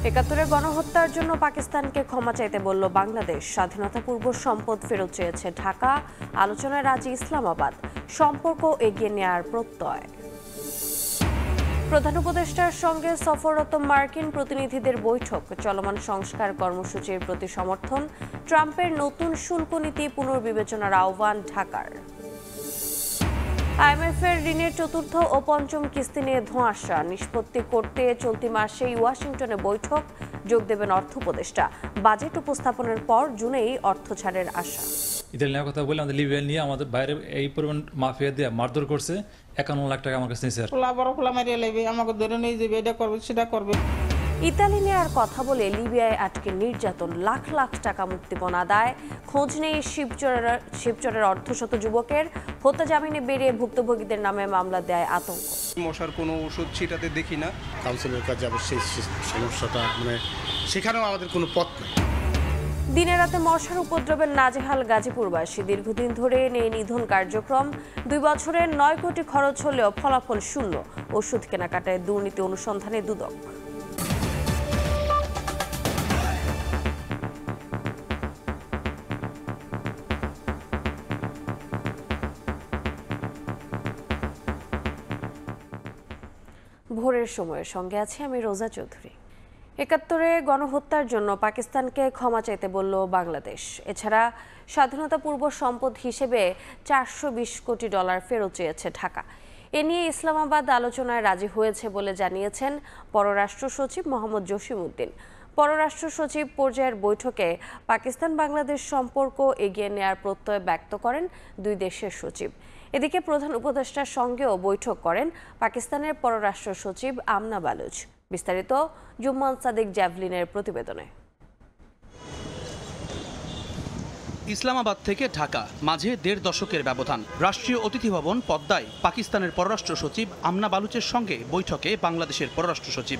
একাত্তরের গণহত্যার জন্য পাকিস্তানকে ক্ষমা চাইতে বলল বাংলাদেশ। স্বাধীনতাপূর্ব সম্পদ ফেরত চেয়েছে ঢাকা। আলোচনায় রাজি ইসলামাবাদ। সম্পর্ক এগিয়ে নেয়ার প্রত্যয়। প্রধান উপদেষ্টার সঙ্গে সফররত মার্কিন প্রতিনিধিদের বৈঠক। চলমান সংস্কার কর্মসূচির প্রতি সমর্থন। ট্রাম্পের নতুন শুল্ক নীতি পুনর্বিবেচনার আহ্বান ঢাকার। আইএমএফের ঋণের চতুর্থ ও পঞ্চম কিস্তি নিয়ে ধোঁয়াশা। নিষ্পত্তি করতে চলতি মাসেই ওয়াশিংটনে বৈঠক। যোগ দেবেন অর্থ উপদেষ্টা। বাজেট উপস্থাপনের পর জুনেই অর্থ ছাড়ের আশা। ইতালিয়ার কথা বলে আমাদের লিবিয়া নিয়ে আমাদের বাইরে এই পরিমাণ মাফিয়া দিয়ে মারধর করছে। 51 লাখ টাকা আমার কাছে নিয়েছে। বড় মারিয়া লাগবে, আমাকে ধরে নিয়ে যাবে, এটা করবে সেটা করবে। ইতালি নেয়ার কথা বলে লিবিয়ায় আটকে নির্যাতন। লাখ লাখ টাকা মুক্তিপণ আদায়। খোঁজ নেই শিবচরের অর্ধশত যুবকের। হত্যা জামিনে বেরিয়ে ভুক্তভোগীদের নামে মামলা দেয় আতঙ্ক। মশার কোনো ওষুধ ছিটাতে দেখি না। কাউন্সিলের কাছে যাবে সেই সমস্যাটা, সেখানেও আমাদের কোনো পথ নেই। দিনে রাতে মশার উপদ্রবের নাজেহাল গাজীপুরবাসী। দীর্ঘদিন ধরে নেই নিধন কার্যক্রম। 2 বছরে 9 কোটি খরচ হলেও ফলাফল শূন্য। ওষুধ কেনাকাটায় দুর্নীতি অনুসন্ধানে দুদক। ভোরের সময়ের সঙ্গে আছি আমি রোজা চৌধুরী। একাত্তরে গণহত্যার জন্য পাকিস্তানকে ক্ষমা চাইতে বলল বাংলাদেশ। এছাড়া স্বাধীনতাপূর্ব সম্পদ হিসেবে $420 কোটি ফেরত চেয়েছে ঢাকা। এ নিয়ে ইসলামাবাদ আলোচনায় রাজি হয়েছে বলে জানিয়েছেন পররাষ্ট্র সচিব মোহাম্মদ জসিমউদ্দিন। পররাষ্ট্র সচিব পর্যায়ের বৈঠকে পাকিস্তান বাংলাদেশ সম্পর্ক এগিয়ে নেয়ার প্রত্যয় ব্যক্ত করেন দুই দেশের সচিব। এদিকে প্রধান উপদেষ্টার সঙ্গেও বৈঠক করেন পাকিস্তানের পররাষ্ট্র সচিব আমনা বালুচ। বিস্তারিত জুম্মান সাদিক জ্যাভলিনের প্রতিবেদনে। ইসলামাবাদ থেকে ঢাকা মাঝে 1.5 দশকের ব্যবধান। রাষ্ট্রীয় অতিথি ভবন পদ্মায় পাকিস্তানের পররাষ্ট্র সচিব আমনা বালুচের সঙ্গে বৈঠকে বাংলাদেশের পররাষ্ট্র সচিব।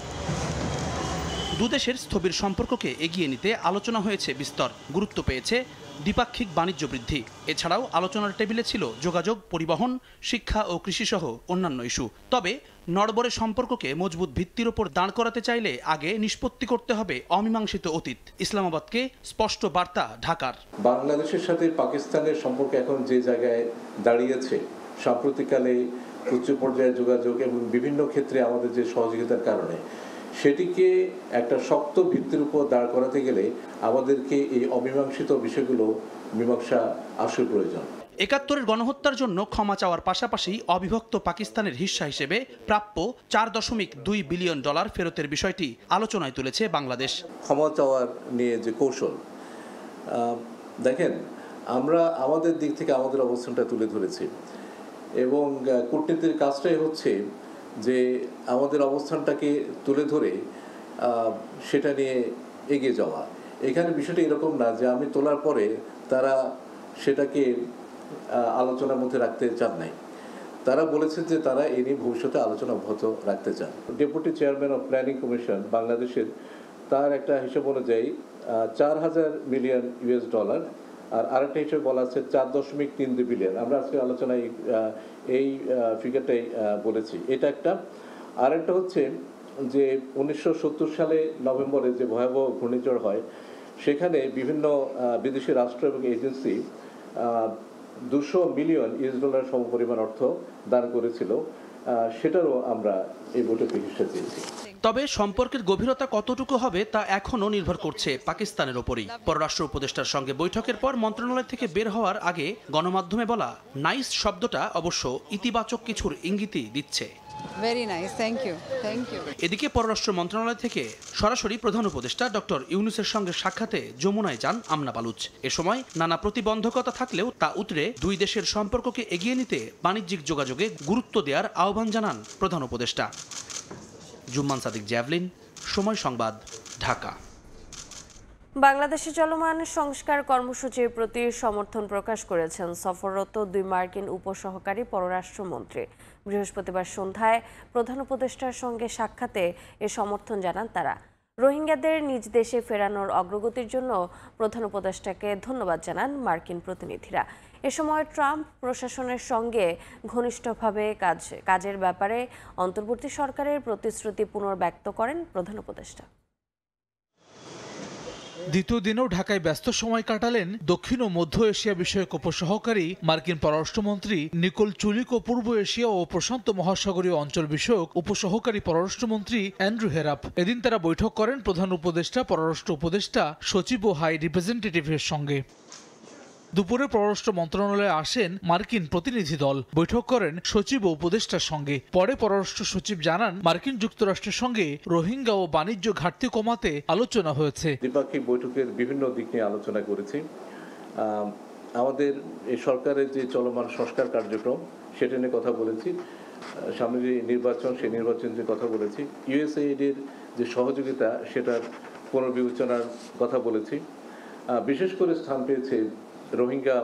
দুদেশের স্থবির সম্পর্ককে এগিয়ে নিতে আলোচনা হয়েছে বিস্তর। গুরুত্ব পেয়েছে দ্বিপাক্ষিক বাণিজ্য বৃদ্ধি। এছাড়াও আলোচনার টেবিলে ছিল যোগাযোগ, পরিবহন, শিক্ষা ও কৃষিসহ অন্যান্য ইস্যু। তবে নড়বড়ে সম্পর্ককে মজবুত ভিত্তির ওপর দাঁড় করাতে চাইলে আগে নিষ্পত্তি করতে হবে অমীমাংসিত অতীত। ইসলামাবাদকে স্পষ্ট বার্তা ঢাকার। বাংলাদেশের সাথে পাকিস্তানের সম্পর্ক এখন যে জায়গায় দাঁড়িয়েছে, সাম্প্রতিককালে উচ্চ পর্যায়ের যোগাযোগ এবং বিভিন্ন ক্ষেত্রে আমাদের যে সহযোগিতার কারণে সেটিকে একটা শক্ত ভিত্তির উপর দাঁড় করাতে গেলে আমাদেরকে এই অমীমাংসিত বিষয়গুলো মীমাংসা আসল প্রয়োজন। একাত্তরের গণহত্যার জন্য ক্ষমা চাওয়ার পাশাপাশি অবিভক্ত পাকিস্তানের হিস্সা হিসেবে প্রাপ্য $4.2 বিলিয়ন ফেরতের বিষয়টি আলোচনায় তুলেছে বাংলাদেশ। ক্ষমা চাওয়ার নিয়ে যে কৌশল, দেখেন আমরা আমাদের দিক থেকে আমাদের অবস্থানটা তুলে ধরেছি এবং কূটনীতির কাজটাই হচ্ছে যে আমাদের অবস্থানটাকে তুলে ধরে সেটা নিয়ে এগিয়ে যাওয়া। এখানে বিষয়টা এরকম না যে আমি তোলার পরে তারা সেটাকে আলোচনার মধ্যে রাখতে চান নাই। তারা বলেছে যে তারা এ নিয়ে ভবিষ্যতে আলোচনা অব্যাহত রাখতে চান। Deputy chairman of planning commission বাংলাদেশের, তার একটা হিসাব অনুযায়ী $4,000 মিলিয়ন আর আরেকটা হিসেবে বলা আছে $4.32 বিলিয়ন। আমরা আজকে আলোচনায় এই ফিগারটাই বলেছি। এটা একটা। আরেকটা হচ্ছে যে 1970 সালে নভেম্বরে যে ভয়াবহ ঘূর্ণিঝড় হয়, সেখানে বিভিন্ন বিদেশি রাষ্ট্র এবং এজেন্সি $200 মিলিয়ন সমপরিমাণ অর্থ দান করেছিল। সেটারও আমরা এই বৈঠকে হিস্সা দিয়েছি। তবে সম্পর্কের গভীরতা কতটুকু হবে তা এখনও নির্ভর করছে পাকিস্তানের ওপরই। পররাষ্ট্র উপদেষ্টার সঙ্গে বৈঠকের পর মন্ত্রণালয় থেকে বের হওয়ার আগে গণমাধ্যমে বলা নাইস শব্দটা অবশ্য ইতিবাচক কিছুর ইঙ্গিতই দিচ্ছে। এদিকে পররাষ্ট্র মন্ত্রণালয় থেকে সরাসরি প্রধান উপদেষ্টা ডক্টর ইউনূসের সঙ্গে সাক্ষাতে যমুনায় যান আমনা বালুচ। এ সময় নানা প্রতিবন্ধকতা থাকলেও তা উতরে দুই দেশের সম্পর্ককে এগিয়ে নিতে বাণিজ্যিক যোগাযোগে গুরুত্ব দেওয়ার আহ্বান জানান প্রধান উপদেষ্টা। জুম্মান সাদিক জ্যাভলিন, সময় সংবাদ, ঢাকা। বাংলাদেশে চলমান সংস্কার কর্মসূচির প্রতি সমর্থন প্রকাশ করেছেন সফররত 2 মার্কিন উপসহকারী পররাষ্ট্রমন্ত্রী। বৃহস্পতিবার সন্ধ্যায় প্রধান উপদেষ্টার সঙ্গে সাক্ষাতে এ সমর্থন জানান তারা। রোহিঙ্গাদের নিজ দেশে ফেরানোর অগ্রগতির জন্য প্রধান উপদেষ্টাকে ধন্যবাদ জানান মার্কিন প্রতিনিধিরা। এ সময় ট্রাম্প প্রশাসনের সঙ্গে ঘনিষ্ঠভাবে কাজের ব্যাপারে অন্তর্বর্তী সরকারের প্রতিশ্রুতি পুনর্ব্যক্ত করেন প্রধান উপদেষ্টা। দ্বিতীয় দিনেও ঢাকায় ব্যস্ত সময় কাটালেন দক্ষিণ ও মধ্য এশিয়া বিষয়ক উপসহকারী মার্কিন পররাষ্ট্রমন্ত্রী নিকোল চুলিক ও পূর্ব এশিয়া ও প্রশান্ত মহাসাগরীয় অঞ্চল বিষয়ক উপসহকারী পররাষ্ট্রমন্ত্রী অ্যান্ড্রু হেরাপ। এদিন তারা বৈঠক করেন প্রধান উপদেষ্টা, পররাষ্ট্র উপদেষ্টা, সচিব ও হাই রিপ্রেজেন্টেটিভের সঙ্গে। দুপুরে পররাষ্ট্র মন্ত্রণালয়ে আসেন মার্কিন প্রতিনিধি দল, বৈঠক করেন সচিব ও উপদেষ্টার সঙ্গে। পরে পররাষ্ট্র সচিব জানান, মার্কিন যুক্তরাষ্ট্রের সঙ্গে রোহিঙ্গা ও বাণিজ্য ঘাটতি কমাতে আলোচনা হয়েছে। দ্বিপাক্ষিক বৈঠকের বিভিন্ন দিক নিয়ে আলোচনা করেছি। আমাদের এই সরকারের যে চলমান সংস্কার কার্যক্রম সেটা নিয়ে কথা বলেছি। সামনে যে নির্বাচন, সেই নির্বাচন নিয়ে কথা বলেছি। ইউএসএইডের যে সহযোগিতা সেটার পুনর্বিবেচনার কথা বলেছি। বিশেষ করে স্থান পেয়েছে রোহিঙ্গা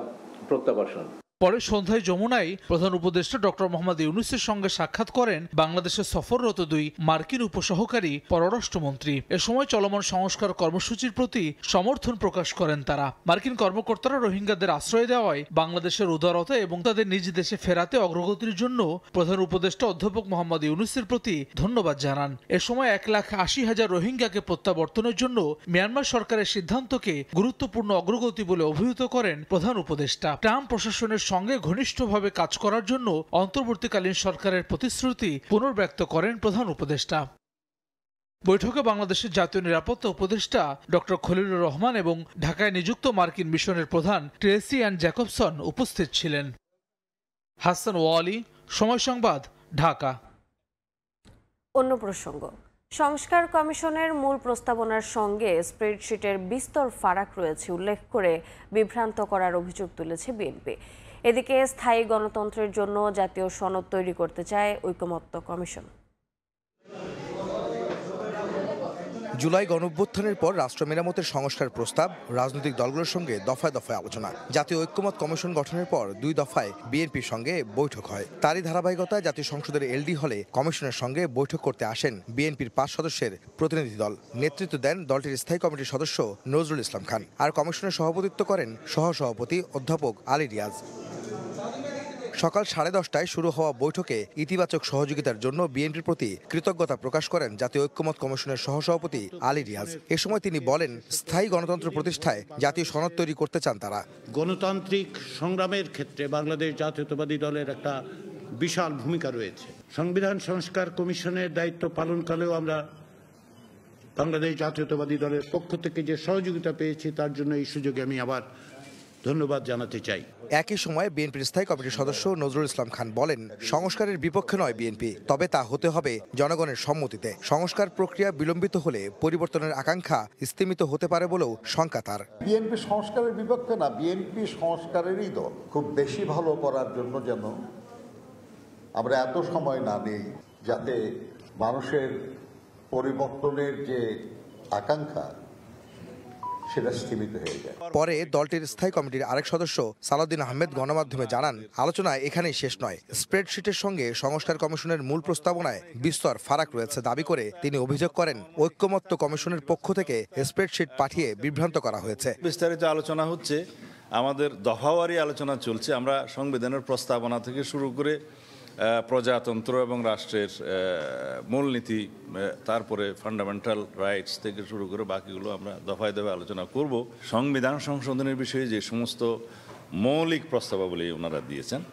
প্রত্যাবাসন। পরে সন্ধ্যায় যমুনায় প্রধান উপদেষ্টা ডক্টর মোহাম্মদ ইউনূসের সঙ্গে সাক্ষাৎ করেন বাংলাদেশে সফররত দুই মার্কিন উপসহকারী পররাষ্ট্রমন্ত্রী। এ সময় চলমান সংস্কার কর্মসূচির প্রতি সমর্থন প্রকাশ করেন তারা। মার্কিন কর্মকর্তারা রোহিঙ্গাদের আশ্রয় দেওয়ায় বাংলাদেশের উদারতা এবং তাদের নিজ দেশে ফেরাতে অগ্রগতির জন্য প্রধান উপদেষ্টা অধ্যাপক মোহাম্মদ ইউনূসের প্রতি ধন্যবাদ জানান। এ সময় 1,80,000 রোহিঙ্গাকে প্রত্যাবর্তনের জন্য মিয়ানমার সরকারের সিদ্ধান্তকে গুরুত্বপূর্ণ অগ্রগতি বলে অভিহিত করেন প্রধান উপদেষ্টা। ট্রাম্প প্রশাসনের সঙ্গে ঘনিষ্ঠভাবে কাজ করার জন্য অন্তর্বর্তীকালীন সরকারের প্রতিশ্রুতি পুনর্ব্যক্ত করেন প্রধান উপদেষ্টা। বৈঠকে বাংলাদেশের জাতীয় নিরাপত্তা উপদেষ্টা ডক্টর খলিলুর রহমান এবং ঢাকায় নিযুক্ত মার্কিন মিশনের প্রধান ট্রেসি অ্যান্ড জ্যাকবসন উপস্থিত ছিলেন। হাসান ওয়ালি, সময় সংবাদ, ঢাকা। অন্য প্রসঙ্গ, সংস্কার কমিশনের মূল প্রস্তাবনার সঙ্গে স্প্রেডশিটের বিস্তর ফারাক রয়েছে উল্লেখ করে বিভ্রান্ত করার অভিযোগ তুলেছে বিএনপি। এদিকে স্থায়ী গণতন্ত্রের জন্য জাতীয় সনদ তৈরি করতে চায় ঐকমত্য কমিশন। জুলাই গণঅভ্যুত্থানের পর রাষ্ট্র মেরামতের সংস্কার প্রস্তাব রাজনৈতিক দলগুলোর সঙ্গে দফায় দফায় আলোচনা। জাতীয় ঐক্যমত কমিশন গঠনের পর 2 দফায় বিএনপির সঙ্গে বৈঠক হয়। তারই ধারাবাহিকতায় জাতীয় সংসদের এলডি হলে কমিশনের সঙ্গে বৈঠক করতে আসেন বিএনপির 5 সদস্যের প্রতিনিধি দল। নেতৃত্ব দেন দলটির স্থায়ী কমিটির সদস্য নজরুল ইসলাম খান। আর কমিশনের সভাপতিত্ব করেন সহসভাপতি অধ্যাপক আলী রিয়াজ। সকাল 10:30টায় শুরু হওয়া বৈঠকে ইতিবাচক সহযোগিতার জন্য বিএনপির প্রতি কৃতজ্ঞতা প্রকাশ করেন জাতীয় ঐক্যমত কমিশনের সহসভাপতি আলী রিয়াজ। এ সময় তিনি বলেন, স্থায়ী গণতন্ত্র প্রতিষ্ঠায় জাতীয় সনদ তৈরি করতে চান তারা। গণতান্ত্রিক সংগ্রামের ক্ষেত্রে বাংলাদেশ জাতীয়তাবাদী দলের একটা বিশাল ভূমিকা রয়েছে। সংবিধান সংস্কার কমিশনের দায়িত্ব পালনকালেও আমরা বাংলাদেশ জাতীয়তাবাদী দলের পক্ষ থেকে যে সহযোগিতা পেয়েছি তার জন্য এই সুযোগে আমি আবার ধন্যবাদ জানাতে চাই। একই সময় বিএনপির স্থায়ী কমিটির সদস্য নজরুল ইসলাম খান বলেন, সংস্কারের বিপক্ষে নয় বিএনপি, তবে তা হতে হবে জনগণের সম্মতিতে। সংস্কার প্রক্রিয়া বিলম্বিত হলে পরিবর্তনের আকাঙ্ক্ষা স্তিমিত হতে পারে বলেও শঙ্কা তার। বিএনপি সংস্কারের বিপক্ষে না, বিএনপি সংস্কারেরই দল। খুব বেশি ভালো করার জন্য যেন আমরা এত সময় না নেই, যাতে মানুষের পরিবর্তনের যে আকাঙ্ক্ষা সেটা স্থিমিত হয়ে যায়। পরে দলটির স্থায়ী কমিটির আরেক সদস্য সালাউদ্দিন আহমেদ গণমাধ্যমে জানান, আলোচনা এখানেই শেষ নয়। স্প্রেডশিটের সঙ্গে সংস্কার কমিশনের মূল প্রস্তাবনায় বিস্তর ফারাক রয়েছে দাবি করে তিনি অভিযোগ করেন, ঐক্যমত্য কমিশনের পক্ষ থেকে স্প্রেডশিট পাঠিয়ে বিভ্রান্ত করা হয়েছে। বিস্তারিত আলোচনা হচ্ছে, আমাদের দফাওয়ারি আলোচনা চলছে। আমরা সংবিধানের প্রস্তাবনা থেকে শুরু করে প্রজাতন্ত্র এবং রাষ্ট্রের মূলনীতি, তারপরে ফান্ডামেন্টাল রাইটস থেকে শুরু করে বাকিগুলো আমরা দফায় দফায় আলোচনা করব। সংবিধান সংশোধনের বিষয়ে যে সমস্ত মৌলিক প্রস্তাবাবলী ওনারা দিয়েছেন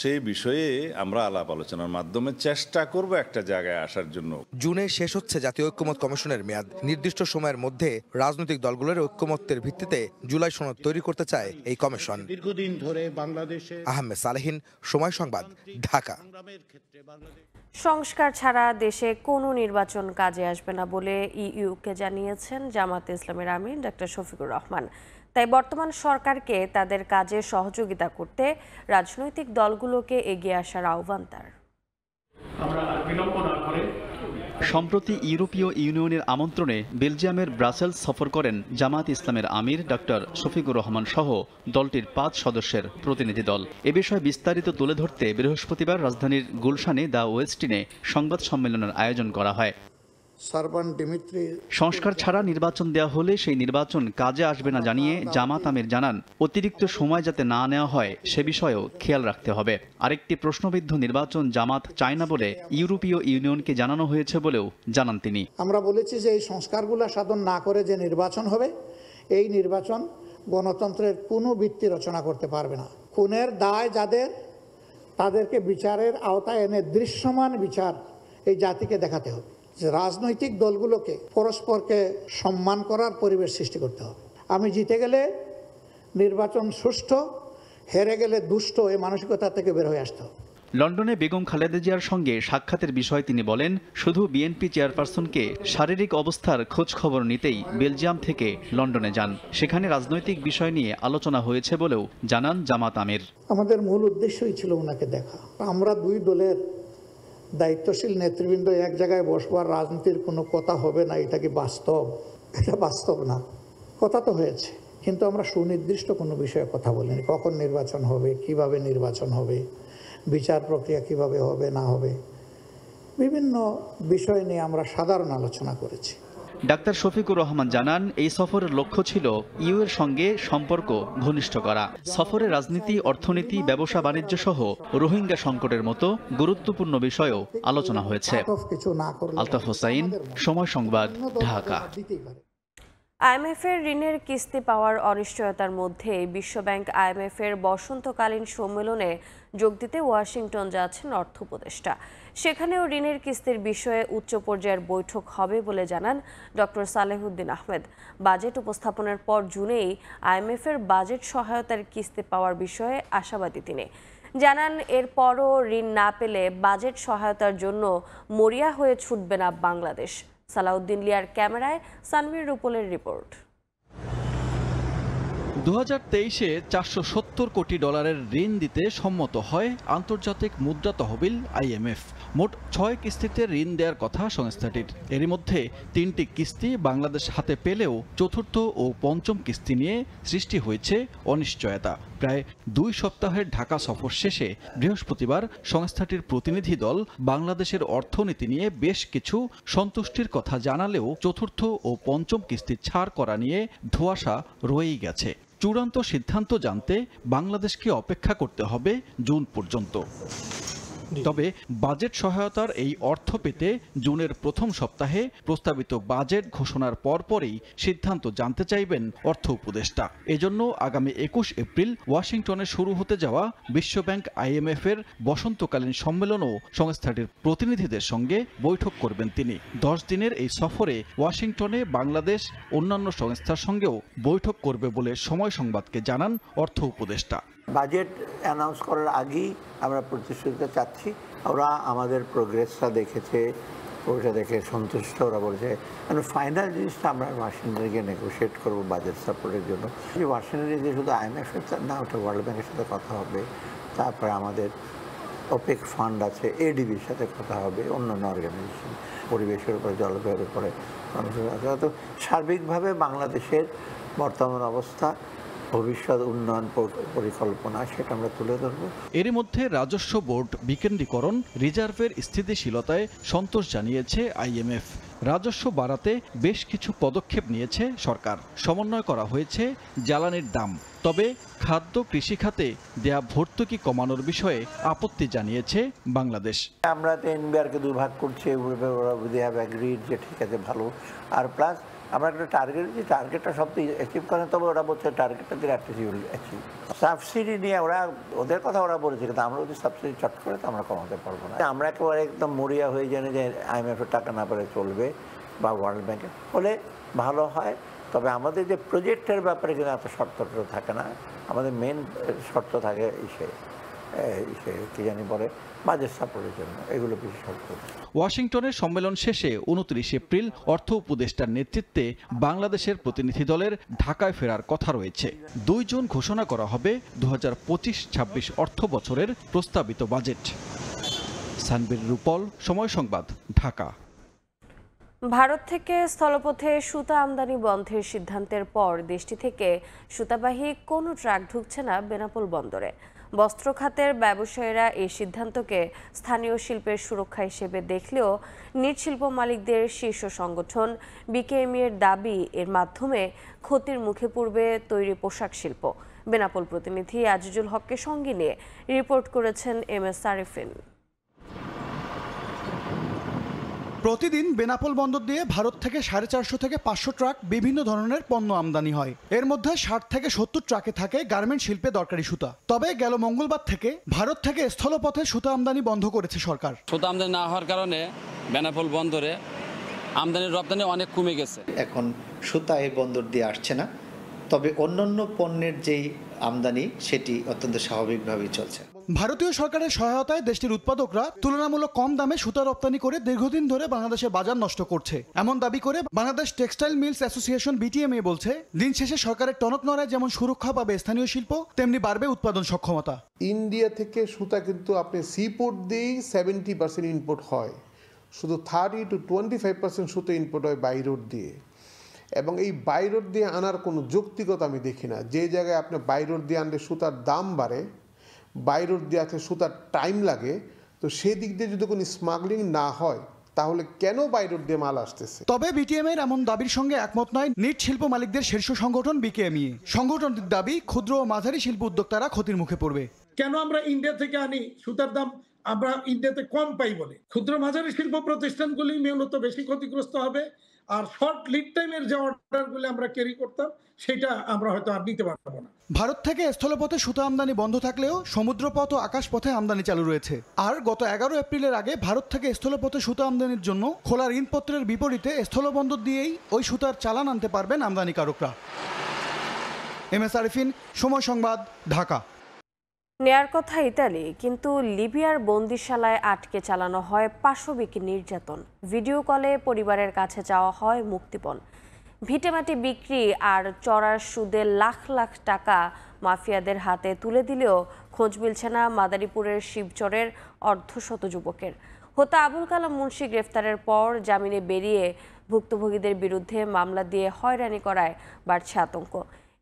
সেই বিষয়ে আমরা আলাপ আলোচনার মাধ্যমে চেষ্টা করব একটা জায়গায় আসার জন্য। জুনে শেষ হচ্ছে জাতীয় ঐক্যমত কমিশনের মেয়াদ। নির্দিষ্ট সময়ের মধ্যে রাজনৈতিক দলগুলোর ঐক্যমত্যের ভিত্তিতে জুলাই সনদ তৈরি করতে চায় এই কমিশন। দীর্ঘদিন ধরে বাংলাদেশে। আহমেদ সালেহিন, সময় সংবাদ, ঢাকা। সংস্কার ছাড়া দেশে কোনো নির্বাচন কাজে আসবে না বলে ইইউকে জানিয়েছেন জামায়াতে ইসলামের আমির ডক্টর শফিকুর রহমান। তাই বর্তমান সরকারকে তাদের কাজে সহযোগিতা করতে রাজনৈতিক দলগুলোকে এগিয়ে আসার আহ্বান তার। সম্প্রতি ইউরোপীয় ইউনিয়নের আমন্ত্রণে বেলজিয়ামের ব্রাসেলস সফর করেন জামায়াত ইসলামের আমির ডক্টর শফিকুর রহমান সহ দলটির 5 সদস্যের প্রতিনিধি দল। এ বিষয়ে বিস্তারিত তুলে ধরতে বৃহস্পতিবার রাজধানীর গুলশানে দ্য ওয়েস্টিনে সংবাদ সম্মেলনের আয়োজন করা হয়। সংস্কার ছাড়া নির্বাচন দেওয়া হলে সেই নির্বাচন কাজে আসবে না জানিয়ে জামাত আমির জানান, অতিরিক্ত সময় যাতে না নেওয়া হয় সে বিষয়েও খেয়াল রাখতে হবে। আরেকটি প্রশ্নবিদ্ধ নির্বাচন জামাত চায় না বলে ইউরোপীয় ইউনিয়নকে জানানো হয়েছে বলেও জানান তিনি। আমরা বলেছি যে এই সংস্কারগুলো সাধন না করে যে নির্বাচন হবে এই নির্বাচন গণতন্ত্রের কোনো ভিত্তি রচনা করতে পারবে না। খুনের দায় যাদের, তাদেরকে বিচারের আওতায় এনে দৃশ্যমান বিচার এই জাতিকে দেখাতে হবে। যে রাজনৈতিক দলগুলোকে পরস্পরকে সম্মান করার পরিবেশ সৃষ্টি করতে হবে। আমি জিতে গেলে নির্বাচন সুষ্ঠু, হেরে গেলে দুষ্ট, এই মানসিকতা থেকে বের হয়ে আসতে হবে। লন্ডনে বেগম খালেদা জিয়ার সঙ্গে সাক্ষাতের বিষয়ে তিনি বলেন, শুধু বিএনপি চেয়ারপারসনকে শারীরিক অবস্থার খোঁজ খবর নিতেই বেলজিয়াম থেকে লন্ডনে যান। সেখানে রাজনৈতিক বিষয় নিয়ে আলোচনা হয়েছে বলেও জানান জামাত আমির। আমাদের মূল উদ্দেশ্যই ছিল ওনাকে দেখা। আমরা দুই দলের দায়িত্বশীল নেতৃবৃন্দ এক জায়গায় বসবার রাজনীতির কোনো কথা হবে না, এটা কি বাস্তব? এটা বাস্তব না। কথা তো হয়েছে, কিন্তু আমরা সুনির্দিষ্ট কোনো বিষয়ে কথা বলিনি। কখন নির্বাচন হবে, কিভাবে নির্বাচন হবে, বিচার প্রক্রিয়া কিভাবে হবে না হবে, বিভিন্ন বিষয় নিয়ে আমরা সাধারণ আলোচনা করেছি। ডাক্তার শফিকুর রহমান জানান, এই সফরের লক্ষ্য ছিল ইউ এর সঙ্গে সম্পর্ক ঘনিষ্ঠ করা। সফরে রাজনীতি, অর্থনীতি, ব্যবসা বাণিজ্য সহ রোহিঙ্গা সংকটের মতো গুরুত্বপূর্ণ বিষয়েও আলোচনা হয়েছে। আলতাফ হোসাইন, সময় সংবাদ, ঢাকা। আইএমএফের ঋণের কিস্তি পাওয়ার অনিশ্চয়তার মধ্যে বিশ্বব্যাংক আইএমএফের বসন্তকালীন সম্মেলনে যোগ দিতে ওয়াশিংটন যাচ্ছেন অর্থ উপদেষ্টা। সেখানেও ঋণের কিস্তির বিষয়ে উচ্চ পর্যায়ের বৈঠক হবে বলে জানান ডক্টর সালেহুদ্দিন আহমেদ। বাজেট উপস্থাপনের পর জুনেই আইএমএফের বাজেট সহায়তার কিস্তি পাওয়ার বিষয়ে আশাবাদী তিনি। জানান, এরপরও ঋণ না পেলে বাজেট সহায়তার জন্য মরিয়া হয়ে ছুটবে না বাংলাদেশ। সালাউদ্দিন লিয়ার ক্যামেরায় সানভীর রুপলের রিপোর্ট। 2023-এ 470 কোটি ডলারের ঋণ দিতে সম্মত হয় আন্তর্জাতিক মুদ্রা তহবিল আইএমএফ। মোট 6 কিস্তিতে ঋণ দেওয়ার কথা সংস্থাটির। এরই মধ্যে 3টি কিস্তি বাংলাদেশ হাতে পেলেও চতুর্থ ও পঞ্চম কিস্তি নিয়ে সৃষ্টি হয়েছে অনিশ্চয়তা। প্রায় 2 সপ্তাহের ঢাকা সফর শেষে বৃহস্পতিবার সংস্থাটির প্রতিনিধি দল বাংলাদেশের অর্থনীতি নিয়ে বেশ কিছু সন্তুষ্টির কথা জানালেও চতুর্থ ও পঞ্চম কিস্তি ছাড় করা নিয়ে ধোঁয়াশা রয়েই গেছে। চূড়ান্ত সিদ্ধান্ত জানতে বাংলাদেশকে অপেক্ষা করতে হবে জুন পর্যন্ত। তবে বাজেট সহায়তার এই অর্থ পেতে জুনের প্রথম সপ্তাহে প্রস্তাবিত বাজেট ঘোষণার পরপরই সিদ্ধান্ত জানতে চাইবেন অর্থ উপদেষ্টা। এজন্য আগামী 21 এপ্রিল ওয়াশিংটনে শুরু হতে যাওয়া বিশ্বব্যাংক আইএমএফ-এর বসন্তকালীন সম্মেলনও সংস্থাটির প্রতিনিধিদের সঙ্গে বৈঠক করবেন তিনি। 10 দিনের এই সফরে ওয়াশিংটনে বাংলাদেশ অন্যান্য সংস্থার সঙ্গেও বৈঠক করবে বলে সময় সংবাদকে জানান অর্থ উপদেষ্টা। বাজেট অ্যানাউন্স করার আগেই আমরা প্রতিশ্রুতিটা চাচ্ছি। ওরা আমাদের প্রোগ্রেসটা দেখেছে, ওটা দেখে সন্তুষ্ট। ওরা বলছে ফাইনাল জিনিসটা আমরা ওয়াশিংটনে গিয়ে নেগোশিয়েট করবো বাজেট সাপোর্টের জন্য। যে ওয়াশিংটনে যে শুধু আইএমএফের না, ওটা ওয়ার্ল্ড ব্যাংকের সাথে কথা হবে, তারপরে আমাদের ওপেক ফান্ড আছে, এডিবির সাথে কথা হবে, অন্যান্য অর্গানাইজেশন, পরিবেশের উপরে, জলবায়ুর উপরে। তো সার্বিকভাবে বাংলাদেশের বর্তমান অবস্থা, ভবিষ্যৎ উন্নয়ন পরিকল্পনা, সেটা আমরা তুলে ধরব। এর মধ্যে রাজস্ব বোর্ড বিকেন্দ্রীকরণ, রিজার্ভের স্থিতিশীলতায় সন্তোষ জানিয়েছে আইএমএফ। রাজস্ব বাড়াতে বেশ কিছু পদক্ষেপ নিয়েছে সরকার। সমন্বয় করা হয়েছে জ্বালানির দাম। তবে খাদ্য কৃষি খাতে দেয়া ভর্তুকি কমানোর বিষয়ে আপত্তি জানিয়েছে বাংলাদেশ। আমরা তো এনবিআরকে দুভাগ করছি, যে ঠিক আছে ভালো। আর প্লাস আমরা একটা টার্গেট, যে টার্গেটটা সব তো অ্যাচিভ করেন, তবে ওরা বলছে টার্গেটটা দিয়ে অ্যাচিভ। সাবসিডি নিয়ে ওদের কথা ওরা বলেছে, কিন্তু আমরা যদি সাবসিডি চট করে তো আমরা কমাতে পারবো না। আমরা একেবারে একদম মরিয়া হয়ে জানি যে আইএমএফের টাকা না পেলে চলবে বা ওয়ার্ল্ড ব্যাংকের হলে ভালো হয়। তবে আমাদের যে প্রজেক্টের ব্যাপারে কিন্তু এত শর্তটা থাকে না। আমাদের মেন শর্ত থাকে কি জানি বলে বাজেট সাপোর্টের জন্য, এগুলো বেশি শর্ত। ওয়াশিংটনের সম্মেলন শেষে 29 এপ্রিল অর্থ উপদেষ্টার নেতৃত্বে বাংলাদেশের প্রতিনিধি দলের ঢাকায় ফেরার কথা রয়েছে। 2 জুন ঘোষণা করা হবে 2025-26 অর্থ বছরের প্রস্তাবিত বাজেট। সানভীর রুপল, সময় সংবাদ, ঢাকা। ভারত থেকে স্থলপথে সুতা আমদানি বন্ধের সিদ্ধান্তের পর দেশটি থেকে সুতাবাহী কোনো ট্রাক ঢুকছে না বেনাপোল বন্দরে। বস্ত্র খাতের ব্যবসায়ীরা এই সিদ্ধান্তকে স্থানীয় শিল্পের সুরক্ষা হিসেবে দেখলেও নিট শিল্প মালিকদের শীর্ষ সংগঠন বিকেএমই এর দাবি, এর মাধ্যমে ক্ষতির মুখে পড়বে তৈরি পোশাক শিল্প। বেনাপোল প্রতিনিধি আজিজুল হককে সঙ্গে নিয়ে রিপোর্ট করেছেন MS সারিফিন। প্রতিদিন বেনাপোল বন্দর দিয়ে ভারত থেকে 450 থেকে 500 ট্রাক বিভিন্ন ধরনের পণ্য আমদানি হয়। এর মধ্যে 60 থেকে 70 ট্রাকে থাকে গার্মেন্ট শিল্পে দরকারি সুতা। তবে গেল মঙ্গলবার থেকে ভারত থেকে স্থলপথে সুতা আমদানি বন্ধ করেছে সরকার। সুতা আমদানি না হওয়ার কারণে বেনাপোল বন্দরে আমদানি রপ্তানি অনেক কমে গেছে। এখন সুতা এই বন্দর দিয়ে আসছে না, তবে অন্যান্য পণ্যের যেই আমদানি সেটি অত্যন্ত স্বাভাবিকভাবেই চলছে। ভারতীয় সরকারের সহায়তায় দেশটির উৎপাদকরা তুলনামূলক কম দামে সুতা রপ্তানি করে দীর্ঘদিন ধরে বাংলাদেশের বাজার নষ্ট করছে, এমন দাবি করে Bangladesh textile mills association BTMA বলছে, দিন শেষে সরকারের টনক নড়ায় যেমন সুরক্ষা পাবে স্থানীয় শিল্প, তেমনি বাড়বে উৎপাদন সক্ষমতা। ইন্ডিয়া থেকে সুতা কিন্তু আপনি সিপোর্ট দিয়েই 70% ইম্পোর্ট হয়, শুধু 30 to 25% সুতো ইম্পোর্ট হয় বাই রোড দিয়ে। এবং এই বাই রোড দিয়ে আনার কোনো যৌক্তিকতা আমি দেখি না। যে জায়গায় আপনি বাই রোড দিয়ে আনলে সুতার দাম বাড়ে, বাই রোড দিয়ে আসলে সুতার টাইম লাগে, তো সেই দিক দিয়ে যদি কোনো স্মাগলিং না হয় তাহলে কেন বাই রোড দিয়ে মাল আসতেছে? তবে BTMA এর এমন দাবির সঙ্গে একমত নয় নিট শিল্প মালিকদের শীর্ষ সংগঠন BKME। সংগঠনটির দাবি, ক্ষুদ্র ও মাঝারি শিল্প উদ্যোক্তারা ক্ষতির মুখে পড়বে। কেন আমরা ইন্ডিয়া থেকে আনি? সুতার দাম আমরা ইন্ডিয়াতে কম পাই বলে। ক্ষুদ্র মাঝারি শিল্প প্রতিষ্ঠানগুলি মূলত বেশি ক্ষতিগ্রস্ত হবে, আর শর্ট লিড টাইমের যে অর্ডারগুলো আমরা ক্যারি করতাম সেটা আমরা হয়তো আর নিতে পারবো না। ভারত থেকে স্থলপথে সুতা আমদানি বন্ধ থাকলেও সমুদ্রপথ ও আকাশপথে আমদানি চালু রয়েছে। আর গত 11 এপ্রিলের আগে ভারত থেকে স্থলপথে সুতা আমদানির জন্য খোলা ঋণপত্রের বিপরীতে স্থলবন্দর দিয়েই ওই সুতার চালান আনতে পারবেন আমদানিকারকরা। MS আরিফিন, সময় সংবাদ, ঢাকা। নেয়ার কথা ইতালি, কিন্তু লিবিয়ার বন্দিশালায় আটকে চালানো হয় পাশবিক নির্যাতন। ভিডিও কলে পরিবারের কাছে চাওয়া হয় মুক্তিপণ। ভিটেমাটি বিক্রি আর চড়ার সুদে লাখ লাখ টাকা মাফিয়াদের হাতে তুলে দিলেও খোঁজ মিলছে না মাদারীপুরের শিবচরের অর্ধশত যুবকের। হোতা আবুল কালাম মুন্সি গ্রেফতারের পর জামিনে বেরিয়ে ভুক্তভোগীদের বিরুদ্ধে মামলা দিয়ে হয়রানি করায় বাড়ছে আতঙ্ক।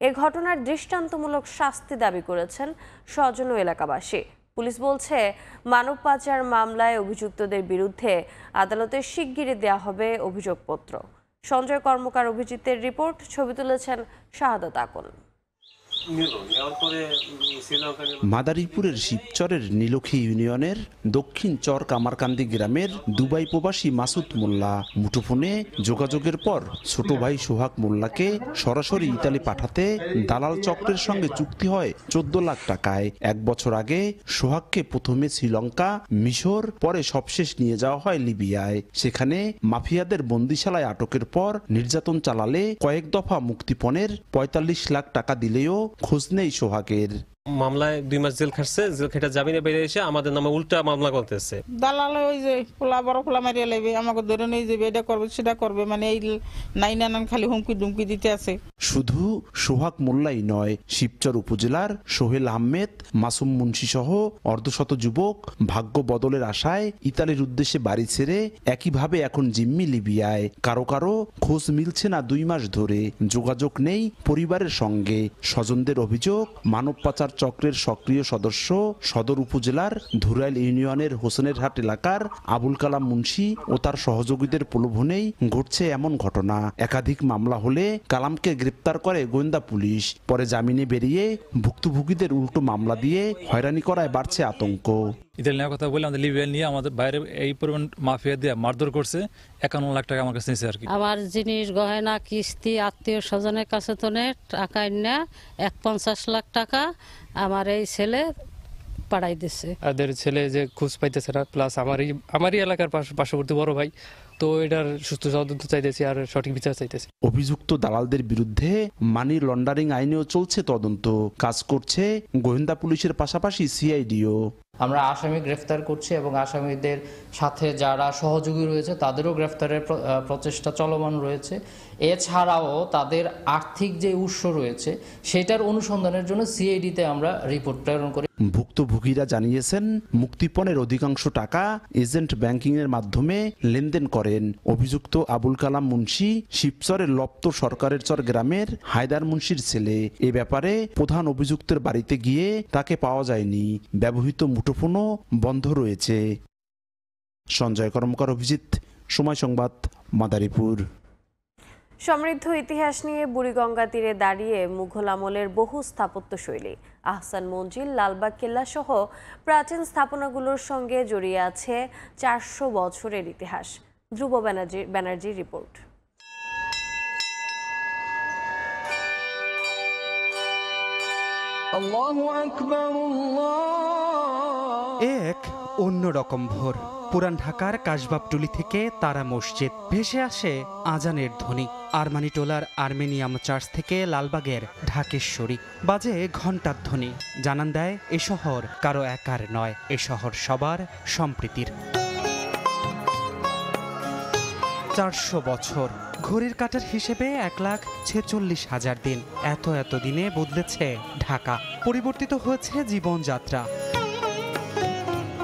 এ ঘটনার দৃষ্টান্তমূলক শাস্তি দাবি করেছেন স্বজন ও এলাকাবাসী। পুলিশ বলছে, মানব পাচার মামলায় অভিযুক্তদের বিরুদ্ধে আদালতে শিগগিরই দেওয়া হবে অভিযোগপত্র। সঞ্জয় কর্মকার অভিজিতের রিপোর্ট, ছবি তুলেছেন শাহাদাত আকন। মাদারীপুরের শিবচরের নীলক্ষী ইউনিয়নের দক্ষিণ চর কামারকান্দি গ্রামের দুবাই প্রবাসী মাসুদ মোল্লা মুঠোফোনে যোগাযোগের পর ছোট ভাই সোহাগ মোল্লাকে সরাসরি ইতালি পাঠাতে দালাল চক্রের সঙ্গে চুক্তি হয় 14 লাখ টাকায়। 1 বছর আগে সোহাগকে প্রথমে শ্রীলঙ্কা, মিশর, পরে সবশেষ নিয়ে যাওয়া হয় লিবিয়ায়। সেখানে মাফিয়াদের বন্দিশালায় আটকের পর নির্যাতন চালালে কয়েক দফা মুক্তিপণের 45 লাখ টাকা দিলেও খোঁজ নেই সোহাগের। মামলায় 2 মাস জেল খাটছে, জেল খেটে জামিনে বেরিয়ে এসে আমাদের নামে উল্টা মামলা করতেছে। দালালে ওই যে পোলা বড় পোলা মারিয়া লাগবে, আমাকে ধরে নিয়ে যাবে, এটা করবে সেটা করবে, মানে এই নাই নানান খালি হুমকি দুমকি দিতে আছে। শুধু সোহাগ মোল্লাই নয়, শিবচর উপজেলার সোহেল আহমেদ, মাসুম মুন্সি সহ অর্ধশত যুবক ভাগ্য বদলের আশায় ইতালির উদ্দেশ্যে বাড়ি ছেড়ে একইভাবে এখন জিম্মি লিবিয়ায়। কারো কারো খোঁজ মিলছে না 2 মাস ধরে, যোগাযোগ নেই পরিবারের সঙ্গে। স্বজনদের অভিযোগ, মানব পাচার চক্রের সক্রিয় সদস্য সদর উপজেলার ধুরাইল ইউনিয়নের হোসেনেরহাট এলাকার আবুল কালাম মুন্সি ও তার সহযোগীদের প্রলোভনেই ঘটছে এমন ঘটনা। একাধিক মামলা হলে কালামকে গ্রেপ্তার করে গোয়েন্দা পুলিশ, পরে জামিনে বেরিয়ে ভুক্তভোগীদের উল্টো মামলা দিয়ে হয়রানি করায় বাড়ছে আতঙ্ক। ইতালি নেওয়ার কথা বলে আমাদের লিবিয়া নিয়ে আমাদের বাইরে এই পরিমাণ মাফিয়া দিয়ে মারধর করছে। 51 লাখ টাকা আমার কাছে নিয়েছে আর কি। আমার জিনিস গহনা কিস্তি আত্মীয় স্বজনের কাছে তো টাকা না 51 লাখ টাকা আমার এই ছেলে পাঠাই দিচ্ছে। তাদের ছেলে যে খোঁজ পাইতেছে না, প্লাস আমারই এলাকার পার্শ্ববর্তী বড় ভাই, তো এটার সুস্থ তদন্ত চাইতেছি আর সঠিক বিচার চাইতেছি। অভিযুক্ত দালালদের বিরুদ্ধে মানি লন্ডারিং আইনেও চলছে তদন্ত। কাজ করছে গোয়েন্দা পুলিশের পাশাপাশি সিআইডিও। আমরা আসামি গ্রেফতার করছি এবং আসামিদের সাথে যারা সহযোগী রয়েছে তাদেরও গ্রেফতারের প্রচেষ্টা চলমান রয়েছে। এছাড়াও তাদের আর্থিক যে উৎস রয়েছে সেটার অনুসন্ধানের জন্য সিআইডিতে আমরা রিপোর্ট প্রেরণ করি। ভুক্তভোগীরা জানিয়েছেন, মুক্তিপণের অধিকাংশ টাকা এজেন্ট ব্যাংকিং এর মাধ্যমে লেনদেন করেন। অভিযুক্ত আবুল কালাম মুন্সি শিবচরের লপ্ত সরকারের চর গ্রামের হায়দার মুন্সির ছেলে। এ ব্যাপারে প্রধান অভিযুক্তের বাড়িতে গিয়ে তাকে পাওয়া যায়নি। ব্যবহৃত মুঠোফোনও বন্ধ রয়েছে। সঞ্জয় কর্মকার, অভিজিৎ, সময় সংবাদ, মাদারীপুর। সমৃদ্ধ ইতিহাস নিয়ে বুড়িগঙ্গা তীরে দাঁড়িয়ে মুঘল আমলের বহু স্থাপত্যশৈলী, আহসান মঞ্জিল, লালবাগ কেল্লা সহ প্রাচীন স্থাপনাগুলোর সঙ্গে জড়িয়ে আছে 400 বছরের ইতিহাস। ধ্রুব ব্যানার্জির রিপোর্ট। এক অন্যরকম ভোর। পুরান ঢাকার কাশবাবটুলি থেকে তারা মসজিদ ভেসে আসে আজানের ধ্বনি। আরমানিটোলার আর্মেনিয়াম চার্চ থেকে লালবাগের ঢাকেশ্বরী বাজে ঘণ্টার ধ্বনি। জানান দেয় এ শহর কারো একার নয়, এ শহর সবার সম্প্রীতির। 400 বছর ঘড়ির কাঁটার হিসেবে 1,46,000 দিন। এত দিনে বদলেছে ঢাকা, পরিবর্তিত হয়েছে জীবনযাত্রা।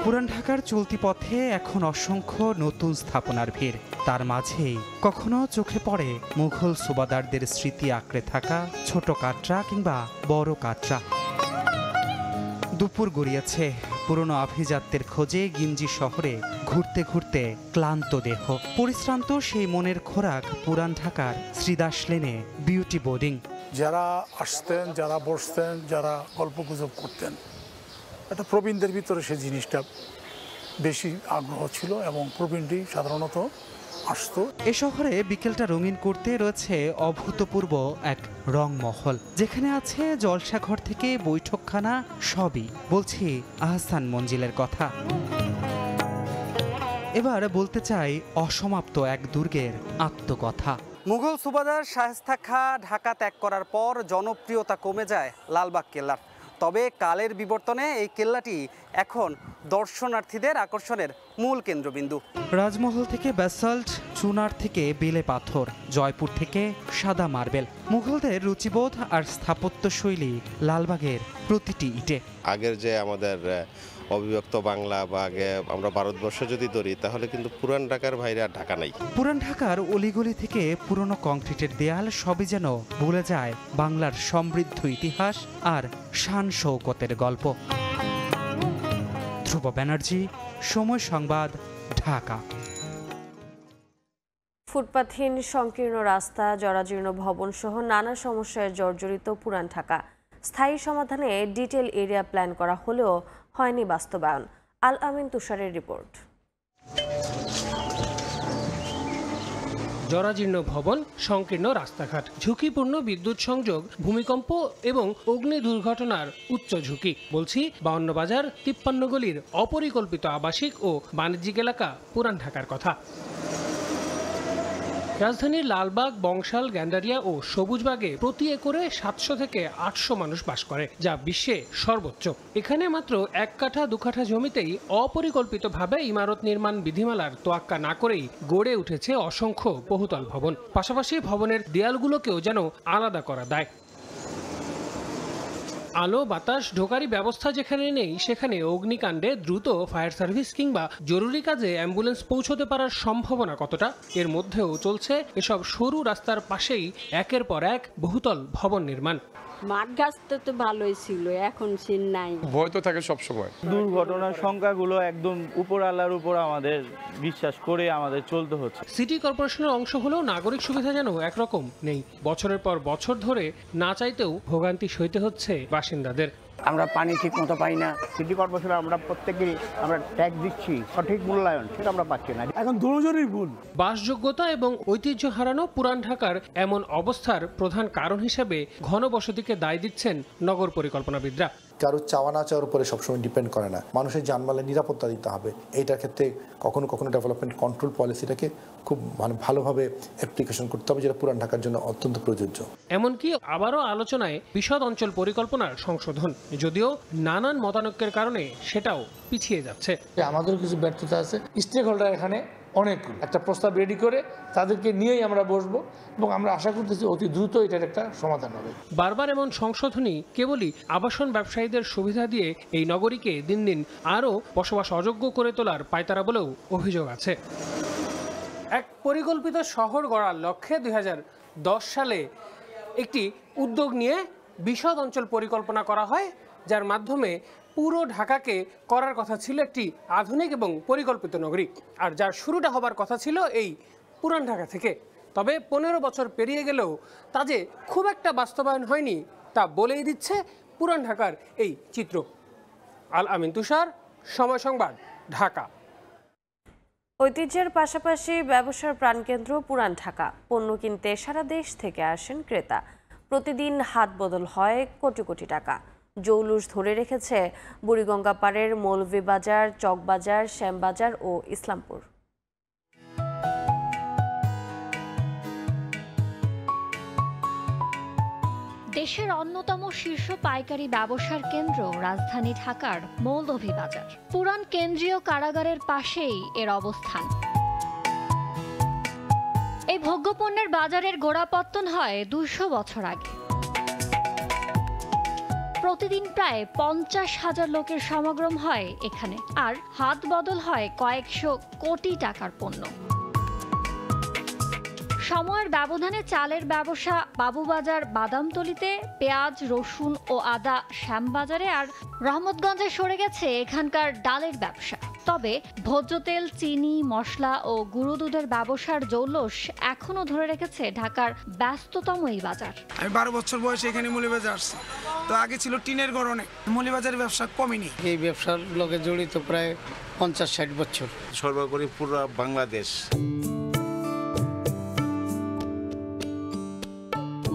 পুরান ঢাকার চলতি পথে এখন অসংখ্য নতুন স্থাপনার ভিড়। তার মাঝেই কখনো চোখে পড়ে মুঘল সুবাদারদের স্মৃতি আঁকড়ে থাকা ছোট কাটরা কিংবা বড় কাটরা। দুপুর গড়িয়েছে, পুরনো আভিজাত্যের খোঁজে গিঞ্জি শহরে ঘুরতে ঘুরতে ক্লান্ত দেহ। পরিশ্রান্ত সেই মনের খোরাক পুরান ঢাকার শ্রীদাস লেনে বিউটি বোর্ডিং। যারা আসতেন, যারা বসতেন, যারা গল্পগুজব করতেন, একটা প্রবীণদের ভিতরে সেই জিনিসটা বেশি আগ্রহ ছিল এবং প্রবীণই সাধারণত আসতো। এ শহরে বিকেলটা রঙিন করতে রয়েছে অভূতপূর্ব এক রংমহল, যেখানে আছে জলসাঘর থেকে বৈঠকখানা, সবই। বলছি আহসান মঞ্জিলের কথা। এবার বলতে চাই অসমাপ্ত এক দুর্গের আত্মকথা। মুঘল সুবাদার শায়েস্তা খাঁ ঢাকা ত্যাগ করার পর জনপ্রিয়তা কমে যায় লালবাগ কেল্লার। তবে কালের বিবর্তনে এই কেল্লাটি এখন দর্শনার্থীদের আকর্ষণের মূল কেন্দ্রবিন্দু। রাজমহল থেকে ব্যাসাল্ট, চুনার থেকে বেলে পাথর, জয়পুর থেকে সাদা মার্বেল, মুঘলদের রুচিবোধ আর স্থাপত্য শৈলী লালবাগের প্রতিটি ইটে। আগের যে আমাদের অবিভক্ত বাংলা বা আগে আমরা ভারতবর্ষ যদি ধরি, তাহলে কিন্তু পুরান ঢাকার বাইরে আর ঢাকা নাই। পুরান ঢাকার অলিগলি থেকে পুরনো কংক্রিটের দেয়াল সবই যেন ভুলে যায় বাংলার সমৃদ্ধ ইতিহাস আর শান শৌকতের গল্প। ধ্রুব ব্যানার্জি, সময় সংবাদ, ঢাকা। ফুটপাথহীন সংকীর্ণ রাস্তা, জরাজীর্ণ ভবন সহ নানা সমস্যায় জর্জরিত পুরান ঢাকা। স্থায়ী সমাধানে ডিটেল এরিয়া প্ল্যান করা হলেও হয়নি বাস্তবায়ন। আল আমিন তুষারের রিপোর্ট। জরাজীর্ণ ভবন, সংকীর্ণ রাস্তাঘাট, ঝুঁকিপূর্ণ বিদ্যুৎ সংযোগ, ভূমিকম্প এবং অগ্নি দুর্ঘটনার উচ্চ ঝুঁকি। বলছি 52 বাজার, 53 গলির অপরিকল্পিত আবাসিক ও বাণিজ্যিক এলাকা পুরান ঢাকার কথা। রাজধানীর লালবাগ, বংশাল, গ্যান্ডারিয়া ও সবুজবাগে প্রতি একরে 700 থেকে 800 মানুষ বাস করে, যা বিশ্বে সর্বোচ্চ। এখানে মাত্র 1 কাঠা 2 কাঠা জমিতেই অপরিকল্পিতভাবে ইমারত নির্মাণ বিধিমালার তোয়াক্কা না করেই গড়ে উঠেছে অসংখ্য বহুতল ভবন। পাশাপাশি ভবনের দেয়ালগুলোকেও যেন আলাদা করা দায়। আলো বাতাস ঢোকারই ব্যবস্থা যেখানে নেই, সেখানে অগ্নিকাণ্ডে দ্রুত ফায়ার সার্ভিস কিংবা জরুরি কাজে অ্যাম্বুলেন্স পৌঁছতে পারার সম্ভাবনা কতটা? এর মধ্যেও চলছে এসব সরু রাস্তার পাশেই একের পর এক বহুতল ভবন নির্মাণ। মাঠ গাছ তো ভালোই ছিল, এখন সিন নাই। ভয় তো থাকে সব সময়। দুর্ঘটনার সংখ্যাগুলো একদম উপর আল্লাহর উপর আমাদের বিশ্বাস করে আমাদের চলতে হচ্ছে। সিটি কর্পোরেশনের অংশ হলেও নাগরিক সুবিধা যেন একরকম নেই। বছরের পর বছর ধরে না চাইতেও ভোগান্তি সইতে হচ্ছে বাসিন্দাদের। আমরা পানি ঠিক মতো পাই না। সিটি কর্পোরেশনে আমরা প্রত্যেকেরই আমরা ট্যাক্স দিচ্ছি, সঠিক মূল্যায়ন সেটা আমরা পাচ্ছি না। এখন দুজনেরই ভুল। বাসযোগ্যতা এবং ঐতিহ্য হারানো পুরান ঢাকার এমন অবস্থার প্রধান কারণ হিসেবে ঘনবসতিকে দায় দিচ্ছেন নগর পরিকল্পনাবিদরা। কারো চাওয়া না চাওয়ার উপরে সবসময় ডিপেন্ড করে না, মানুষের জানমালের নিরাপত্তা দিতে হবে। এইটার ক্ষেত্রে কখনো কখনো ডেভেলপমেন্ট কন্ট্রোল পলিসিটাকে খুব ভালোভাবে অ্যাপ্লিকেশন করতে হবে, যেটা পুরান ঢাকার জন্য অত্যন্ত প্রযোজ্য। এমনকি আবারও আলোচনায় বিশদ অঞ্চল পরিকল্পনার সংশোধন, যদিও নানান মতানৈক্যের কারণে সেটাও পিছিয়ে যাচ্ছে। আমাদের কিছু ব্যর্থতা আছে। স্টেক হোল্ডার এখানে অনেক, একটা প্রস্তাব রেডি করে তাদেরকে নিয়েই আমরা বসবো এবং আমরা আশা করতেছি অতি দ্রুত এটার একটা সমাধান হবে। বারবার এমন সংশোধনী কেবলই আবাসন ব্যবসায়ীদের সুবিধা দিয়ে এই নগরীকে দিন দিন আরও বসবাস অযোগ্য করে তোলার পায়তারা বলেও অভিযোগ আছে। এক পরিকল্পিত শহর গড়ার লক্ষ্যে 2010 সালে একটি উদ্যোগ নিয়ে বিশদ অঞ্চল পরিকল্পনা করা হয়, যার মাধ্যমে পুরো ঢাকাকে করার কথা ছিল একটি আধুনিক এবং পরিকল্পিত নগরী, আর যার শুরুটা হবার কথা ছিল এই পুরান ঢাকা থেকে। তবে 15 বছর পেরিয়ে গেলেও তা যে খুব একটা বাস্তবায়ন হয়নি তা বলেই দিচ্ছে পুরান ঢাকার এই চিত্র। আল আমিন তুষার, সময় সংবাদ, ঢাকা। ঐতিহ্যের পাশাপাশি ব্যবসার প্রাণকেন্দ্র পুরান ঢাকা। পণ্য কিনতে সারা দেশ থেকে আসেন ক্রেতা। প্রতিদিন হাত বদল হয় কোটি কোটি টাকা। জৌলুস ধরে রেখেছে বুড়িগঙ্গা পাড়ের মৌলভীবাজার, চকবাজার, শ্যামবাজার ও ইসলামপুর। দেশের অন্যতম শীর্ষ পাইকারি ব্যবসার কেন্দ্র রাজধানী ঢাকার মৌলভীবাজার। পুরান কেন্দ্রীয় কারাগারের পাশেই এর অবস্থান। এই ভোগ্যপণ্যের বাজারের গোড়াপত্তন হয় 200 বছর আগে। প্রতিদিন প্রায় 50,000 লোকের সমাগম হয় এখানে, আর হাত বদল হয় কয়েকশো কোটি টাকার পণ্য। সময়ের ব্যবধানে চালের ব্যবসা বাবুবাজার বাদামতলিতে, পেঁয়াজ, রসুন ও আদা শ্যামবাজারে, আর রহমতগঞ্জে সরে গেছে এখানকার ডালের ব্যবসা। তবে ভোজ্য তেল, চিনি, মশলা ও গুঁড়ো দুধের ব্যবসার জৌলস এখনো ধরে রেখেছে ঢাকার ব্যস্ততম এই বাজার। আমি 12 বছর বয়সে এখানে মৌলভীবাজার আসছি। তো আগে ছিল টিনের গড়নে, মৌলভীবাজারের ব্যবসা কমেনি। এই ব্যবসার লগে জড়িত প্রায় 50-60 বছর। সর্বোপরি পুরো বাংলাদেশ।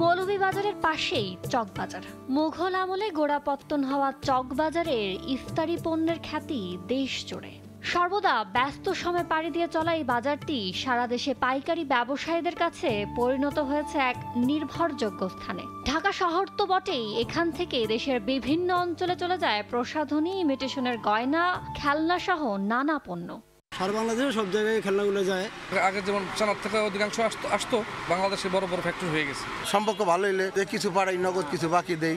মৌলভীবাজারের পাশেই চকবাজার। মুঘল আমলে গোড়াপত্তন হওয়া চকবাজারের ইফতারি পণ্যের খ্যাতি দেশ জুড়ে। সর্বদা ব্যস্ত সময় পাড়ি দিয়ে চলা এই বাজারটি সারা দেশে পাইকারি ব্যবসায়ীদের কাছে পরিণত হয়েছে এক নির্ভরযোগ্য স্থানে। ঢাকা শহর তো বটেই, এখান থেকে দেশের বিভিন্ন অঞ্চলে চলে যায় প্রসাধনী, ইমিটেশনের গয়না, খেলনা সহ নানা পণ্য। সারা বাংলাদেশে সব জায়গায় খেলনাগুলো যায়। আগে যেমন চানার থেকে অধিকাংশ আসতো, বাংলাদেশে বড় বড় ফ্যাক্টরি হয়ে গেছে। সম্পর্ক ভালো হইলে কিছু পাড়াই নগদ, কিছু বাকি দেই।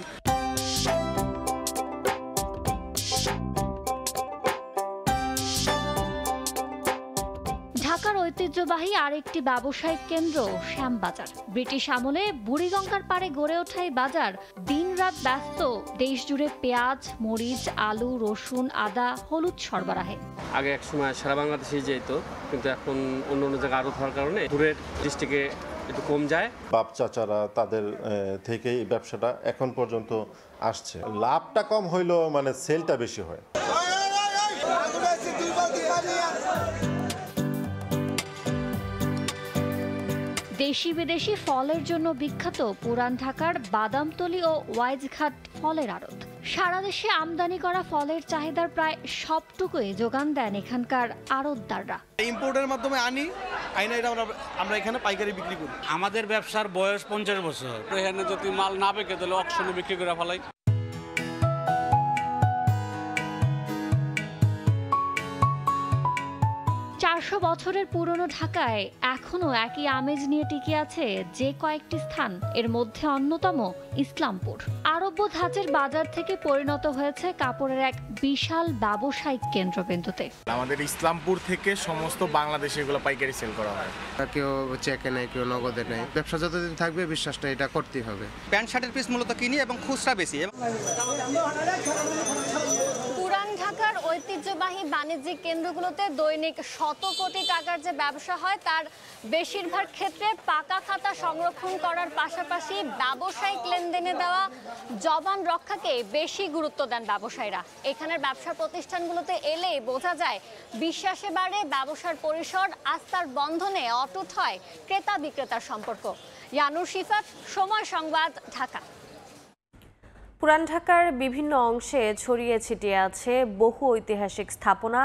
ঢাকার ঐতিহ্যবাহী আরেকটি ব্যবসায়িক কেন্দ্র শ্যামবাজার। ব্রিটিশ আমলে বুড়িগঙ্গার পাড়ে গড়ে ওঠা এই বাজার দিনরাত ব্যস্ত দেশ জুড়ে পেঁয়াজ, মরিচ, আলু, রসুন, আদা, হলুদ সরবরাহে। আগে এক সময় সারা বাংলাদেশে যেত, কিন্তু এখন অন্য অন্য জায়গায় আরো থাকার কারণে দূরের ডিস্ট্রিক্টে একটু কম যায়। বাপ চাচারা তাদের থেকেই এই ব্যবসাটা এখন পর্যন্ত আসছে। লাভটা কম হইলেও মানে সেলটা বেশি হয়। দেশি বিদেশি ফলের জন্য বিখ্যাত পুরান ঢাকার বাদামতলি ও ওয়াইজঘাট ফলের আড়ত। সারা দেশে আমদানি করা ফলের চাহিদার প্রায় সবটুকুই যোগান দেন এখানকার আড়তদাররা। ইম্পোর্টের মাধ্যমে আইনা এটা আমরা এখানে পাইকারি বিক্রি করি। আমাদের ব্যবসার বয়স 50 বছর। এখানে যদি মাল না পেকে তাহলে অকশনে বিক্রি করে ফেলাই। বছরের পুরনো ঢাকায় এখনো একই আমেজ নিয়ে টিকে আছে যে কয়েকটি স্থান। এর মধ্যে অন্যতম ইসলামপুর। আরব্য ধাঁচের বাজার থেকে পরিণত হয়েছে কাপড়ের এক বিশাল ব্যবসায়িক কেন্দ্রবিন্দুতে। আমাদের ইসলামপুর থেকে সমস্ত বাংলাদেশে এগুলো পাইকারি সেল করা হয়। কেউ চেকে নেয়, কেউ নগদে নেয়। ব্যবসা যতদিন থাকবে বিশ্বাসটা এটা করতেই হবে। প্যান্ট শার্টের পিস মূলত কিনি এবং খুচরা বেশি। পুরান ঢাকার ঐতিহ্যবাহী বাণিজ্যিক কেন্দ্রগুলোতে দৈনিক শত কোটি টাকার যে ব্যবসা হয়, তার বেশিরভাগ ক্ষেত্রে পাকা খাতা সংরক্ষণ করার পাশাপাশি ব্যবসায়িক লেনদেনে দেওয়া জবান রক্ষাকে বেশি গুরুত্ব দেন ব্যবসায়ীরা। এখানের ব্যবসা প্রতিষ্ঠানগুলোতে এলেই বোঝা যায় বিশ্বাসে বাড়ে ব্যবসার পরিসর, আস্থার বন্ধনে অটুট হয় ক্রেতা বিক্রেতার সম্পর্ক। ইয়ানুর শিফাত, সময় সংবাদ, ঢাকা। পুরান ঢাকার বিভিন্ন অংশে ছড়িয়ে ছিটিয়ে আছে বহু ঐতিহাসিক স্থাপনা,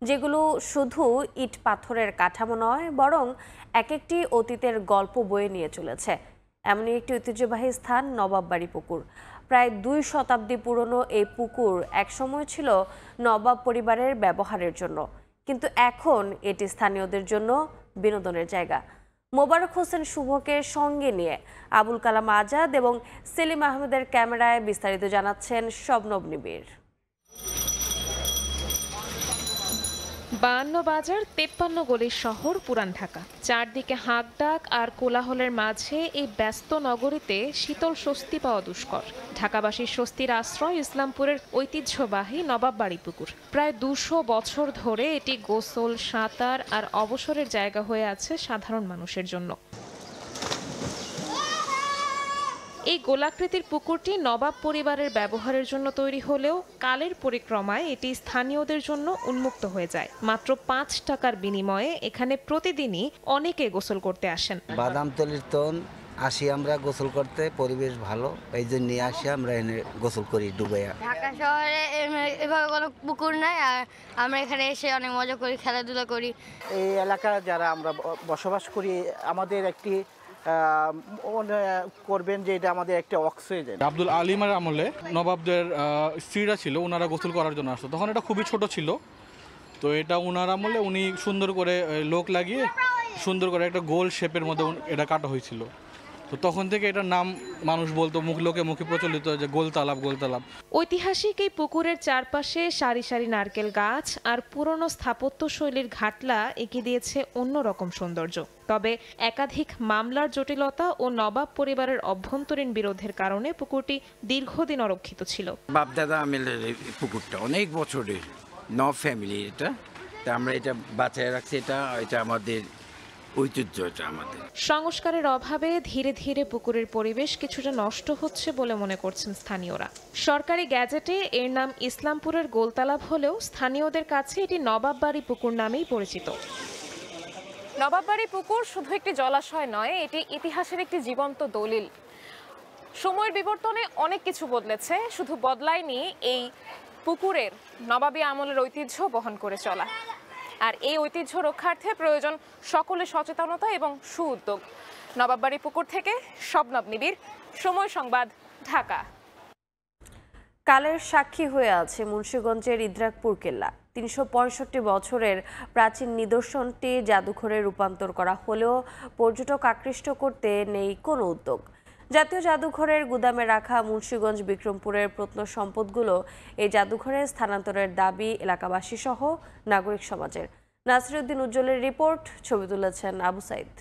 যেগুলো শুধু ইট পাথরের কাঠামো নয়, বরং এক একটি অতীতের গল্প বয়ে নিয়ে চলেছে। এমনই একটি ঐতিহ্যবাহী স্থান নবাববাড়ি পুকুর। প্রায় 2 শতাব্দী পুরনো এই পুকুর একসময় ছিল নবাব পরিবারের ব্যবহারের জন্য, কিন্তু এখন এটি স্থানীয়দের জন্য বিনোদনের জায়গা। মোবারক হোসেন শুভকে সঙ্গে নিয়ে আবুল কালাম আজাদ এবং সেলিম আহমেদের ক্যামেরায় বিস্তারিত জানাচ্ছেন শবনব নিবিড়। 52 বাজার 53 গলির শহর পুরান ঢাকা। চারদিকে হাঁক ডাক আর কোলাহলের মাঝে এই ব্যস্ত নগরীতে শীতল স্বস্তি পাওয়া দুষ্কর। ঢাকাবাসীর স্বস্তির আশ্রয় ইসলামপুরের ঐতিহ্যবাহী নবাববাড়ি পুকুর। প্রায় 200 বছর ধরে এটি গোসল, সাঁতার আর অবসরের জায়গা হয়ে আছে সাধারণ মানুষের জন্য। এই গোলাকৃতির পুকুরটি নবাব পরিবারের ব্যবহারের জন্য তৈরি হলেও কালের পরিক্রমায় এটি স্থানীয়দের জন্য উন্মুক্ত হয়ে যায়। মাত্র 5 টাকার বিনিময়ে এখানে প্রতিদিনই অনেকে গোসল করতে আসেন। বাদামতলির তন আসি আমরা গোসল করতে, পরিবেশ ভালো, এই জন্য আসি আমরা এখানে গোসল করি ডুবাইয়া। ঢাকা শহরে এভাবে কোনো পুকুর নাই, আর আমরা এখানে এসে অনেক মজা করি, খেলাধুলা করি। এই এলাকা যারা আমরা বসবাস করি আমাদের একটি করবেন যে এটা আমাদের একটা অক্সিজেন। আব্দুল আলিমের আমলে নবাবদের স্ত্রীরা ছিল, ওনারা গোসল করার জন্য আসতো। তখন এটা খুবই ছোট ছিল, তো এটা ওনার আমলে উনি সুন্দর করে লোক লাগিয়ে সুন্দর করে একটা গোল শেপের মধ্যে এটা কাটা হয়েছিল। তো তখন থেকে এটার নাম মানুষ বলতো, লোকে মুখে প্রচলিত যে গোলতালাব গোলতালাব। ঐতিহাসিক এই পুকুরের চারপাশে সারি সারি নারকেল গাছ আর পুরনো স্থাপত্য শৈলীর ঘাটলা এঁকে দিয়েছে অন্যরকম সৌন্দর্য। তবে একাধিক মামলার জটিলতা ও নবাব পরিবারের অভ্যন্তরীণ বিরোধের কারণে পুকুরটি দীর্ঘদিন অরক্ষিত ছিল। বাপদাদা আমলের পুকুরটা অনেক বছরের, নব ফ্যামিলি, এটা আমরা এটা বাঁচায় রাখছি, এটা আমাদের ঐতিহ্য, এটা আমাদের। সংস্কারের অভাবে ধীরে ধীরে পুকুরের পরিবেশ কিছুটা নষ্ট হচ্ছে বলে মনে করছেন স্থানীয়রা। সরকারি গ্যাজেটে এর নাম ইসলামপুরের গোলতালাব হলেও স্থানীয়দের কাছে এটি নবাববাড়ি পুকুর নামেই পরিচিত। নবাববাড়ি পুকুর শুধু একটি জলাশয় নয়, এটি ইতিহাসের একটি জীবন্ত দলিল। সময়ের বিবর্তনে অনেক কিছু বদলেছে, শুধু বদলায়নি এই পুকুরের নবাবী আমলের ঐতিহ্য বহন করে চলা। আর এই ঐতিহ্য রক্ষার্থে প্রয়োজন সকলের সচেতনতা এবং সুউদ্যোগ। নবাববাড়ি পুকুর থেকে শবনব নিবিড়, সময় সংবাদ, ঢাকা। কালের সাক্ষী হয়ে আছে মুন্সিগঞ্জের ইদ্রাকপুর কেল্লা। 365 বছরের প্রাচীন নিদর্শনটি জাদুঘরে রূপান্তর করা হলেও পর্যটক আকৃষ্ট করতে নেই কোনো উদ্যোগ। জাতীয় জাদুঘরের গুদামে রাখা মুন্সিগঞ্জ বিক্রমপুরের প্রত্নসম্পদগুলো এই জাদুঘরে স্থানান্তরের দাবি এলাকাবাসী সহ নাগরিক সমাজের। নাসিরউদ্দিন উজ্জ্বলের রিপোর্ট, ছবি তুলেছেন আবু সাইদ।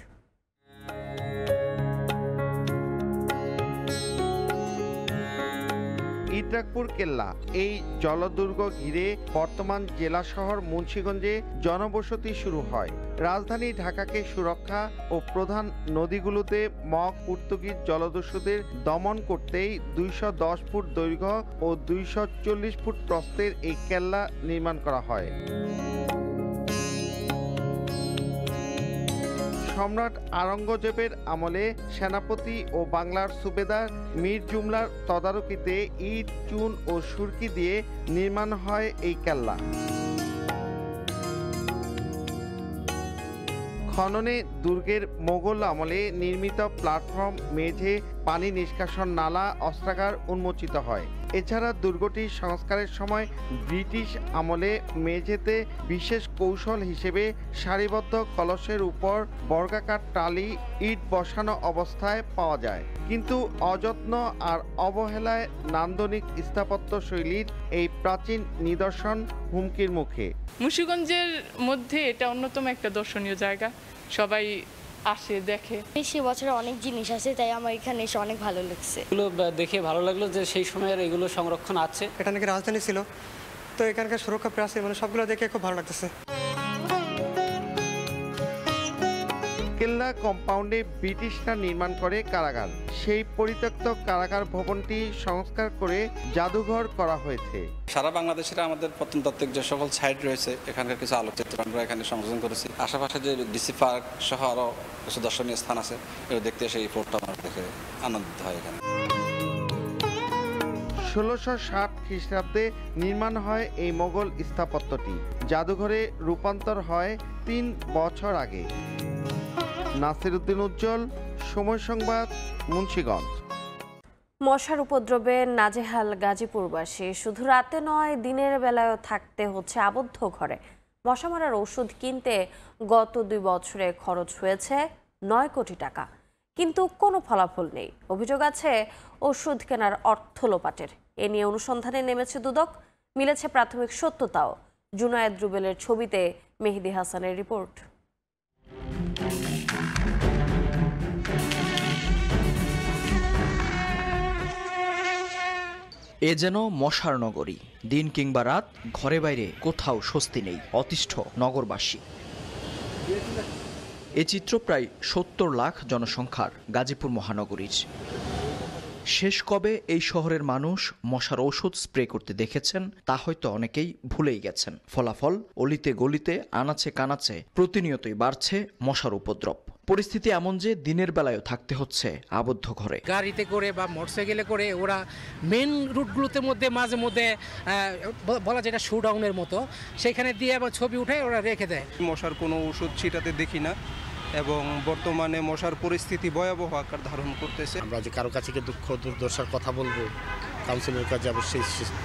ইদ্রাকপুর কেল্লা, এই জলদুর্গ ঘিরে বর্তমান জেলা শহর মুন্সিগঞ্জে জনবসতি শুরু হয়। রাজধানী ঢাকাকে সুরক্ষা ও প্রধান নদীগুলোতে মগ পর্তুগিজ জলদস্যুদের দমন করতেই 210 ফুট দৈর্ঘ্য ও 240 ফুট প্রস্থের এই কেল্লা নির্মাণ করা হয়। সম্রাট আওরঙ্গজেবের আমলে সেনাপতি ও বাংলার সুবেদার মীর জুমলার তদারকিতে ইট, চুন ও সুরকি দিয়ে নির্মাণ হয় এই কেল্লা। খননে দুর্গের মোগল আমলে নির্মিত প্ল্যাটফর্ম, মেঝে, পানি নিষ্কাশন নালা, অস্ত্রাগার উন্মোচিত হয়। এছাড়া দুর্গটির সংস্কারের সময় ব্রিটিশ আমলে মেঝেতে বিশেষ কৌশল হিসেবে সারিবদ্ধ কলসের উপর বর্গাকার টালি, ইট বসানো অবস্থায় পাওয়া যায়। কিন্তু অযত্ন আর অবহেলায় নান্দনিক স্থাপত্য শৈলীর এই প্রাচীন নিদর্শন হুমকির মুখে। মুন্সিগঞ্জের মধ্যে এটা অন্যতম একটা দর্শনীয় জায়গা, সবাই আসে দেখে। বেশি বছরে অনেক জিনিস আছে, তাই আমার এখানে এসে অনেক ভালো লাগছে। এগুলো দেখে ভালো লাগলো যে সেই সময়ের এগুলো সংরক্ষণ আছে। এটা নাকি রাজধানী ছিল, তো এখানকার সুরক্ষা প্রাচীর, মানে সবগুলো দেখে খুব ভালো লাগতেছে। কেল্লা কম্পাউন্ডে ব্রিটিশরা নির্মাণ করে কারাগার। সেই পরিত্যক্ত কারাগার ভবনটি সংস্কার করে জাদুঘর করা হয়েছে। সারা বাংলাদেশের আমাদের প্রত্নতাত্ত্বিক যে সকল সাইট রয়েছে, এখানকার কিছু আলোকচিত্র আমরা এখানে সংযোজন করেছি। আশেপাশে যে ডিসি পার্ক সহ আরও কিছু দর্শনীয় স্থান আছে, এগুলো দেখতে এসে এই ফোর্টটা আমার দেখে আনন্দিত হয়। এখানে 1660 খ্রিস্টাব্দে নির্মাণ হয় এই মোগল স্থাপত্যটি। জাদুঘরে রূপান্তর হয় 3 বছর আগে। নাসিরউদ্দিন উজ্জ্বল, সময় সংবাদ, মুন্সিগঞ্জ। মশার উপদ্রবে নাজেহাল গাজীপুরবাসী। শুধু রাতে নয়, দিনের বেলায়ও থাকতে হচ্ছে আবদ্ধ ঘরে। মশা মারার ওষুধ কিনতে গত 2 বছরে খরচ হয়েছে 9 কোটি টাকা, কিন্তু কোনো ফলাফল নেই। অভিযোগ আছে ওষুধ কেনার অর্থ লোপাটের। এ নিয়ে অনুসন্ধানে নেমেছে দুদক, মিলেছে প্রাথমিক সত্যতাও। জুনায়েদ রুবেলের ছবিতে মেহেদি হাসানের রিপোর্ট। এ যেন মশার নগরী। দিন কিংবা রাত, ঘরে বাইরে কোথাও স্বস্তি নেই, অতিষ্ঠ নগরবাসী। এ চিত্র প্রায় 70 লাখ জনসংখ্যার গাজীপুর মহানগরীর। শেষ কবে এই শহরের মানুষ মশার ঔষধ স্প্রে করতে দেখেছেন তা হয়তো অনেকেই ভুলেই গেছেন। ফলাফল অলিতে গলিতে আনাচে কানাচে প্রতিনিয়তই বাড়ছে মশার উপদ্রব। পরিস্থিতি এমন যে দিনের বেলায়ও থাকতে হচ্ছে আবদ্ধ ঘরে। গাড়িতে করে বা মোটরসাইকেলে করে ওরা মেন রুটগুলোতে মধ্যে মাঝে মধ্যে বলা যেটা শোডাউনের মতো সেখানে দিয়ে আবার ছবি উঠে ওরা রেখে দেয়। মশার কোনো ওষুধ ছিটাতে দেখি না এবং বর্তমানে মশার পরিস্থিতি ভয়াবহ আকার ধারণ করতেছে। আমরা যে কারো কাছে দুঃখ দুর্দশার কথা বলবো, কাউন্সিলের কাছে অবশ্যই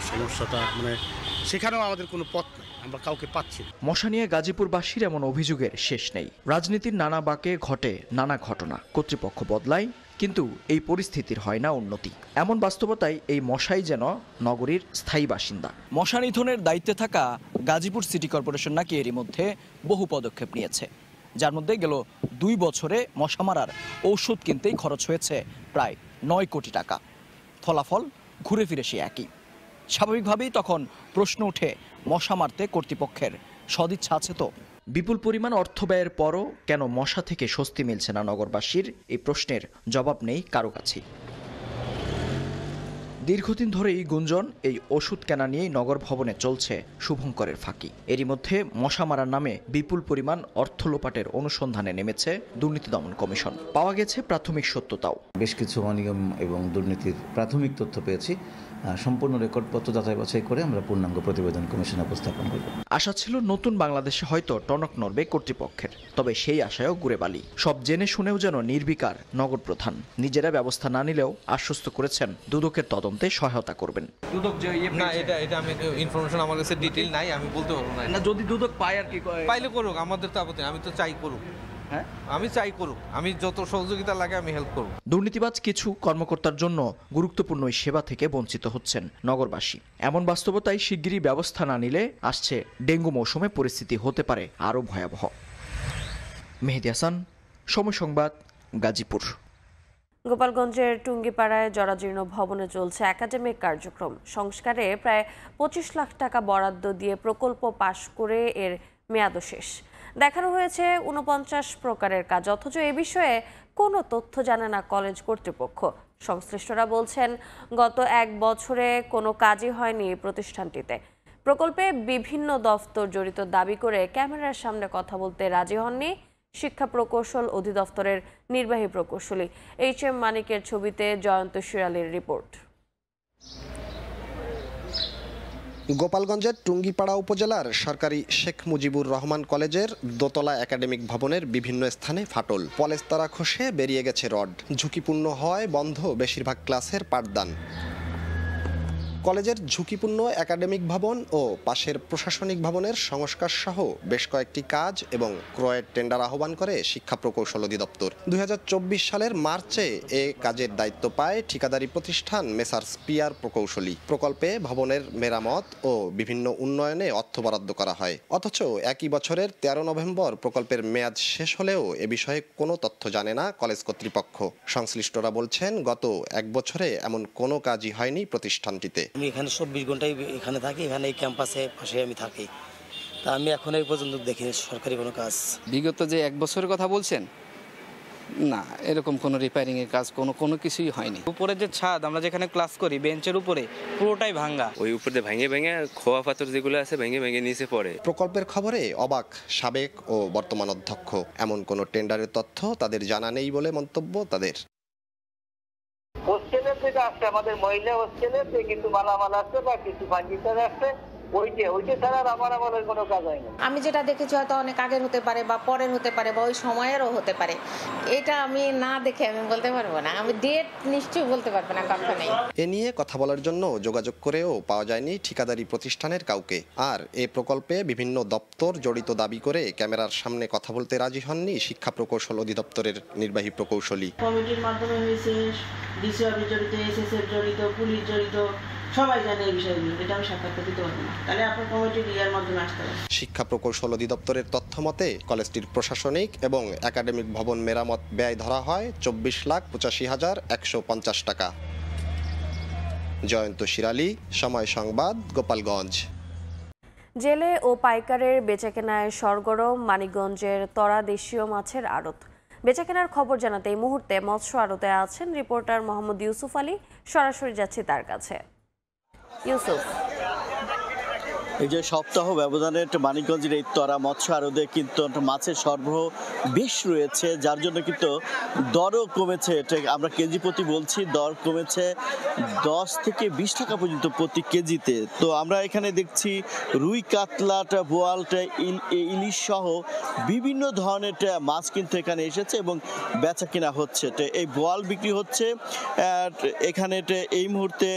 সমস্যাটা সেখানেও আমাদের কোনো পথ নেই, আমরা কাউকে পাচ্ছি না। মশা নিয়ে গাজীপুরবাসীর এমন অভিযোগের শেষ নেই। রাজনীতির নানা বাঁকে ঘটে নানা ঘটনা, কর্তৃপক্ষ বদলায় কিন্তু এই পরিস্থিতির হয় না উন্নতি। এমন বাস্তবতায় এই মশাই যেন নগরীর স্থায়ী বাসিন্দা। মশা নিধনের দায়িত্বে থাকা গাজীপুর সিটি কর্পোরেশন নাকি এরই মধ্যে বহু পদক্ষেপ নিয়েছে, যার মধ্যে গেল 2 বছরে মশা মারার ঔষধ কিনতেই খরচ হয়েছে প্রায় 9 কোটি টাকা। ফলাফল ঘুরে ফিরে সে একই। স্বাভাবিকভাবেই তখন প্রশ্ন ওঠে, মশা মারতে কর্তৃপক্ষের সদিচ্ছা আছে তো? বিপুল পরিমাণ অর্থ ব্যয়ের পরও কেন মশা থেকে স্বস্তি মিলছে না নগরবাসীর? এই প্রশ্নের জবাব নেই কারো কাছেই। দীর্ঘদিন ধরে এই গুঞ্জন, এই ওষুধ কেনা নিয়েই নগর ভবনে চলছে শুভঙ্করের ফাঁকি। এরই মধ্যে মশা মারার নামে বিপুল পরিমাণ অর্থ লোপাটের অনুসন্ধানে নেমেছে দুর্নীতি দমন কমিশন। পাওয়া গেছে প্রাথমিক সত্যতাও। বেশ কিছু অনিয়ম এবং দুর্নীতির প্রাথমিক তথ্য পেয়েছি। সম্পূর্ণ রেকর্ডপত্র যাচাই বাছাই করে আমরা পূর্ণাঙ্গ প্রতিবেদন কমিশনে উপস্থাপন করব। আশা ছিল নতুন বাংলাদেশে হয়তো টনক নড়বে কর্তৃপক্ষের, তবে সেই আশায়ও গুড়ে বালি। সব জেনে শুনেও যেন নির্বিকার নগর প্রধান। নিজেরা ব্যবস্থা না নিলেও আশ্বস্ত করেছেন দুদকের তদন্তে সহায়তা করবেন। দুদক যে না, এটা আমি ইনফরমেশন আমার কাছে ডিটেইল নাই, আমি বলতে পারবো না। যদি দুদক পায় আর কি, পাইলে করুক, আমাদের তো আপত্তি, আমি তো চাই করুক। হ্যাঁ, আমি চাই করুক, আমি যত সহযোগিতা লাগে আমি হেল্প করব। দুর্নীতিবাজ কিছু কর্মকর্তার জন্য গুরুত্বপূর্ণ এই সেবা থেকে বঞ্চিত হচ্ছেন নগরবাসী। এমন বাস্তবতায় শিগগিরই ব্যবস্থা না নিলে আসছে ডেঙ্গু মৌসুমে পরিস্থিতি হতে পারে আরও ভয়াবহ। মেহেদী হাসান, সময় সংবাদ, গাজীপুর। গোপালগঞ্জের টুঙ্গিপাড়ায় জরাজীর্ণ ভবনে চলছে একাডেমিক কার্যক্রম। সংস্কারে প্রায় 25 লাখ টাকা বরাদ্দ দিয়ে প্রকল্প পাশ করে এর মেয়াদও শেষ। দেখানো হয়েছে 49 প্রকারের কাজ, অথচ এ বিষয়ে কোনো তথ্য জানে না কলেজ কর্তৃপক্ষ। সংশ্লিষ্টরা বলছেন গত 1 বছরে কোনো কাজই হয়নি প্রতিষ্ঠানটিতে। প্রকল্পে বিভিন্ন দফতর জড়িত দাবি করে ক্যামেরার সামনে কথা বলতে রাজি হননি শিক্ষা প্রকৌশল অধিদপ্তরের নির্বাহী প্রকৌশলী। HM মানিকের ছবিতে জয়ন্ত শিরালির রিপোর্ট। গোপালগঞ্জের টুঙ্গিপাড়া উপজেলার সরকারি শেখ মুজিবুর রহমান কলেজের দোতলা একাডেমিক ভবনের বিভিন্ন স্থানে ফাটল, পলেস্তারা খসে বেরিয়ে গেছে রড, ঝুঁকিপূর্ণ হয় বন্ধ বেশিরভাগ ক্লাসের পাঠদান। কলেজের ঝুঁকিপূর্ণ একাডেমিক ভবন ও পাশের প্রশাসনিক ভবনের সংস্কার সহ বেশ কয়েকটি কাজ এবং ক্রয়ের টেন্ডার আহ্বান করে শিক্ষা প্রকৌশল অধিদপ্তর। 2024 সালের মার্চে এ কাজের দায়িত্ব পায় ঠিকাদারি প্রতিষ্ঠান মেসার্স পিআর প্রকৌশলী। প্রকল্পে ভবনের মেরামত ও বিভিন্ন উন্নয়নে অর্থ বরাদ্দ করা হয়, অথচ একই বছরের 13 নভেম্বর প্রকল্পের মেয়াদ শেষ হলেও এ বিষয়ে কোনো তথ্য জানে না কলেজ কর্তৃপক্ষ। সংশ্লিষ্টরা বলছেন গত 1 বছরে এমন কোনো কাজই হয়নি প্রতিষ্ঠানটিতে। আমি এখানে 24 ঘন্টাই এখানে থাকি, এখানে এই ক্যাম্পাসে পাশে আমি থাকি, তা আমি এখন এই পর্যন্ত দেখিনি সরকারি কোনো কাজ। বিগত যে 1 বছরের কথা বলছেন, না এরকম কোনো রিপেয়ারিং এর কাজ কোনো কিছুই হয়নি। উপরে যে ছাদ আমরা যেখানে ক্লাস করি বেঞ্চের উপরে পুরোটাই ভাঙা, ওই উপরে ভেঙে খোয়া পাথর যেগুলো আছে ভেঙে নিচে পড়ে। প্রকল্পের খবরে অবাক সাবেক ও বর্তমান অধ্যক্ষ। এমন কোনো টেন্ডারের তথ্য তাদের জানা নেই বলে মন্তব্য তাদের। হোস্টেলের যেটা আসছে আমাদের মহিলা হোস্টেলের যে কিছু মালামাল আসছে বা কিছু ফার্নিচার আসছে, ওইটা ছাড়া আমার কোনো কাজ হয় না। আমি যেটা দেখেছি হয়তো অনেক আগের হতে পারে বা পরের হতে পারে বা ওই সময়েরও হতে পারে, এটা আমি না দেখে আমি বলতে পারবো না, আমি ডেট নিশ্চয়ই বলতে পারবো না কখনোই। এ নিয়ে কথা বলার জন্য যোগাযোগ করেও পাওয়া যায়নি ঠিকাদারি প্রতিষ্ঠানের কাউকে। আর এই প্রকল্পে বিভিন্ন দপ্তর জড়িত দাবি করে ক্যামেরার সামনে কথা বলতে রাজি হননি শিক্ষা প্রকৌশল অধিদপ্তরের নির্বাহী প্রকৌশলী। কমিটির মাধ্যমে হয়েছে, ডিসি অফিস জড়িত, এসএসএফ জড়িত, পুলিশ জড়িত, সবাই জানে এই বিষয়গুলো, এটা আমি সাক্ষাৎকার দিতে পারবো না, তাহলে আপনার কমিটির ইয়ার মাধ্যমে আসতে হবে। শিক্ষা প্রকৌশল অধিদপ্তরের তথ্য মতে কলেজটির প্রশাসনিক এবং একাডেমিক ভবন মেরামত ব্যয় ধরা হয় 24,85,150 টাকা। জয়ন্ত শিরালি, সময় সংবাদ, গোপালগঞ্জ। জেলে ও পাইকারের বেচাকেনায় সরগরম মানিকগঞ্জের তরা দেশীয় মাছের আড়ত। বেচাকেনার খবর জানাতে এই মুহূর্তে মৎস্য আড়তে আছেন রিপোর্টার মোহাম্মদ ইউসুফ আলী। সরাসরি যাচ্ছি তার কাছে। ইউসুফ, এই যে সপ্তাহ ব্যবধানে মানিকগঞ্জের এই তরা মৎস্য আড়তে কিন্তু মাছের সরবরাহ বেশ রয়েছে, যার জন্য কিন্তু দরও কমেছে। আমরা কেজি প্রতি বলছি, দর কমেছে 10 থেকে 20 টাকা পর্যন্ত প্রতি কেজিতে। তো আমরা এখানে দেখছি রুই, কাতলাটা, বোয়ালটা, ইলিশ সহ বিভিন্ন ধরনের মাছ কিন্তু এখানে এসেছে এবং বেচা কেনা হচ্ছে। এই বোয়াল বিক্রি হচ্ছে এখানে এই মুহূর্তে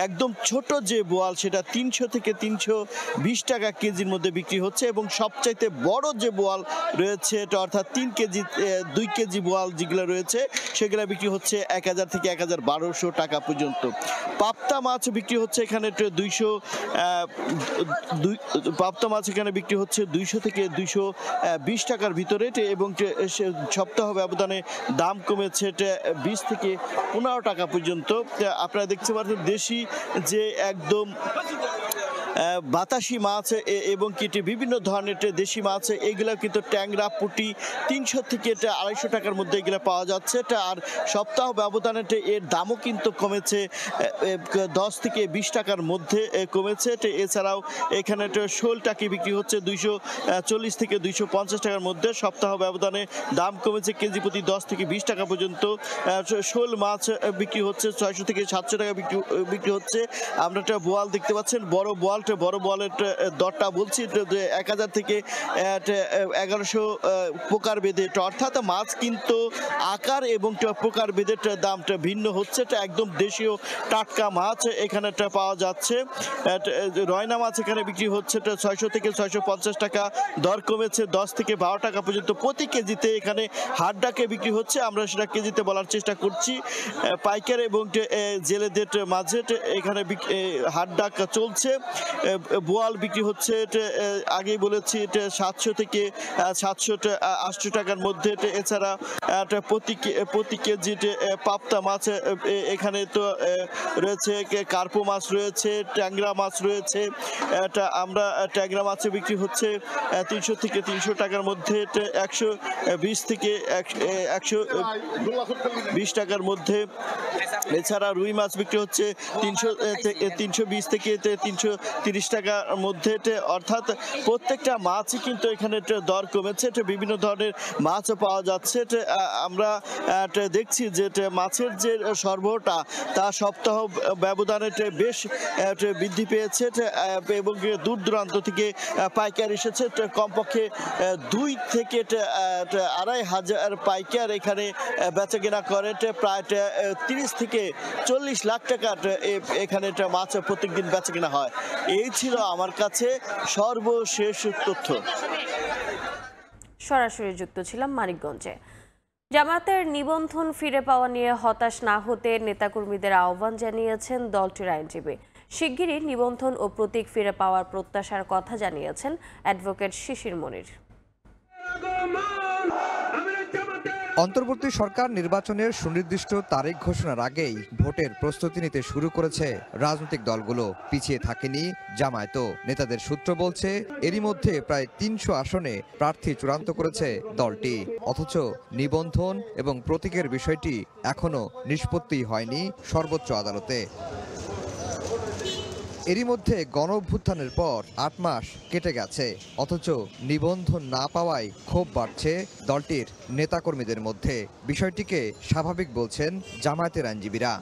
একদম ছোট যে বোয়াল সেটা 300 থেকে 320 টাকা কেজির মধ্যে বিক্রি হচ্ছে এবং সবচাইতে বড় যে বোয়াল রয়েছে অর্থাৎ 2 কেজি বোয়াল যেগুলো রয়েছে সেগুলো বিক্রি হচ্ছে 1000 থেকে 1200 টাকা পর্যন্ত। পাবদা মাছ বিক্রি হচ্ছে এখানে 200 পাবদা মাছ এখানে বিক্রি হচ্ছে 200 থেকে 220 টাকার ভিতরে এবং সপ্তাহ ব্যবধানে দাম কমেছে 20 থেকে 15 টাকা পর্যন্ত। আপনারা দেখতে পাচ্ছেন দেশি যে একদম বাতাসি মাছ এবং কিটি বিভিন্ন ধরনের দেশি মাছ এগুলো কিন্তু ট্যাংরা, পুঁটি 300 থেকে 250 টাকার মধ্যে এগুলো পাওয়া যাচ্ছে। আর সপ্তাহ ব্যবধানে এর দামও কিন্তু কমেছে 10 থেকে 20 টাকার মধ্যে কমেছে। এছাড়াও এখানে শোলটাকে বিক্রি হচ্ছে 240 থেকে 250 টাকার মধ্যে। সপ্তাহ ব্যবধানে দাম কমেছে কেজি প্রতি 10 থেকে 20 টাকা পর্যন্ত। শোল মাছ বিক্রি হচ্ছে 600 থেকে 700 টাকা বিক্রি হচ্ছে। আমরা একটা বোয়াল দেখতে পাচ্ছেন, বড় বোয়ালের দরটা বলছি 1000 থেকে 1100 প্রকার বেঁধে, অর্থাৎ মাছ কিন্তু আকার এবং প্রকার বেঁধে দামটা ভিন্ন হচ্ছে। একদম দেশীয় টাটকা মাছ এখানে পাওয়া যাচ্ছে। রয়না মাছ এখানে বিক্রি হচ্ছে 600 থেকে 650 টাকা, দর কমেছে 10 থেকে 12 টাকা পর্যন্ত প্রতি কেজিতে। এখানে হাট ডাকে বিক্রি হচ্ছে, আমরা সেটা কেজিতে বলার চেষ্টা করছি। পাইকার এবং জেলেদের মাঝে এখানে হাট ডাক চলছে। বোয়াল বিক্রি হচ্ছে আগেই বলেছি 700 থেকে 780 টাকার মধ্যে। এছাড়া প্রতি কেজি পাবদা মাছ এখানে তো রয়েছে, কার্পো মাছ রয়েছে, ট্যাংরা মাছ রয়েছে। আমরা ট্যাংরা মাছে বিক্রি হচ্ছে 300 থেকে 300 টাকার মধ্যে, 120 থেকে 120 টাকার মধ্যে। এছাড়া রুই মাছ বিক্রি হচ্ছে 320 থেকে 330 টাকার মধ্যে। অর্থাৎ প্রত্যেকটা মাছই কিন্তু এখানে দর কমেছে, বিভিন্ন ধরনের মাছ পাওয়া যাচ্ছে। আমরা দেখছি যে মাছের যে সরবরাহটা তা সপ্তাহ ব্যবধানে বেশ বৃদ্ধি পেয়েছে এবং দূর দূরান্ত থেকে পাইকার এসেছে। কমপক্ষে 2 থেকে 2500 পাইকার এখানে বেচা কেনা করে। প্রায় 30 থেকে 40 লাখ টাকা এখানে মাছ প্রত্যেকদিন বেচা কেনা হয়। এই ছিল আমার কাছে সর্বশেষ তথ্য। সরাসরি যুক্ত ছিলাম মানিকগঞ্জে। জামায়াতের নিবন্ধন ফিরে পাওয়া নিয়ে হতাশ না হতে নেতাকর্মীদের আহ্বান জানিয়েছেন দলটির আইনজীবী। শিগগিরই নিবন্ধন ও প্রতীক ফিরে পাওয়ার প্রত্যাশার কথা জানিয়েছেন অ্যাডভোকেট শিশির মনির। অন্তর্বর্তী সরকার নির্বাচনের সুনির্দিষ্ট তারিখ ঘোষণার আগেই ভোটের প্রস্তুতি নিতে শুরু করেছে রাজনৈতিক দলগুলো। পিছিয়ে থাকেনি জামায়াতও। নেতাদের সূত্র বলছে এরই মধ্যে প্রায় 300 আসনে প্রার্থী চূড়ান্ত করেছে দলটি, অথচ নিবন্ধন এবং প্রতীকের বিষয়টি এখনো নিষ্পত্তি হয়নি সর্বোচ্চ আদালতে। এরই মধ্যে গণঅভ্যুত্থানের পর 8 মাস কেটে গেছে, অথচ নিবন্ধন না পাওয়ায় ক্ষোভ বাড়ছে দলটির নেতাকর্মীদের মধ্যে। বিষয়টিকে স্বাভাবিক বলছেন জামায়াতের আইনজীবীরা।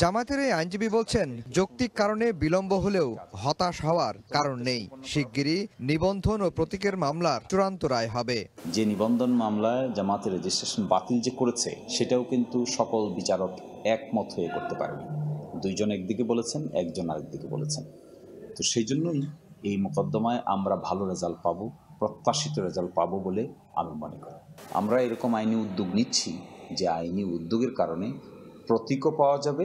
জামায়াতের এই আইনজীবী বলছেন যৌক্তিক কারণে বিলম্ব হলেও হতাশ হওয়ার কারণ নেই। শিগগিরই নিবন্ধন ও প্রতীকের মামলার চূড়ান্ত রায় হবে। যে নিবন্ধন মামলায় জামায়াতের রেজিস্ট্রেশন বাতিল যে করেছে সেটাও কিন্তু সকল বিচারক একমত হয়ে করতে পারেনি। 2 জন একদিকে বলেছেন, 1 জন আরেকদিকে বলেছেন। তো সেই জন্যই এই মোকদ্দমায় আমরা ভালো রেজাল্ট পাবো, প্রত্যাশিত রেজাল্ট পাবো বলে আমি মনে করি। আমরা এরকম আইনি উদ্যোগ নিচ্ছি যে আইনি উদ্যোগের কারণে প্রতীকও পাওয়া যাবে,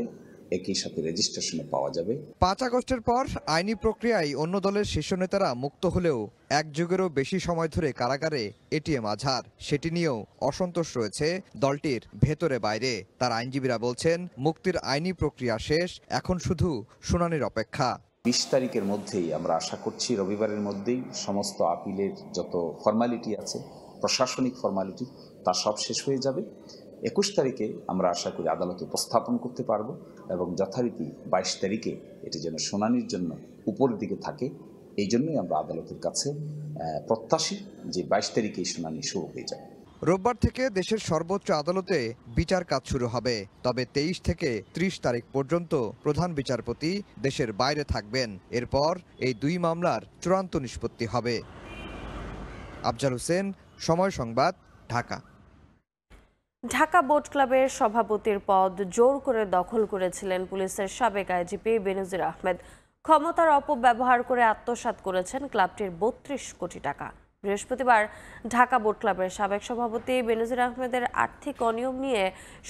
একই সাথে রেজিস্ট্রেশনে পাওয়া যাবে। 5 আগস্টের পর আইনি প্রক্রিয়ায় অন্য দলের শীর্ষ নেতারা মুক্ত হলেও 1 যুগেরও বেশি সময় ধরে কারাগারে এটিএম আজহার, সেটি নিয়েও অসন্তোষ রয়েছে দলটির ভেতরে বাইরে। তার আইনজীবীরা বলছেন মুক্তির আইনি প্রক্রিয়া শেষ, এখন শুধু শুনানির অপেক্ষা। 20 তারিখের মধ্যেই আমরা আশা করছি, রবিবারের মধ্যেই সমস্ত আপিলের যত ফর্মালিটি আছে প্রশাসনিক ফর্মালিটি তা সব শেষ হয়ে যাবে। 21 তারিখে আমরা আশা করি আদালতে উপস্থাপন করতে পারবো এবং যথারীতি 22 তারিখে এটি যেন শুনানির জন্য উপরের দিকে থাকে। এই জন্যই আমরা আদালতের কাছে প্রত্যাশী যে 22 তারিখে শুনানি শুরু হয়ে যাবে। রোববার থেকে দেশের সর্বোচ্চ আদালতে বিচার কাজ শুরু হবে। তবে 23 থেকে 30 তারিখ পর্যন্ত প্রধান বিচারপতি দেশের বাইরে থাকবেন। এরপর এই দুই মামলার চূড়ান্ত নিষ্পত্তি হবে। আফজাল হোসেন, সময় সংবাদ, ঢাকা। ঢাকা বোট ক্লাবের সভাপতির পদ জোর করে দখল করেছিলেন পুলিশের সাবেক আইজিপি বেনজির আহমেদ। ক্ষমতার অপব্যবহার করে আত্মসাৎ করেছেন ক্লাবটির 32 কোটি টাকা। বৃহস্পতিবার ঢাকা বোট ক্লাবের সাবেক সভাপতি বেনজির আহমেদের আর্থিক অনিয়ম নিয়ে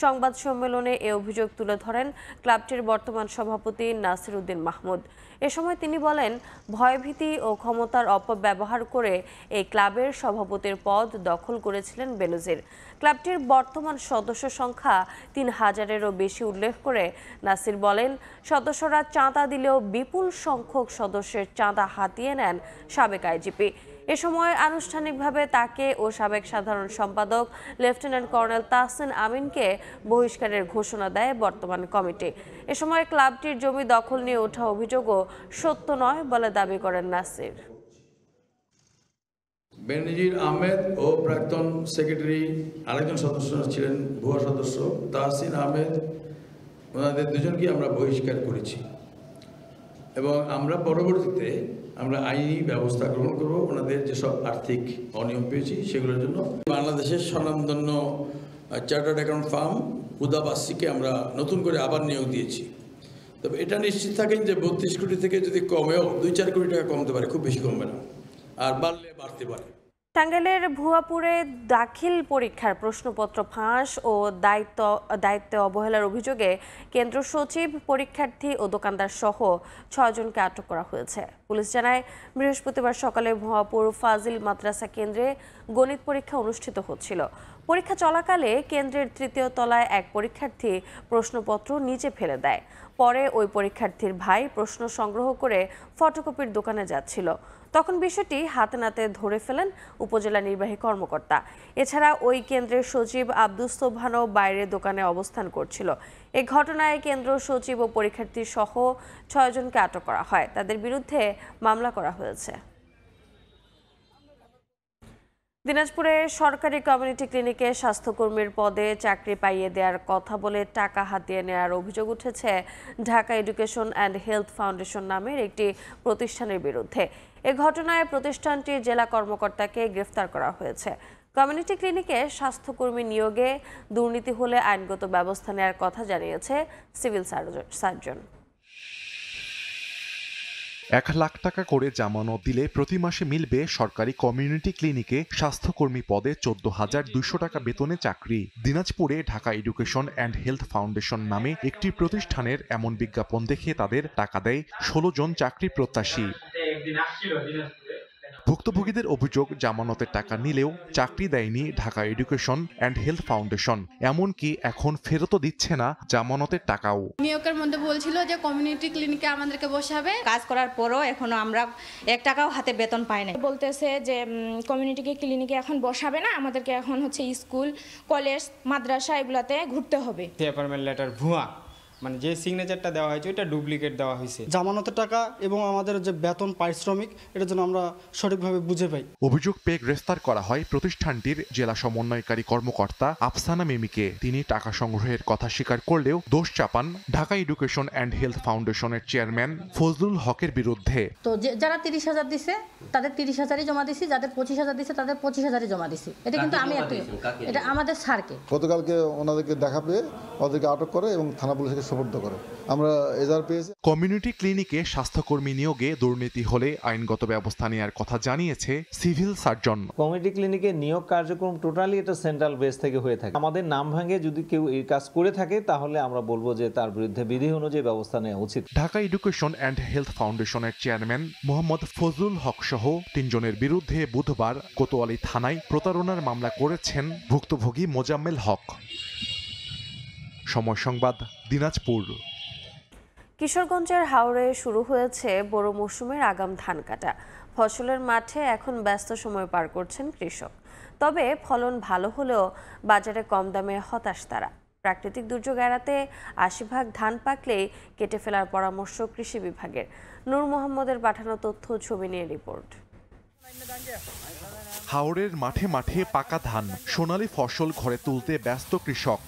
সংবাদ সম্মেলনে এ অভিযোগ তুলে ধরেন ক্লাবটির বর্তমান সভাপতি নাসির উদ্দিন মাহমুদ। এ সময় তিনি বলেন, ভয়ভীতি ও ক্ষমতার অপব্যবহার করে এই ক্লাবের সভাপতির পদ দখল করেছিলেন বেনজির। ক্লাবটির বর্তমান সদস্য সংখ্যা 3000-এরও বেশি উল্লেখ করে নাসির বলেন, সদস্যরা চাঁদা দিলেও বিপুল সংখ্যক সদস্যের চাঁদা হাতিয়ে নেন সাবেক আইজিপি। এ সময় আনুষ্ঠানিকভাবে তাকে ও সাবেক সাধারণ সম্পাদক লেফটেন্যান্ট কর্নেল তাহসিন আমিনকে বহিষ্কারের ঘোষণা দেয় বর্তমান কমিটি। এ সময় ক্লাবটির জমি দখল নিয়ে ওঠা অভিযোগও সত্য নয় বলে দাবি করেন নাসির। বেনজির আহমেদ ও প্রাক্তন সেক্রেটারি আরেকজন সদস্য ছিলেন ভুয়া সদস্য তাহসিন আহমেদ, ওনাদের দুজনকে আমরা বহিষ্কার করেছি এবং আমরা পরবর্তীতে আমরা আইনি ব্যবস্থা গ্রহণ করব। ওনাদের যেসব আর্থিক অনিয়ম পেয়েছি সেগুলোর জন্য বাংলাদেশের স্বনামধন্য চার্টার্ড অ্যাকাউন্ট ফার্ম হুদাবাসীকে আমরা নতুন করে আবার নিয়োগ দিয়েছি। তবে এটা নিশ্চিত থাকেন যে 32 কোটি থেকে যদি কমেও 2-4 কোটি টাকা কমতে পারে, খুব বেশি কমবে না, আর বাড়লে বাড়তে পারে। টাঙ্গাইলের ভুয়াপুরে দাখিল পরীক্ষার প্রশ্নপত্র ফাঁস ও দায়িত্বে অবহেলার অভিযোগে কেন্দ্র সচিব, পরীক্ষার্থী ও দোকানদার সহ 6 জনকে আটক করা হয়েছে। পুলিশ জানায়, বৃহস্পতিবার সকালে ভুয়াপুর ফাজিল মাদ্রাসা কেন্দ্রে গণিত পরীক্ষা অনুষ্ঠিত হচ্ছিল। পরীক্ষা চলাকালে কেন্দ্রের 3য় তলায় এক পরীক্ষার্থী প্রশ্নপত্র নিচে ফেলে দেয়। পরে ওই পরীক্ষার্থীর ভাই প্রশ্ন সংগ্রহ করে ফটোকপির দোকানে যাচ্ছিল। তখন বিষয়টি হাতে নাতে ধরে ফেলেন উপজেলা নির্বাহী কর্মকর্তা। এছাড়া ওই কেন্দ্রের সচিব আব্দুস সোবহানও বাইরে দোকানে অবস্থান করছিল। এই ঘটনায় কেন্দ্র সচিব ও পরীক্ষার্থী সহ 6 জনকে আটক করা হয়। তাদের বিরুদ্ধে মামলা করা হয়েছে। দিনাজপুরে সরকারি কমিউনিটি ক্লিনিকে স্বাস্থ্যকর্মীর পদে চাকরি পাইয়ে দেওয়ার কথা বলে টাকা হাতিয়ে নেওয়ার অভিযোগ উঠেছে Dhaka education and health foundation নামের একটি প্রতিষ্ঠানের বিরুদ্ধে। এ ঘটনায় প্রতিষ্ঠানটির জেলা কর্মকর্তাকে গ্রেফতার করা হয়েছে। কমিউনিটি ক্লিনিকে স্বাস্থ্যকর্মী নিয়োগে দুর্নীতি হলে আইনগত ব্যবস্থা নেওয়ার কথা জানিয়েছে সিভিল সার্জন। 1 লাখ টাকা করে জামানত দিলে প্রতি মাসে মিলবে সরকারি কমিউনিটি ক্লিনিকে স্বাস্থ্যকর্মী পদে 14,200 টাকা বেতনে চাকরি। দিনাজপুরে Dhaka education and health foundation নামে একটি প্রতিষ্ঠানের এমন বিজ্ঞাপন দেখে তাদের টাকা দেয় 16 জন চাকরি প্রত্যাশী। ভুক্তভোগীদের অভিযোগ, জামানতের টাকা নিলেও চাকরি দেয়নি Dhaka education and health foundation, এমনকি এখন ফেরতও দিচ্ছে না জামানতের টাকাও। নিয়োগের মধ্যে বলছিল যে কমিউনিটি ক্লিনিকে আমাদেরকে বসাবে, কাজ করার পরও এখনো আমরা 1 টাকাও হাতে বেতন পাই না। বলতেছে যে কমিউনিটি ক্লিনিকে এখন বসাবে না, আমাদেরকে এখন হচ্ছে স্কুল, কলেজ, মাদ্রাসা এগুলাতে ঘুরতে হবে। অ্যাপয়েন্টমেন্ট লেটার ভুয়া, মানে যে সিগনেচারটা দেওয়া হয়েছে ওইটা ডুপ্লিকেট দেওয়া হয়েছে। জামানতের টাকা এবং আমাদের যে বেতন পারিশ্রমিক, এটার জন্য আমরা সঠিকভাবে বুঝে পাই। অভিযোগ পেয়ে গ্রেফতার করা হয় প্রতিষ্ঠানটির জেলা সমন্বয়কারী কর্মকর্তা আফসানা মিমিকে। তিনি টাকা সংগ্রহের কথা স্বীকার করলেও দোষ চাপান ঢাকা এডুকেশন অ্যান্ড হেলথ ফাউন্ডেশনের চেয়ারম্যান ফজলুল হকের বিরুদ্ধে। তো যারা 30,000 দিছে তাদের 30,000ই জমা দিছি, যাদের 25,000 দিছে তাদের 25,000ই জমা দিছি। এটা কিন্তু আমি এটা আমাদের স্যারকে গতকালকে ওনাদেরকে দেখা পেয়ে ওদেরকে আটক করে এবং থানা পুলিশকে সুপর্দ করে। আমরা এজাহার পেয়েছি। কমিউনিটি ক্লিনিকে স্বাস্থ্যকর্মী নিয়োগে দুর্নীতি হলে আইনগত ব্যবস্থা নেওয়ার কথা জানিয়েছে সিভিল সার্জন। কমিউনিটি ক্লিনিকে নিয়োগ কার্যক্রম টোটালি এটা সেন্ট্রাল বেস থেকে হয়ে থাকে। আমাদের নাম ভাঙে যদি কেউ এই কাজ করে থাকে তাহলে আমরা বলবো যে তার বিরুদ্ধে বিধি অনুযায়ী ব্যবস্থা নেওয়া উচিত। ঢাকা এডুকেশন অ্যান্ড হেলথ ফাউন্ডেশনের চেয়ারম্যান মোহাম্মদ ফজলুল হক সহ 3 জনের বিরুদ্ধে বুধবার কোতোয়ালি থানায় প্রতারণার মামলা করেছেন ভুক্তভোগী মোজাম্মেল হক। সময় সংবাদ, দিনাজপুর। কিশোরগঞ্জের হাওরে শুরু হয়েছে বড় মৌসুমের আগাম ধান কাটা। ফসলের মাঠে এখন ব্যস্ত সময় পার করছেন কৃষক। তবে ফলন ভালো হলেও বাজারে কম দামে হতাশ তারা। প্রাকৃতিক দুর্যোগ এড়াতে ৮০ ভাগ ধান পাকলেই কেটে ফেলার পরামর্শ কৃষি বিভাগের। নূর মোহাম্মদের পাঠানো তথ্য ছবি নিয়ে রিপোর্ট। হাওরের মাঠে মাঠে পাকা ধান, সোনালী ফসল ঘরে তুলতে ব্যস্ত কৃষক।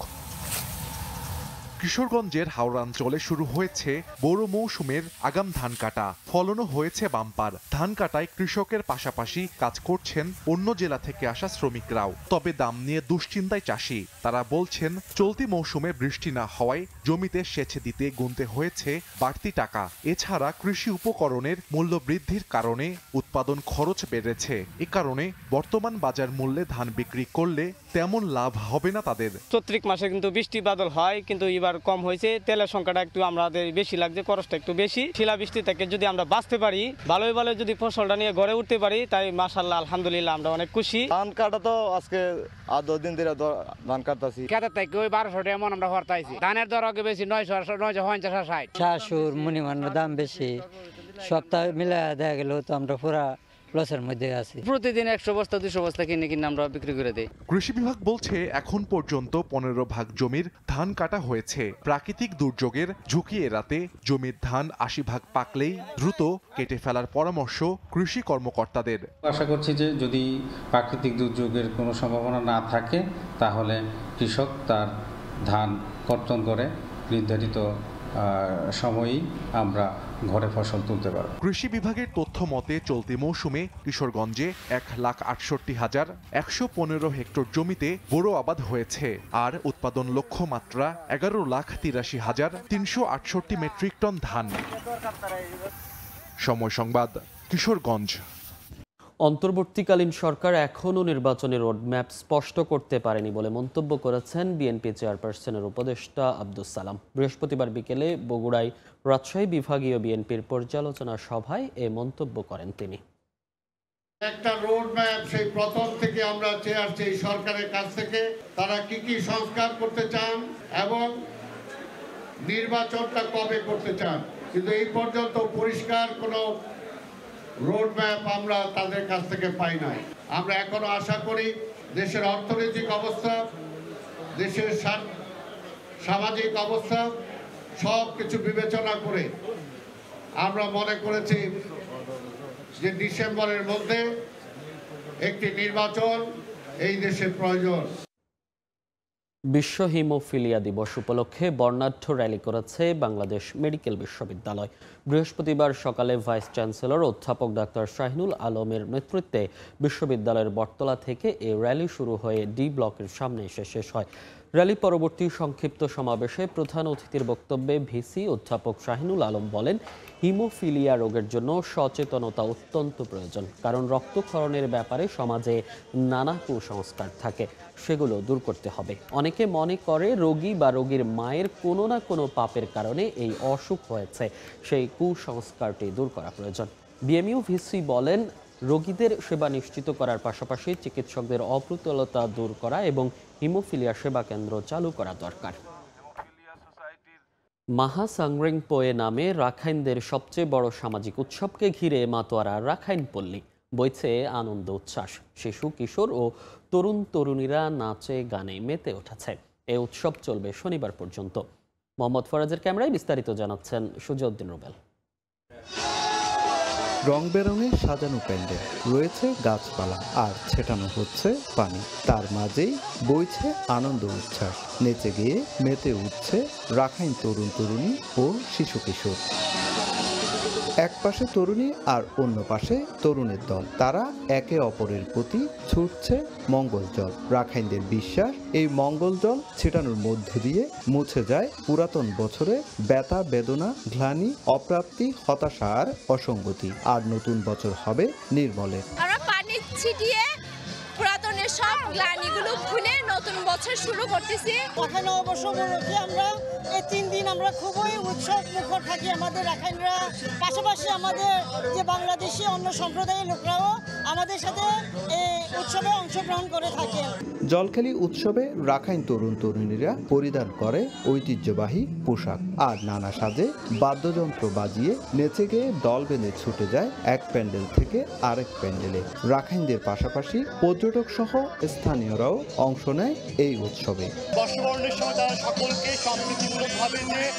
কিশোরগঞ্জের হাওড়াঞ্চলে শুরু হয়েছে বোরো মৌসুমের আগাম ধান কাটা। ফলনও হয়েছে বাম্পার। ধান কাটায় কৃষকের পাশাপাশি কাজ করছেন অন্য জেলা থেকে আসা শ্রমিকরাও। তবে দাম নিয়ে দুশ্চিন্তায় চাষি। তারা বলছেন চলতি মৌসুমে বৃষ্টি না হওয়ায় জমিতে সেচ দিতে গুনতে হয়েছে বাড়তি টাকা। এছাড়া কৃষি উপকরণের মূল্য বৃদ্ধির কারণে উৎপাদন খরচ বেড়েছে। এ কারণে বর্তমান বাজার মূল্যে ধান বিক্রি করলে তেমন লাভ হবে না তাদের। চৈত্রিক মাসে কিন্তু বৃষ্টি বাদল হয়, কিন্তু এবার কম হয়েছে। তেলের সংখ্যাটা একটু আমাদের বেশি লাগছে, খরচটা একটু বেশি। শিলা বৃষ্টি থেকে যদি আমরা বাঁচতে পারি, ভালোই ভালো যদি ফসলটা নিয়ে ঘরে উঠতে পারি, তাই মাশাআল্লাহ আলহামদুলিল্লাহ আমরা অনেক খুশি। ধান কাটা তো আজকে আর 10 দিন ধরে ধান কাটতেছি। খেতে থেকে ওই 1200 টাকা মন আমরা হরতাইছি। ধানের দর আগে বেশি 950 60। শাশুর মুনিমানের দাম বেশি, সপ্তাহে মিলে দেখা গেল তো আমরা পুরা লসের মধ্যে আছি। প্রতিদিন 100 বস্তা 200 বস্তা কিনে আমরা বিক্রি করে দেই। কৃষি বিভাগ বলছে এখন পর্যন্ত 15 ভাগ জমির ধান কাটা হয়েছে। প্রাকৃতিক দুর্যোগের ঝুঁকি এড়াতে জমির ধান 80 ভাগ পাকলেই দ্রুত কেটে ফেলার পরামর্শ কৃষি কর্মকর্তাদের। আশা করছি যে যদি প্রাকৃতিক দুর্যোগের কোনো সম্ভাবনা না থাকে তাহলে কৃষক তার ধান কর্তন করে নির্ধারিত সময়ই আমরা ঘরে ফসল তুলতে পারব। কৃষি বিভাগের তথ্য মতে চলতি মৌসুমে কিশোরগঞ্জে 1,68,115 হেক্টর জমিতে বোরো আবাদ হয়েছে। আর উৎপাদন লক্ষ্যমাত্রা 11,83,368 মেট্রিক টন ধান। সময় সংবাদ, কিশোরগঞ্জ। অন্তর্বর্তীকালীন সরকার এখনও নির্বাচনের রোডম্যাপ স্পষ্ট করতে পারেনি বলে মন্তব্য করেছেন বিএনপি চেয়ারপারসনের উপদেষ্টা আব্দুস সালাম। বৃহস্পতিবার বিকেলে বগুড়ায় রাজশাহী বিভাগীয় বিএনপির পর্যালোচনা সভায় এ মন্তব্য করেন তিনি। একটা রোডম্যাপ সেই প্রথম থেকে আমরা চেয়ে আসছি এই সরকারের কাছ থেকে, তারা কি কি সংস্কার করতে চান এবং নির্বাচনটা কবে করতে চান, কিন্তু এই পর্যন্ত পরিষ্কার কোনো রোডম্যাপ আমরা তাদের কাছ থেকে পাই নাই। আমরা এখনো আশা করি দেশের অর্থনৈতিক অবস্থা, দেশের সামাজিক অবস্থা সব কিছু বিবেচনা করে আমরা মনে করেছি যে ডিসেম্বরের মধ্যে একটি নির্বাচন এই দেশের প্রয়োজন। বিশ্ব হিমোফিলিয়া দিবস উপলক্ষে বর্ণাঢ্য র্যালি করেছে বাংলাদেশ মেডিকেল বিশ্ববিদ্যালয়। বৃহস্পতিবার সকালে ভাইস চ্যান্সেলর অধ্যাপক ডাক্তার শাহিনুল আলমের নেতৃত্বে বিশ্ববিদ্যালয়ের বটতলা থেকে এই র্যালি শুরু হয়ে ডি ব্লকের সামনে এসে শেষ হয়। র্যালি পরবর্তী সংক্ষিপ্ত সমাবেশে প্রধান অতিথির বক্তব্যে ভিসি অধ্যাপক শাহিনুল আলম বলেন, হিমোফিলিয়া রোগের জন্য সচেতনতা অত্যন্ত প্রয়োজন। কারণ রক্তক্ষরণের ব্যাপারে সমাজে নানা কুসংস্কার থাকে, সেগুলো দূর করতে হবে। অনেকে মনে করে রোগী বা রোগীর মায়ের কোনো না কোনো পাপের কারণে এই অসুখ হয়েছে, সেই কুসংস্কারটি দূর করা প্রয়োজন। বিএমইউ ভিসি বলেন, রোগীদের সেবা নিশ্চিত করার পাশাপাশি চিকিৎসকদের অপ্রতুলতা দূর করা এবং হিমোফিলিয়া সেবা কেন্দ্র চালু করা দরকার। মাহা সাংরিংপোয়ে নামে রাখাইনদের সবচেয়ে বড় সামাজিক উৎসবকে ঘিরে মাতোয়ারা রাখাইন পল্লী। বইছে আনন্দ উচ্ছ্বাস। শিশু, কিশোর ও তরুণ তরুণীরা নাচে গানে মেতে উঠেছে। এই উৎসব চলবে শনিবার পর্যন্ত। মোহাম্মদ ফরাজের ক্যামেরায় বিস্তারিত জানাচ্ছেন সুজাউদ্দিন রুবেল। রং বেরঙে সাজানো প্যান্ডেল, রয়েছে গাছপালা আর ছেটানো হচ্ছে পানি। তার মাঝেই বইছে আনন্দ উচ্ছ্বাস। নেচে গিয়ে মেতে উঠছে রাখাইন তরুণ তরুণী ও শিশু কিশোর। এক পাশে তরুণী আর অন্য পাশে তরুণের দল। তারা একে অপরের প্রতি ছুটছে মঙ্গল জল। রাখাইনদের বিশ্বাস, এই মঙ্গল জল ছিটানোর মধ্য দিয়ে মুছে যায় পুরাতন বছরে ব্যথা, বেদনা, গ্লানি, অপ্রাপ্তি, হতাশা আর অসঙ্গতি। আর নতুন বছর হবে নির্মলে। আমরা পানি ছিটিয়ে পুরাতনের সব গ্লানিগুলো ভুলে নতুন বছর শুরু করতেছি। রাখাইন নববর্ষ উপলক্ষে আমরা এই 3 দিন আমরা খুবই উৎসব মুখর থাকি। আমাদের রাখাইনরা পাশাপাশি আমাদের যে বাংলাদেশি অন্য সম্প্রদায়ের লোকরাও আমাদের সাথে এই উৎসবে অংশগ্রহণ করে থাকেন। জলখালি উৎসবে রাখাইন তরুণ তরুণীরা পরিধান করে ঐতিহ্যবাহী পোশাক আর নানা সাজে বাদ্যযন্ত্র বাজিয়ে নেচে গেয়ে দল বেঁধে ছুটে যায় এক প্যান্ডেল থেকে আরেক প্যান্ডেলে। রাখাইনদের পাশাপাশি পর্যটক সহ স্থানীয়রাও অংশ নেয় এই উৎসবে। বর্ষবরণের সময় তারা সকলকে সম্প্রীতিমূলকভাবে নিয়ে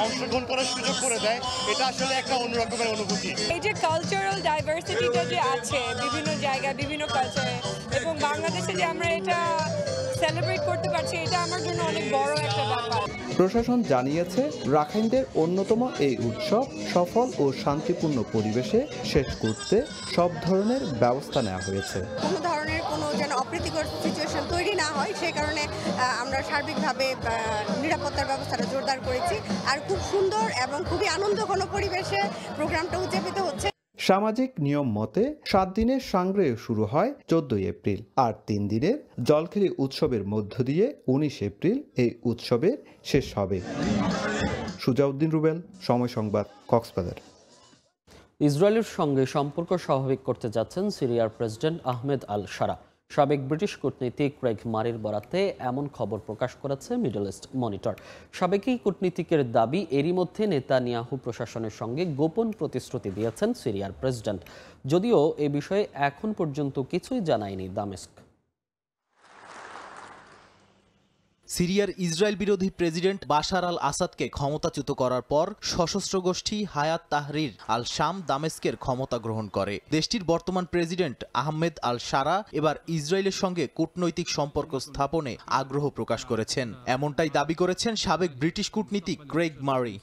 অংশগ্রহণ করার সুযোগ করে দেয়, এটা আসলে একটা অন্যরকমের অনুভূতি। এই যে কালচারাল ডাইভার্সিটিটা যে আছে বিভিন্ন জায়গায় বিভিন্ন কালচারে, এবং বাংলাদেশে যে আমরা এটা সেলিব্রেট করতে পারছি, এটা আমার জন্য অনেক বড় একটা ব্যাপার। প্রশাসন জানিয়েছে রাখাইনদের অন্যতম এই উৎসব সফল ও শান্তিপূর্ণ পরিবেশে শেষ করতে সব ধরনের ব্যবস্থা নেওয়া হয়েছে। কোনো ধরনের কোনো যেন অপ্রীতিকর সিচুয়েশন তৈরি না হয় সেই কারণে আমরা সার্বিকভাবে নিরাপত্তার ব্যবস্থাটা জোরদার করেছি। আর খুব সুন্দর এবং খুবই আনন্দঘন পরিবেশে প্রোগ্রামটা উদযাপিত হচ্ছে। সামাজিক নিয়ম মতে 7 দিনের সাংগ্রেয় শুরু হয় 14 এপ্রিল আর 3 দিনের জলখালি উৎসবের মধ্য দিয়ে 19 এপ্রিল এই উৎসবের শেষ হবে। সুজাউদ্দিন রুবেল, সময় সংবাদ, কক্সবাজার। ইসরায়েলের সঙ্গে সম্পর্ক স্বাভাবিক করতে যাচ্ছেন সিরিয়ার প্রেসিডেন্ট আহমেদ আল শারা। সাবেক ব্রিটিশ কূটনীতিক ক্রেগ মারির বরাতে এমন খবর প্রকাশ করেছে মিডল ইস্ট মনিটর। সাবেক এই কূটনীতিকের দাবি, এরই মধ্যে নেতানিয়াহু প্রশাসনের সঙ্গে গোপন প্রতিশ্রুতি দিয়েছেন সিরিয়ার প্রেসিডেন্ট, যদিও এ বিষয়ে এখন পর্যন্ত কিছুই জানায়নি দামেস্ক। সিরিয়ার ইসরায়েল বিরোধী প্রেসিডেন্ট বাশার আল আসাদকে ক্ষমতাচ্যুত করার পর সশস্ত্র গোষ্ঠী হায়াত তাহরির আল শাম দামেস্কের ক্ষমতা গ্রহণ করে। দেশটির বর্তমান প্রেসিডেন্ট আহমেদ আল শারা এবার ইসরায়েলের সঙ্গে কূটনৈতিক সম্পর্ক স্থাপনে আগ্রহ প্রকাশ করেছেন, এমনটাই দাবি করেছেন সাবেক ব্রিটিশ কূটনীতিক ক্রেগ মারি।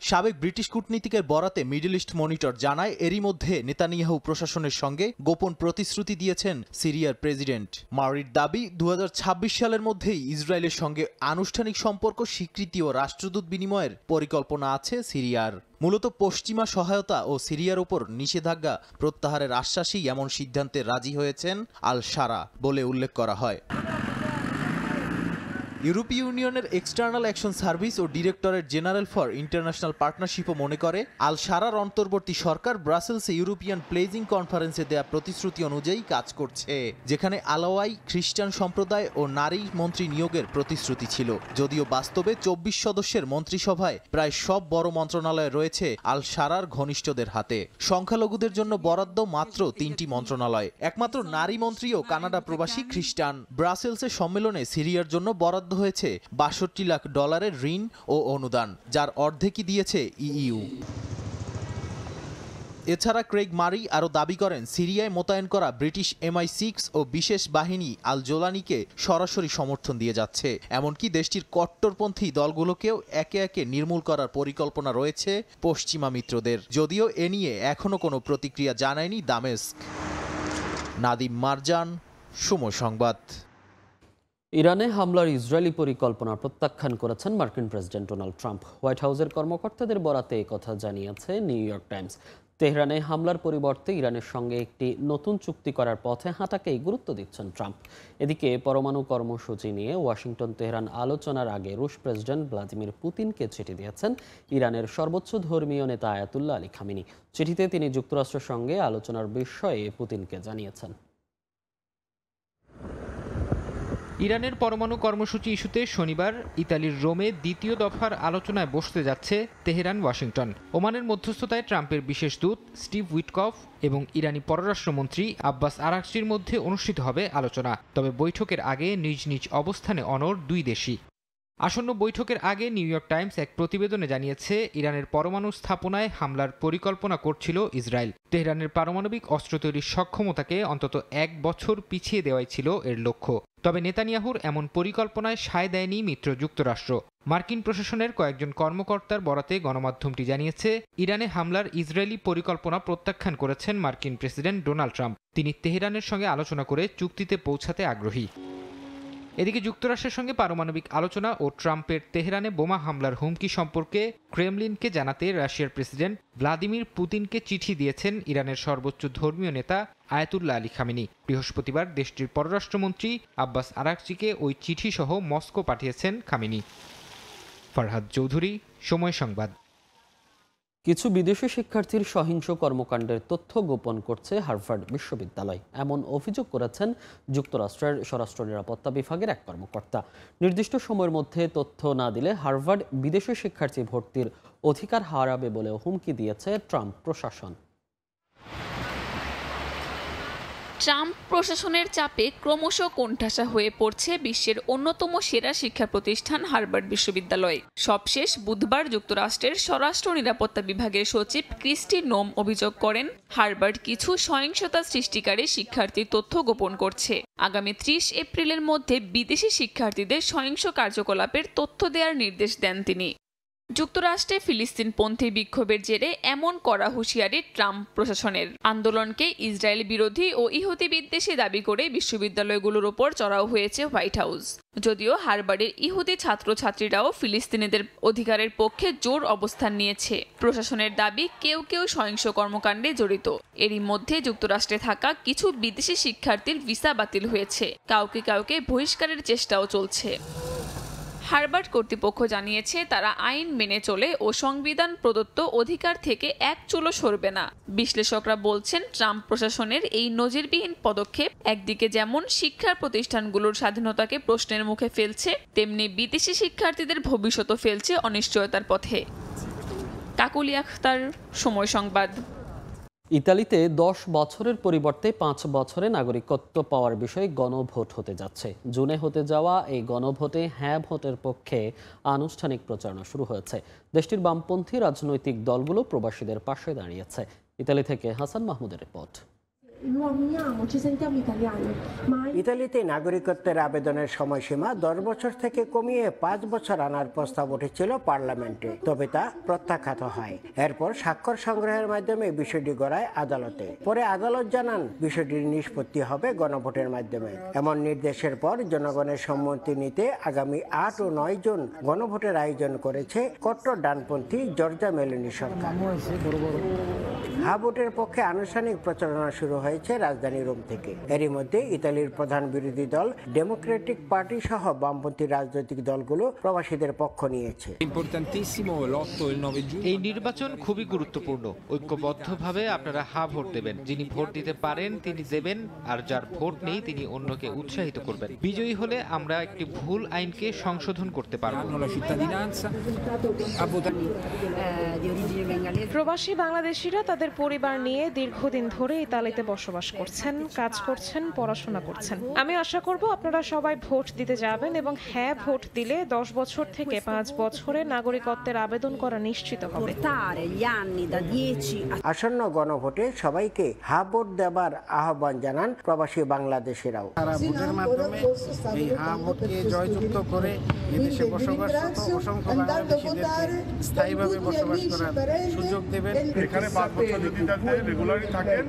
সাবেক ব্রিটিশ কূটনীতিকের বরাতে মিডল ইস্ট মনিটর জানায়, এরই মধ্যে নেতানিয়াহু প্রশাসনের সঙ্গে গোপন প্রতিশ্রুতি দিয়েছেন সিরিয়ার প্রেসিডেন্ট। মারির দাবি, 2026 সালের মধ্যেই ইসরায়েলের সঙ্গে আনুষ্ঠানিক সম্পর্ক স্বীকৃতি ও রাষ্ট্রদূত বিনিময়ের পরিকল্পনা আছে সিরিয়ার। মূলত পশ্চিমা সহায়তা ও সিরিয়ার উপর নিষেধাজ্ঞা প্রত্যাহারের আশ্বাসেই এমন সিদ্ধান্তে রাজি হয়েছেন আল শারা বলে উল্লেখ করা হয়। ইউরোপীয় ইউনিয়নের এক্সটার্নাল অ্যাকশন সার্ভিস ও ডিরেক্টরেট জেনারেল ফর ইন্টারন্যাশনাল পার্টনারশিপও মনে করে, আল শারার অন্তর্বর্তী সরকার ব্রাসেলসে ইউরোপিয়ান প্লেজিং কনফারেন্সে দেয়া প্রতিশ্রুতি অনুযায়ী কাজ করছে, যেখানে আলাওয়াই, খ্রিস্টান সম্প্রদায় ও নারী মন্ত্রী নিয়োগের প্রতিশ্রুতি ছিল। যদিও বাস্তবে 24 সদস্যের মন্ত্রিসভায় প্রায় সব বড় মন্ত্রণালয় রয়েছে আল শারার ঘনিষ্ঠদের হাতে। সংখ্যালঘুদের জন্য বরাদ্দ মাত্র 3টি মন্ত্রণালয়, একমাত্র নারী মন্ত্রীও কানাডা প্রবাসী খ্রিস্টান। ব্রাসেলসের সম্মেলনে সিরিয়ার জন্য বরাদ্দ হয়েছে $62 লাখ ঋণ ও অনুদান, যার অর্ধেকই দিয়েছে ইইউ। এছাড়া ক্রেগ মারি আরও দাবি করেন, সিরিয়ায় মোতায়েন করা ব্রিটিশ MI6 ও বিশেষ বাহিনী আল জোলানিকে সরাসরি সমর্থন দিয়ে যাচ্ছে, এমনকি দেশটির কট্টরপন্থী দলগুলোকেও একে একে নির্মূল করার পরিকল্পনা রয়েছে পশ্চিমা মিত্রদের, যদিও এ নিয়ে এখনও কোনো প্রতিক্রিয়া জানায়নি দামেস্ক। নাদিম মারজান, সময় সংবাদ। ইরানে হামলার ইসরায়েলি পরিকল্পনা প্রত্যাখ্যান করেছেন মার্কিন প্রেসিডেন্ট ডোনাল্ড ট্রাম্প। হোয়াইট হাউসের কর্মকর্তাদের বরাতে কথা জানিয়েছে নিউ ইয়র্ক টাইমস। তেহরানে হামলার পরিবর্তে ইরানের সঙ্গে একটি নতুন চুক্তি করার পথে হাঁটাকেই গুরুত্ব দিচ্ছেন ট্রাম্প। এদিকে পরমাণু কর্মসূচি নিয়ে ওয়াশিংটন তেহরান আলোচনার আগে রুশ প্রেসিডেন্ট ভ্লাদিমির পুতিনকে চিঠি দিয়েছেন ইরানের সর্বোচ্চ ধর্মীয় নেতা আয়াতুল্লাহ আলী খামেনি। চিঠিতে তিনি যুক্তরাষ্ট্রের সঙ্গে আলোচনার বিষয়ে পুতিনকে জানিয়েছেন, ইরানের পরমাণু কর্মসূচি ইস্যুতে শনিবার ইতালির রোমে দ্বিতীয় দফার আলোচনায় বসতে যাচ্ছে তেহরান ওয়াশিংটন। ওমানের মধ্যস্থতায় ট্রাম্পের বিশেষ দূত স্টিভ উইটকফ এবং ইরানি পররাষ্ট্রমন্ত্রী আব্বাস আরাকচির মধ্যে অনুষ্ঠিত হবে আলোচনা। তবে বৈঠকের আগে নিজ নিজ অবস্থানে অনড় দুই দেশই। আসন্ন বৈঠকের আগে নিউ ইয়র্ক টাইমস এক প্রতিবেদনে জানিয়েছে, ইরানের পরমাণু স্থাপনায় হামলার পরিকল্পনা করছিল ইসরায়েল। তেহরানের পারমাণবিক অস্ত্র তৈরির সক্ষমতাকে অন্তত 1 বছর পিছিয়ে দেওয়াই ছিল এর লক্ষ্য। তবে নেতানিয়াহুর এমন পরিকল্পনায় সায় দেয়নি মিত্র যুক্তরাষ্ট্র। মার্কিন প্রশাসনের কয়েকজন কর্মকর্তার বরাতে গণমাধ্যমটি জানিয়েছে, ইরানে হামলার ইসরায়েলি পরিকল্পনা প্রত্যাখ্যান করেছেন মার্কিন প্রেসিডেন্ট ডোনাল্ড ট্রাম্প। তিনি তেহরানের সঙ্গে আলোচনা করে চুক্তিতে পৌঁছাতে আগ্রহী। এদিকে যুক্তরাষ্ট্রের সঙ্গে পারমাণবিক আলোচনা ও ট্রাম্পের তেহরানে বোমা হামলার হুমকি সম্পর্কে ক্রেমলিনকে জানাতে রাশিয়ার প্রেসিডেন্ট ভ্লাদিমির পুতিনকে চিঠি দিয়েছেন ইরানের সর্বোচ্চ ধর্মীয় নেতা আয়াতুল্লাহ আলী খামেনি। বৃহস্পতিবার দেশটির পররাষ্ট্রমন্ত্রী আব্বাস আরাকচিকে ওই চিঠি সহ মস্কো পাঠিয়েছেন খামেনি। ফরহাদ চৌধুরী, সময় সংবাদ। কিছু বিদেশি শিক্ষার্থীর সহিংস কর্মকাণ্ডের তথ্য গোপন করছে হার্ভার্ড বিশ্ববিদ্যালয়, এমন অভিযোগ করেছেন যুক্তরাষ্ট্রের স্বরাষ্ট্র নিরাপত্তা বিভাগের এক কর্মকর্তা। নির্দিষ্ট সময়ের মধ্যে তথ্য না দিলে হার্ভার্ড বিদেশি শিক্ষার্থী ভর্তির অধিকার হারাবে বলেও হুমকি দিয়েছে ট্রাম্প প্রশাসন। ট্রাম্প প্রশাসনের চাপে ক্রমশ কোণঠাসা হয়ে পড়ছে বিশ্বের অন্যতম সেরা শিক্ষা প্রতিষ্ঠান হার্ভার্ড বিশ্ববিদ্যালয়। সবশেষ বুধবার যুক্তরাষ্ট্রের স্বরাষ্ট্র নিরাপত্তা বিভাগের সচিব ক্রিস্টি নোম অভিযোগ করেন, হার্ভার্ড কিছু সহিংসতা সৃষ্টিকারী শিক্ষার্থীর তথ্য গোপন করছে। আগামী 30 এপ্রিলের মধ্যে বিদেশি শিক্ষার্থীদের সহিংস কার্যকলাপের তথ্য দেওয়ার নির্দেশ দেন তিনি। যুক্তরাষ্ট্রে ফিলিস্তিনপন্থী বিক্ষোভের জেরে এমন কড়া হুঁশিয়ারি ট্রাম্প প্রশাসনের। আন্দোলনকে ইসরায়েল বিরোধী ও ইহুদি বিদ্বেষী দাবি করে বিশ্ববিদ্যালয়গুলোর ওপর চড়াও হয়েছে হোয়াইট হাউস। যদিও হার্ভার্ডের ইহুদি ছাত্রছাত্রীরাও ফিলিস্তিনিদের অধিকারের পক্ষে জোর অবস্থান নিয়েছে। প্রশাসনের দাবি, কেউ কেউ সহিংস কর্মকাণ্ডে জড়িত। এরই মধ্যে যুক্তরাষ্ট্রে থাকা কিছু বিদেশি শিক্ষার্থীর ভিসা বাতিল হয়েছে, কাউকে কাউকে বহিষ্কারের চেষ্টাও চলছে। হার্ভার্ড কর্তৃপক্ষ জানিয়েছে, তারা আইন মেনে চলে ও সংবিধান প্রদত্ত অধিকার থেকে এক চুলও সরবে না। বিশ্লেষকরা বলছেন, ট্রাম্প প্রশাসনের এই নজিরবিহীন পদক্ষেপ একদিকে যেমন শিক্ষা প্রতিষ্ঠানগুলোর স্বাধীনতাকে প্রশ্নের মুখে ফেলছে, তেমনি বিদেশি শিক্ষার্থীদের ভবিষ্যৎও ফেলছে অনিশ্চয়তার পথে। কাকুলি আখতার, সময় সংবাদ। ইতালিতে 10 বছরের পরিবর্তে 5 বছরে নাগরিকত্ব পাওয়ার বিষয়ে গণভোট হতে যাচ্ছে। জুনে হতে যাওয়া এই গণভোটে হ্যাঁ ভোটের পক্ষে আনুষ্ঠানিক প্রচারণা শুরু হয়েছে। দেশটির বামপন্থী রাজনৈতিক দলগুলো প্রবাসীদের পাশে দাঁড়িয়েছে। ইতালি থেকে হাসান মাহমুদের রিপোর্ট। ইতালিতে নাগরিকত্বের আবেদনের সময়সীমা 10 বছর থেকে কমিয়ে 5 বছর আনার প্রস্তাব উঠেছিল পার্লামেন্টে, তবে তা প্রত্যাখ্যাত হয়। এরপর স্বাক্ষর সংগ্রহের মাধ্যমে বিষয়টি গড়ায় আদালতে। পরে আদালত জানান, বিষয়টির নিষ্পত্তি হবে গণভোটের মাধ্যমে। এমন নির্দেশের পর জনগণের সম্মতি নিতে আগামী 8 ও 9 জুন গণভোটের আয়োজন করেছে কট্টর ডানপন্থী জর্জা মেলোনি সরকার। হ্যাঁ ভোটের পক্ষে আনুষ্ঠানিক প্রচারণা শুরু হয়েছে রাজধানী রোম থেকে। এরই মধ্যে ইতালির প্রধান বিরোধী দল ডেমোক্রেটিক পার্টি সহ বামপন্থী রাজনৈতিক দলগুলো প্রবাসীদের পক্ষ নিয়েছে। এই নির্বাচন খুবই গুরুত্বপূর্ণ। ঐক্যবদ্ধভাবে আপনারা হ্যাঁ ভোট দেবেন। যিনি ভোট দিতে পারেন তিনি দেবেন, আর যার ভোট নেই তিনি অন্যকে উৎসাহিত করবেন। বিজয়ী হলে আমরা একটি ভুল আইনকে সংশোধন করতে পারব। প্রবাসী বাংলাদেশিরা তাদের পরিবার নিয়ে দীর্ঘদিন ধরে ইতালিতে বসবাস করছেন, কাজ করছেন, পড়াশোনা করছেন। আমি আশা করব আপনারা সবাই ভোট দিতে যাবেন এবং হ্যাঁ ভোট দিলে 10 বছর থেকে 5 বছরে নাগরিকত্বের আবেদন করা নিশ্চিত হবে। আসন্ন গণভোটে সবাইকে হ্যাঁ ভোট দেবার আহ্বান জানান প্রবাসী বাংলাদেশিরাও। তারা ভোটের মাধ্যমে এই হ্যাঁ ভোটকে জয়যুক্ত করে এদেশে বসবাসরত অসংখ্য বাংলাদেশিদেরকে স্থায়ীভাবে বসবাস করার সুযোগ দেবেন। এখানে 5 বছর যদি রেগুলারই থাকেন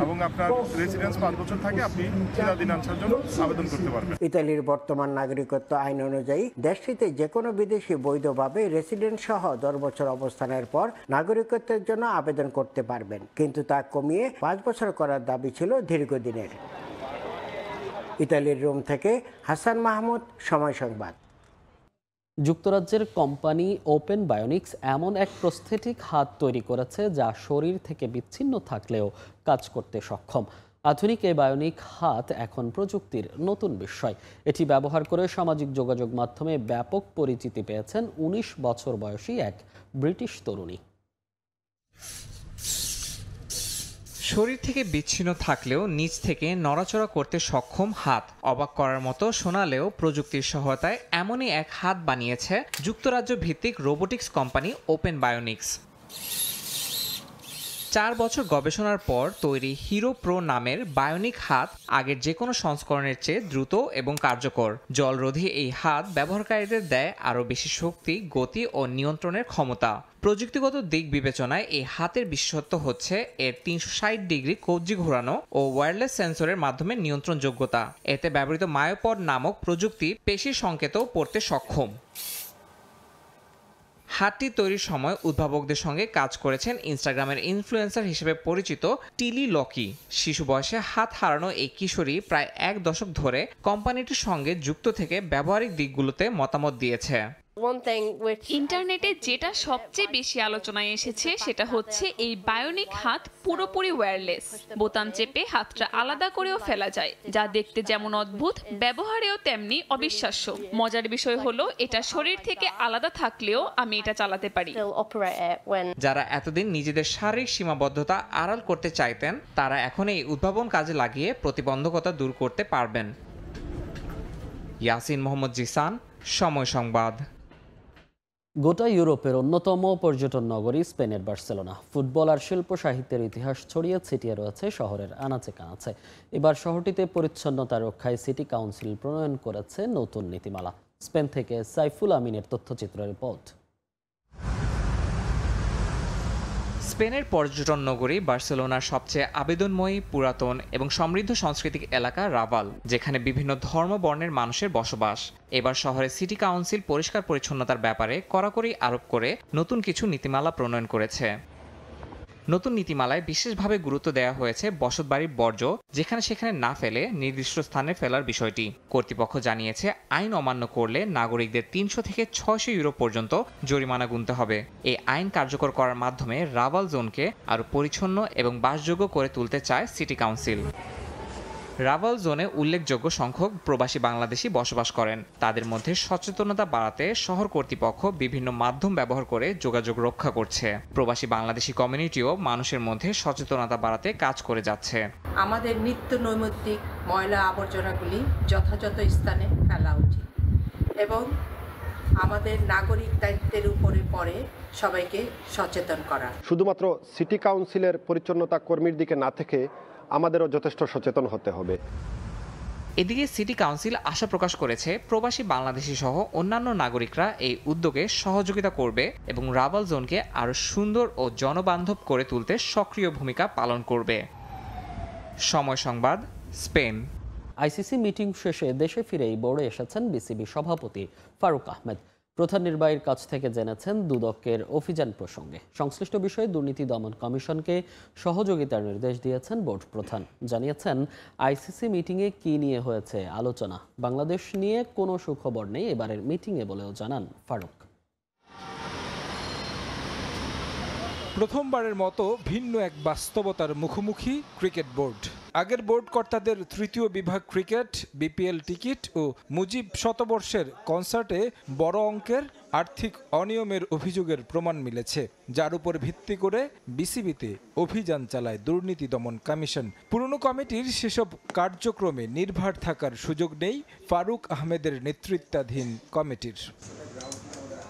এবং আপনার রেসিডেন্স 5 বছর থাকে, আপনি চিরাদিনাংশের জন্য আবেদন করতে পারবেন। ইতালির বর্তমান নাগরিকত্ব আইন অনুযায়ী দেশটিতে যে কোনো বিদেশি বৈধভাবে রেসিডেন্ট সহ 10 বছর অবস্থানের পর নাগরিকত্বের জন্য আবেদন করতে পারবেন, কিন্তু তা কমিয়ে 5 বছর করার দাবি ছিল দীর্ঘদিনের। ইতালির রোম থেকে হাসান মাহমুদ, সময় সংবাদ। যুক্তরাজ্যের কোম্পানি ওপেন বায়োনিক্স এমন এক প্রস্থেটিক হাত তৈরি করেছে যা শরীর থেকে বিচ্ছিন্ন থাকলেও কাজ করতে সক্ষম। আধুনিক এই বায়োনিক হাত এখন প্রযুক্তির নতুন বিষয়। এটি ব্যবহার করে সামাজিক যোগাযোগ মাধ্যমে ব্যাপক পরিচিতি পেয়েছেন 19 বছর বয়সী এক ব্রিটিশ তরুণী। শরীর থেকে বিচ্ছিন্ন থাকলেও নিজ থেকে নড়াচড়া করতে সক্ষম হাত। অবাক করার মতো শোনালেও প্রযুক্তির সহায়তায় এমনই এক হাত বানিয়েছে যুক্তরাজ্য ভিত্তিক রোবোটিক্স কোম্পানি ওপেন বায়োনিক্স। 4 বছর গবেষণার পর তৈরি হিরো প্রো নামের বায়োনিক হাত আগের যে কোনো সংস্করণের চেয়ে দ্রুত এবং কার্যকর। জলরোধী এই হাত ব্যবহারকারীদের দেয় আরও বেশি শক্তি, গতি ও নিয়ন্ত্রণের ক্ষমতা। প্রযুক্তিগত দিক বিবেচনায় এই হাতের বিশেষত্ব হচ্ছে এর 360 ডিগ্রি কবজি ঘোরানো ও ওয়্যারলেস সেন্সরের মাধ্যমে নিয়ন্ত্রণ যোগ্যতা। এতে ব্যবহৃত মায়োপড নামক প্রযুক্তি পেশির সংকেতও পড়তে সক্ষম। হাতটি তৈরির সময় উদ্ভাবকদের সঙ্গে কাজ করেছেন ইনস্টাগ্রামের ইনফ্লুয়েন্সার হিসেবে পরিচিত টিলি লকি। শিশু বয়সে হাত হারানো এই কিশোরী প্রায় 1 দশক ধরে কোম্পানিটির সঙ্গে যুক্ত থেকে ব্যবহারিক দিকগুলোতে মতামত দিয়েছে। ইন্টারনেটে যেটা সবচেয়ে বেশি আলোচনায় এসেছে সেটা হচ্ছে এই বায়োনিক হাত পুরোপুরি ওয়্যারলেস। বোতাম চেপে হাতটা আলাদা করেও ফেলা যায়, যা দেখতে যেমন অদ্ভুত, ব্যবহারেও তেমনি অবিশ্বাস্য। মজার বিষয় হলো এটা শরীর থেকে আলাদা থাকলেও আমি এটা চালাতে পারি। যারা এতদিন নিজেদের শারীরিক সীমাবদ্ধতা আড়াল করতে চাইতেন, তারা এখন এই উদ্ভাবন কাজে লাগিয়ে প্রতিবন্ধকতা দূর করতে পারবেন। ইয়াসিন মোহাম্মদ জিসান, সময় সংবাদ। গোটা ইউরোপের অন্যতম পর্যটন নগরী স্পেনের বার্সেলোনা। ফুটবল আর শিল্প সাহিত্যের ইতিহাস ছড়িয়ে ছিটিয়ে রয়েছে শহরের আনাচে কানাচে। এবার শহরটিতে পরিচ্ছন্নতা রক্ষায় সিটি কাউন্সিল প্রণয়ন করেছে নতুন নীতিমালা। স্পেন থেকে সাইফুল আমিনের তথ্যচিত্র রিপোর্ট। স্পেনের পর্যটন নগরী বার্সেলোনার সবচেয়ে আবেদনময়ী, পুরাতন এবং সমৃদ্ধ সাংস্কৃতিক এলাকা রাভাল, যেখানে বিভিন্ন ধর্ম বর্ণের মানুষের বসবাস। এবার শহরে সিটি কাউন্সিল পরিষ্কার পরিচ্ছন্নতার ব্যাপারে কড়াকড়ি আরোপ করে নতুন কিছু নীতিমালা প্রণয়ন করেছে। নতুন নীতিমালায় বিশেষভাবে গুরুত্ব দেওয়া হয়েছে বসতবাড়ির বর্জ্য যেখানে সেখানে না ফেলে নির্দিষ্ট স্থানে ফেলার বিষয়টি। কর্তৃপক্ষ জানিয়েছে আইন অমান্য করলে নাগরিকদের 300 থেকে 600 ইউরো পর্যন্ত জরিমানা গুনতে হবে। এই আইন কার্যকর করার মাধ্যমে রাভাল জোনকে আরও পরিচ্ছন্ন এবং বাসযোগ্য করে তুলতে চায় সিটি কাউন্সিল। রাভাল জোনে উল্লেখযোগ্য সংখ্যক প্রবাসী বাংলাদেশি বসবাস করেন। তাদের মধ্যে সচেতনতা বাড়াতে শহর কর্তৃপক্ষ বিভিন্ন মাধ্যম ব্যবহার করে যোগাযোগ রক্ষা করছে। প্রবাসী বাংলাদেশি কমিউনিটিও মানুষের মধ্যে সচেতনতা বাড়াতে কাজ করে যাচ্ছে। আমাদের নিত্য নৈমিত্তিক ময়লা আবর্জনাগুলি যথাযথ স্থানে ফেলা উচিত এবং আমাদের নাগরিক দায়িত্বের উপরে পড়ে সবাইকে সচেতন করা। শুধুমাত্র সিটি কাউন্সিলের পরিচ্ছন্নতা কর্মীর দিকে না থেকে আমাদেরও যথেষ্ট সচেতন হতে হবে। এদিকে সিটি কাউন্সিল আশা প্রকাশ করেছে প্রবাসী বাংলাদেশি সহ অন্যান্য নাগরিকরা এই উদ্যোগে সহযোগিতা করবে এবং রাভাল জোনকে আরও সুন্দর ও জনবান্ধব করে তুলতে সক্রিয় ভূমিকা পালন করবে। সময় সংবাদ, স্পেন। আইসিসি মিটিং শেষে দেশে ফিরেই বোর্ডে এসেছেন বিসিবি সভাপতি ফারুক আহমেদ। প্রধান নির্বাহীর কাছ থেকে জেনেছেন দুদকের অভিযান প্রসঙ্গে। সংশ্লিষ্ট বিষয়ে দুর্নীতি দমন কমিশনকে সহযোগিতার নির্দেশ দিয়েছেন বোর্ড প্রধান। জানিয়েছেন আইসিসি মিটিংয়ে কি নিয়ে হয়েছে আলোচনা। বাংলাদেশ নিয়ে কোনো সুখবর নেই এবারের মিটিংয়ে বলেও জানান ফারুক। প্রথমবারের মতো ভিন্ন এক বাস্তবতার মুখোমুখি ক্রিকেট বোর্ড। আগের বোর্ড কর্তাদের তৃতীয় বিভাগ ক্রিকেট, বিপিএল টিকিট ও মুজিব শতবর্ষের কনসার্টে বড় অঙ্কের আর্থিক অনিয়মের অভিযোগের প্রমাণ মিলেছে, যার উপর ভিত্তি করে বিসিবিতে অভিযান চালায় দুর্নীতি দমন কমিশন। পুরনো কমিটির সেসব কার্যক্রমে নির্ভর থাকার সুযোগ নেই ফারুক আহমেদের নেতৃত্বাধীন কমিটির।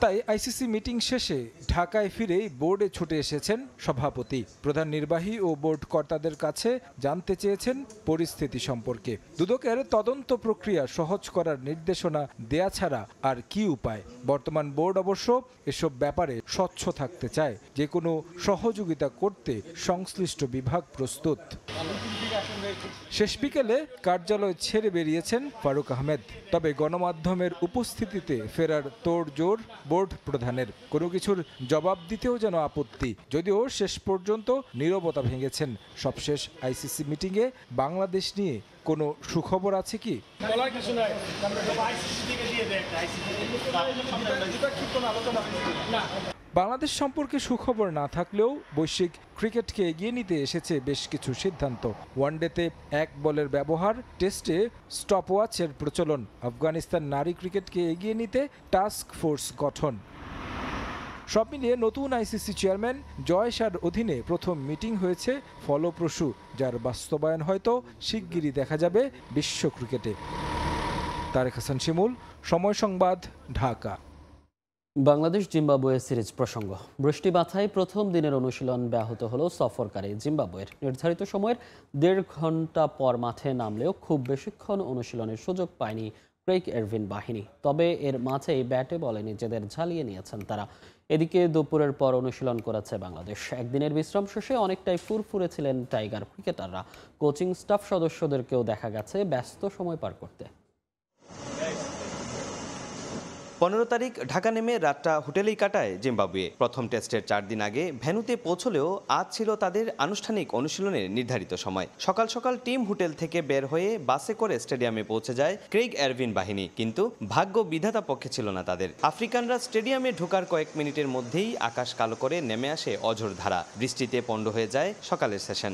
তাই আইসিসি মিটিং শেষে ঢাকায় ফিরেই বোর্ডে ছুটে এসেছেন সভাপতি। প্রধান নির্বাহী ও বোর্ড কর্তাদের কাছে জানতে চেয়েছেন পরিস্থিতি সম্পর্কে। দুদকের তদন্ত প্রক্রিয়া সহজ করার নির্দেশনা দেয়া ছাড়া আর কি উপায়। বর্তমান বোর্ড অবশ্য এসব ব্যাপারে স্বচ্ছ থাকতে চায়। যে কোনো সহযোগিতা করতে সংশ্লিষ্ট বিভাগ প্রস্তুত। শেষ বিকেলে কার্যালয় ছেড়ে বেরিয়েছেন ফারুক আহমেদ। তবে গণমাধ্যমের উপস্থিতিতে ফেরার তোড়জোড় বোর্ড প্রধানের। কোনো কিছুর জবাব দিতেও যেন আপত্তি, যদিও শেষ পর্যন্ত নীরবতা ভেঙেছেন। সবশেষ আইসিসি মিটিংয়ে বাংলাদেশ নিয়ে কোনো সুখবর আছে কি? বাংলাদেশ সম্পর্কে সুখবর না থাকলেও বৈশ্বিক ক্রিকেটকে এগিয়ে নিতে এসেছে বেশ কিছু সিদ্ধান্ত। ওয়ানডেতে 1 বলের ব্যবহার, টেস্টে স্টপওয়াচের প্রচলন, আফগানিস্তান নারী ক্রিকেটকে এগিয়ে নিতে টাস্ক ফোর্স গঠন। সব মিলিয়ে নতুন আইসিসি চেয়ারম্যান জয় শাহর অধীনে প্রথম মিটিং হয়েছে ফলপ্রসূ, যার বাস্তবায়ন হয়তো শিগগিরই দেখা যাবে বিশ্ব ক্রিকেটে। তারেক হাসান শিমুল, সময় সংবাদ, ঢাকা। বাংলাদেশ জিম্বাবুয়ে সিরিজ প্রসঙ্গ। বৃষ্টি বাধায় প্রথম দিনের অনুশীলন ব্যাহত হলো সফরকারী জিম্বাবুয়ের। নির্ধারিত সময়ের 1.5 ঘন্টা পর মাঠে নামলেও খুব বেশিক্ষণ অনুশীলনের সুযোগ পায়নি ক্রেইগ এরভিন বাহিনী। তবে এর মাঝেই ব্যাটে বলে নিজেদের ঝালিয়ে নিয়েছেন তারা। এদিকে দুপুরের পর অনুশীলন করেছে বাংলাদেশ। একদিনের বিশ্রাম শেষে অনেকটাই ফুরফুরে ছিলেন টাইগার ক্রিকেটাররা। কোচিং স্টাফ সদস্যদেরকেও দেখা গেছে ব্যস্ত সময় পার করতে। 15 তারিখ ঢাকা নেমে রাতটা হোটেলেই কাটায় জিম্বাবুয়ে। প্রথম টেস্টের 4 দিন আগে ভেন্যুতে পৌঁছলেও আজ ছিল তাদের আনুষ্ঠানিক অনুশীলনের নির্ধারিত সময়। সকাল সকাল টিম হোটেল থেকে বের হয়ে বাসে করে স্টেডিয়ামে পৌঁছে যায় ক্রেইগ এরভিন বাহিনী, কিন্তু ভাগ্য বিধাতা পক্ষে ছিল না তাদের। আফ্রিকানরা স্টেডিয়ামে ঢোকার কয়েক মিনিটের মধ্যেই আকাশ কালো করে নেমে আসে অঝোর ধারা। বৃষ্টিতে পণ্ড হয়ে যায় সকালের সেশন।